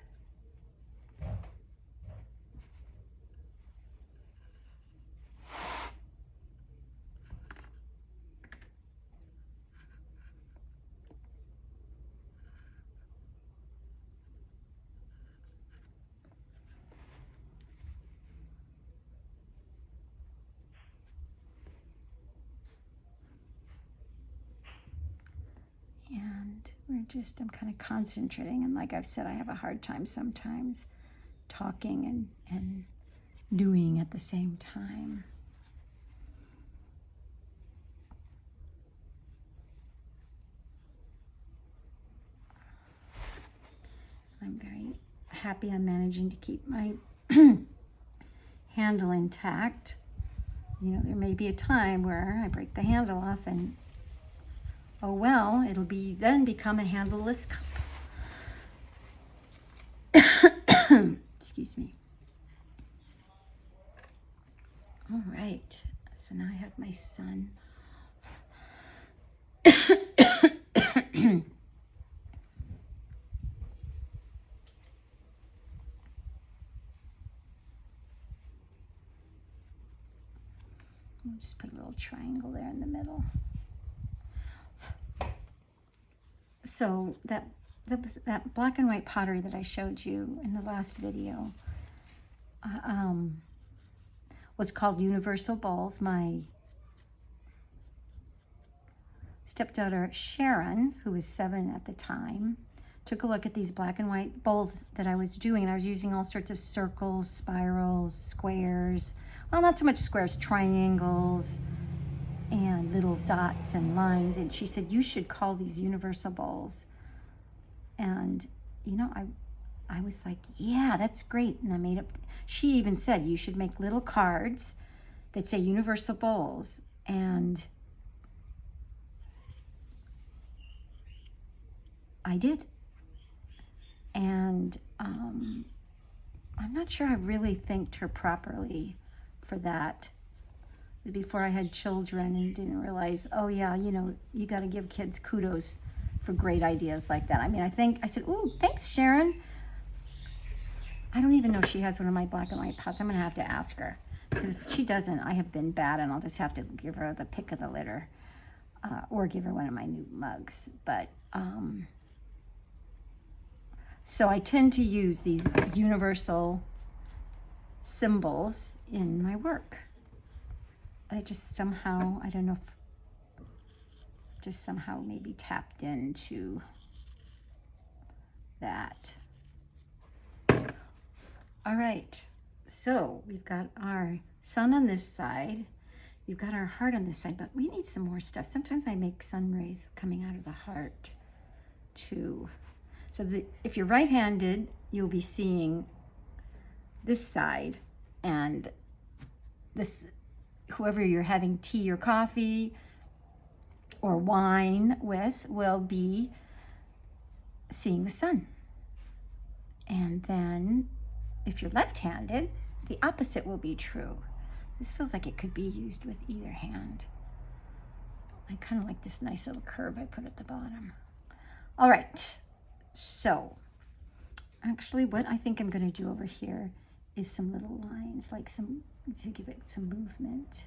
And I'm kind of concentrating, and like I've said, I have a hard time sometimes talking and doing at the same time. I'm very happy I'm managing to keep my handle intact. You know, there may be a time where I break the handle off and, oh well, it'll then become a handleless cup. Excuse me. All right, so now I have my son. I'll just put a little triangle there in the middle. So that black and white pottery that I showed you in the last video was called Universal Bowls. My stepdaughter Sharon, who was 7 at the time, took a look at these black and white bowls that I was doing, and I was using all sorts of circles, spirals, squares. Well, not so much squares, triangles, and little dots and lines. And she said, you should call these universal bowls. And, you know, I was like, yeah, that's great. And I made up, she even said, you should make little cards that say universal bowls. And I did. And I'm not sure I really thanked her properly for that before I had children, and didn't realize, oh yeah, you know, you got to give kids kudos for great ideas like that. I mean, I said, oh, thanks, Sharon. I don't even know if she has one of my black and white pots. I'm going to have to ask her, because if she doesn't, I have been bad, and I'll just have to give her the pick of the litter, or give her one of my new mugs. But so I tend to use these universal symbols in my work. I just somehow, I don't know if, just somehow maybe tapped into that. All right, so we've got our sun on this side, we've got our heart on this side, but we need some more stuff. Sometimes I make sun rays coming out of the heart too. So if you're right-handed, you'll be seeing this side, and this, whoever you're having tea or coffee or wine with will be seeing the sun. And then if you're left-handed, the opposite will be true. This feels like it could be used with either hand. I kind of like this nice little curve I put at the bottom. All right, so actually what I think I'm going to do over here is some little lines, like some, to give it some movement.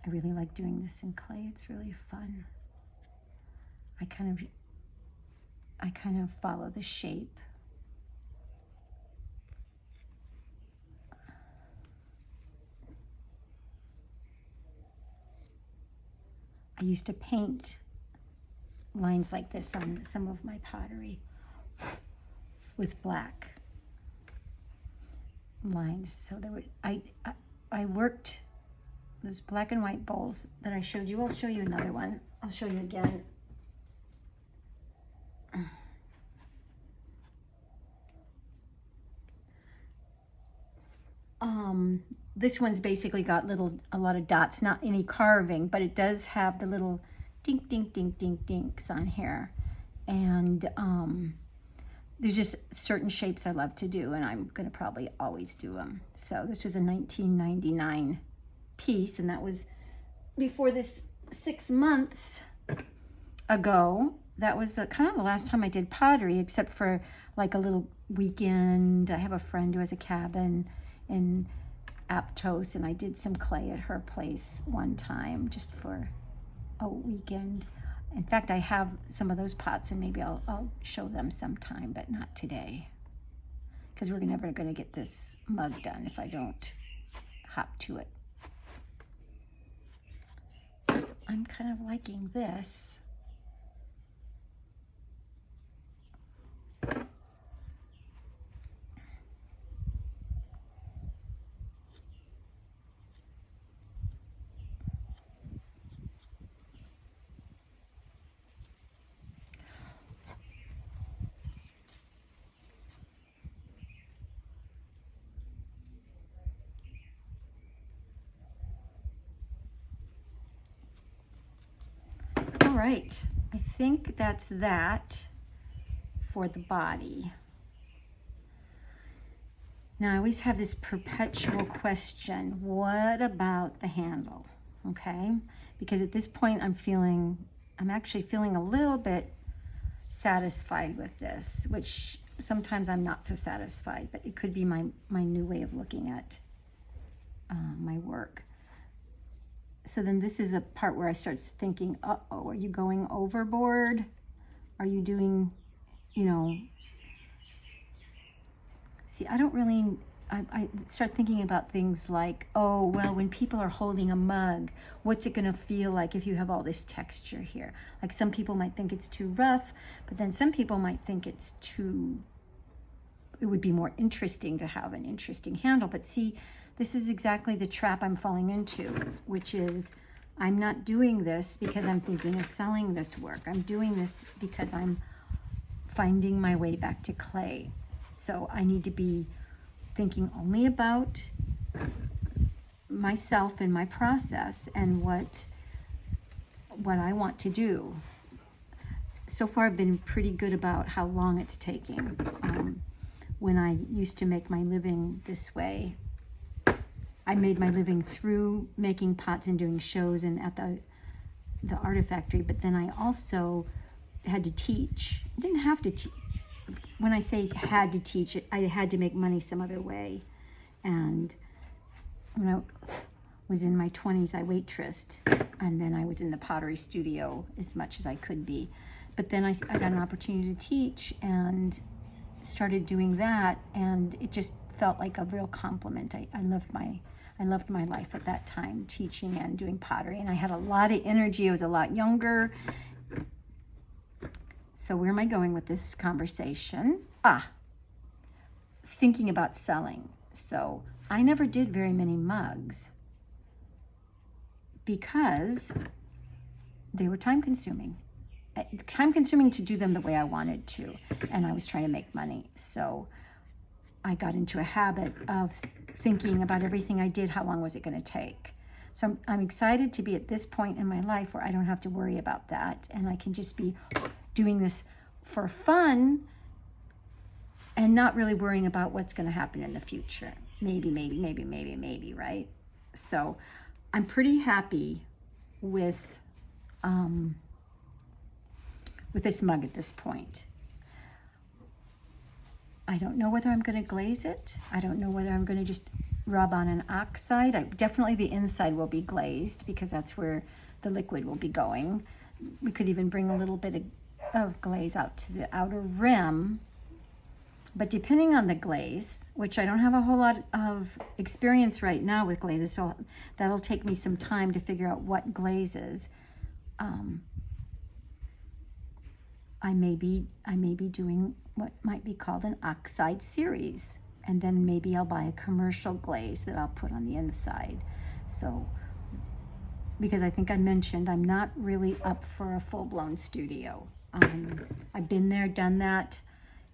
I really like doing this in clay. It's really fun. I kind of follow the shape. I used to paint lines like this on some of my pottery with black lines. So there would, I worked those black and white bowls that I showed you. I'll show you another one. I'll show you again. This one's basically got a lot of dots, not any carving, but it does have the little dink, dink, dink, dink, dinks on here. And there's just certain shapes I love to do, and I'm gonna probably always do them. So this was a 1999 piece, and that was before this 6 months ago. That was kind of the last time I did pottery, except for like a little weekend. I have a friend who has a cabin in Aptos, and I did some clay at her place one time just for a weekend. In fact, I have some of those pots, and maybe I'll show them sometime, but not today, because we're never going to get this mug done if I don't hop to it. So I'm kind of liking this. right, I think that's that for the body. Now I always have this perpetual question, what about the handle? Okay, because at this point I'm actually feeling a little bit satisfied with this, which sometimes I'm not so satisfied, but it could be my new way of looking at my work. So then this is a part where I start thinking, uh-oh, are you going overboard? Are you doing, see, I start thinking about things like, oh, well, when people are holding a mug, what's it going to feel like if you have all this texture here? Like some people might think it's too rough, but then some people might think it would be more interesting to have an interesting handle. But see, this is exactly the trap I'm falling into, which is I'm not doing this because I'm thinking of selling this work. I'm doing this because I'm finding my way back to clay. So I need to be thinking only about myself and my process and what I want to do. So far I've been pretty good about how long it's taking. When I used to make my living this way, I made my living through making pots and doing shows and at the Artifactory, but then I also had to teach. I didn't have to teach. When I say had to teach it, I had to make money some other way. And when I was in my 20s, I waitressed, and then I was in the pottery studio as much as I could be. But then I got an opportunity to teach and started doing that, and it just felt like a real compliment. I loved my life at that time, teaching and doing pottery, and I had a lot of energy. I was a lot younger. So where am I going with this conversation? Thinking about selling. So I never did very many mugs because they were time consuming to do them the way I wanted to, and I was trying to make money. So I got into a habit of thinking about everything I did, how long was it going to take? So I'm excited to be at this point in my life where I don't have to worry about that, and I can just be doing this for fun and not really worrying about what's going to happen in the future. Maybe, right? So I'm pretty happy with this mug at this point. I don't know whether I'm going to glaze it. I don't know whether I'm going to just rub on an oxide. Definitely the inside will be glazed because that's where the liquid will be going. We could even bring a little bit of glaze out to the outer rim. But depending on the glaze, which I don't have a whole lot of experience right now with glazes, so that'll take me some time to figure out what glazes. I may be doing what might be called an oxide series, and then maybe I'll buy a commercial glaze that I'll put on the inside. So, because I think I mentioned I'm not really up for a full-blown studio. I've been there, done that,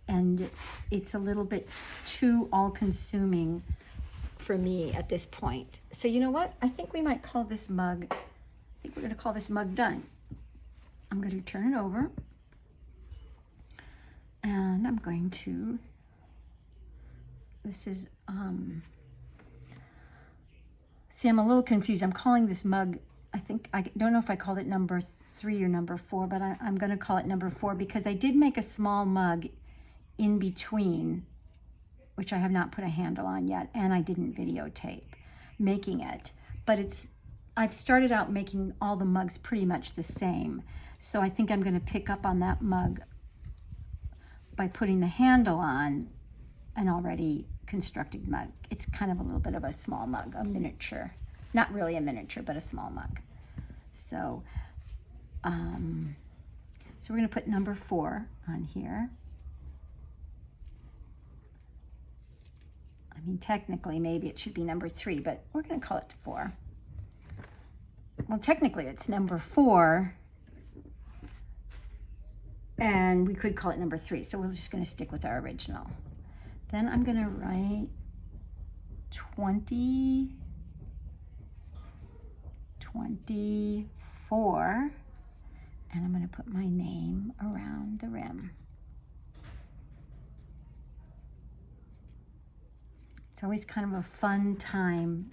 and it's a little bit too all-consuming for me at this point. So you know what? I think we might call this mug, I think we're going to call this mug done. I'm going to turn it over. And I'm going to, this is, see, I'm a little confused. I'm calling this mug, I don't know if I called it number 3 or number 4, but I'm going to call it number 4 because I did make a small mug in between, which I have not put a handle on yet, and I didn't videotape making it. But I've started out making all the mugs pretty much the same. So I think I'm going to pick up on that mug by putting the handle on an already constructed mug. It's kind of a little bit of a small mug, a miniature. Not really a miniature, but a small mug. So, so we're going to put number 4 on here. I mean, technically, maybe it should be number 3, but we're going to call it 4. Well, technically, it's number 4, and we could call it number 3, so we're just going to stick with our original. Then I'm going to write 24, And I'm going to put my name around the rim. It's always kind of a fun time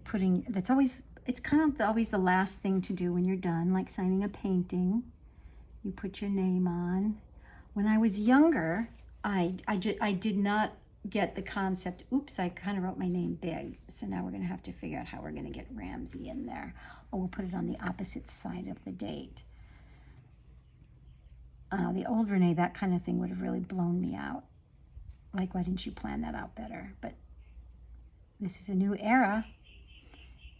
putting, it's kind of always the last thing to do when you're done, like signing a painting. You put your name on. When I was younger, I did not get the concept. Oops, I kind of wrote my name big. So now we're going to have to figure out how we're going to get Ramsey in there. Or we'll put it on the opposite side of the date. The old Renee, that kind of thing would have really blown me out. Like, why didn't you plan that out better? But this is a new era,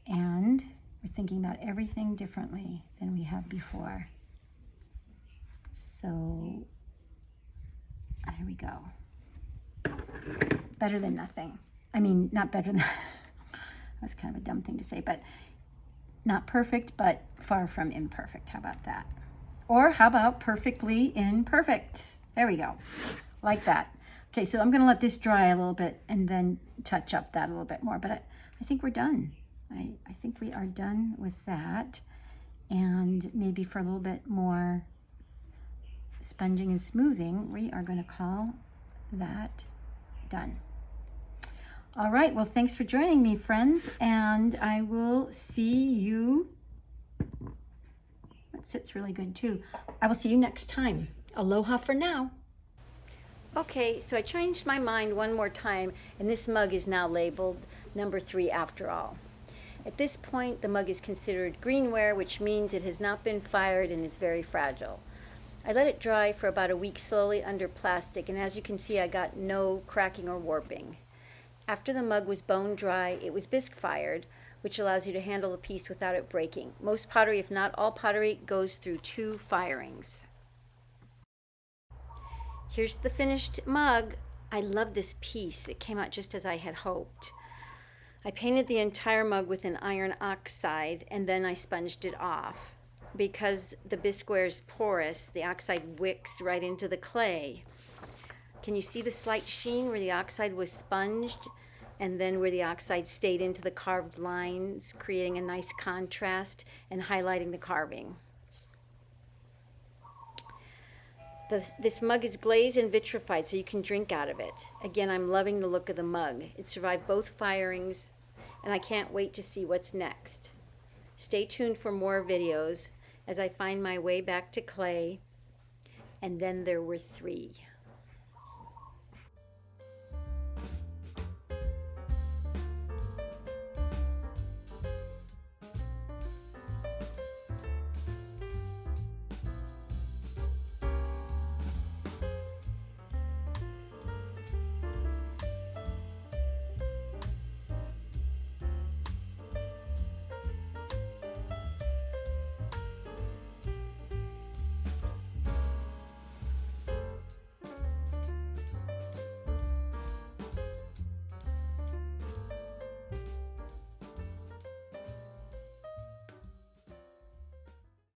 and we're thinking about everything differently than we have before. So, here we go. Better than nothing. I mean, not better than, that's kind of a dumb thing to say, but not perfect, but far from imperfect. How about that? Or how about perfectly imperfect? There we go. Like that. Okay, so I'm going to let this dry a little bit and then touch up that a little bit more. But I think we're done. I think we are done with that. And maybe for a little bit more sponging and smoothing, we are going to call that done. All right, well, thanks for joining me, friends. And I will see you. That sits really good, too. I will see you next time. Aloha for now. Okay, so I changed my mind one more time, and this mug is now labeled number 3 after all. At this point, the mug is considered greenware, which means it has not been fired and is very fragile. I let it dry for about a week slowly under plastic, and as you can see, I got no cracking or warping. After the mug was bone dry, it was bisque fired, which allows you to handle the piece without it breaking. Most pottery, if not all pottery, goes through 2 firings. Here's the finished mug. I love this piece. It came out just as I had hoped. I painted the entire mug with an iron oxide, and then I sponged it off. Because the bisqueware is porous, the oxide wicks right into the clay. Can you see the slight sheen where the oxide was sponged and then where the oxide stayed into the carved lines, creating a nice contrast and highlighting the carving? This mug is glazed and vitrified so you can drink out of it. Again, I'm loving the look of the mug. It survived both firings, and I can't wait to see what's next. Stay tuned for more videos as I find my way back to clay. And then there were 3.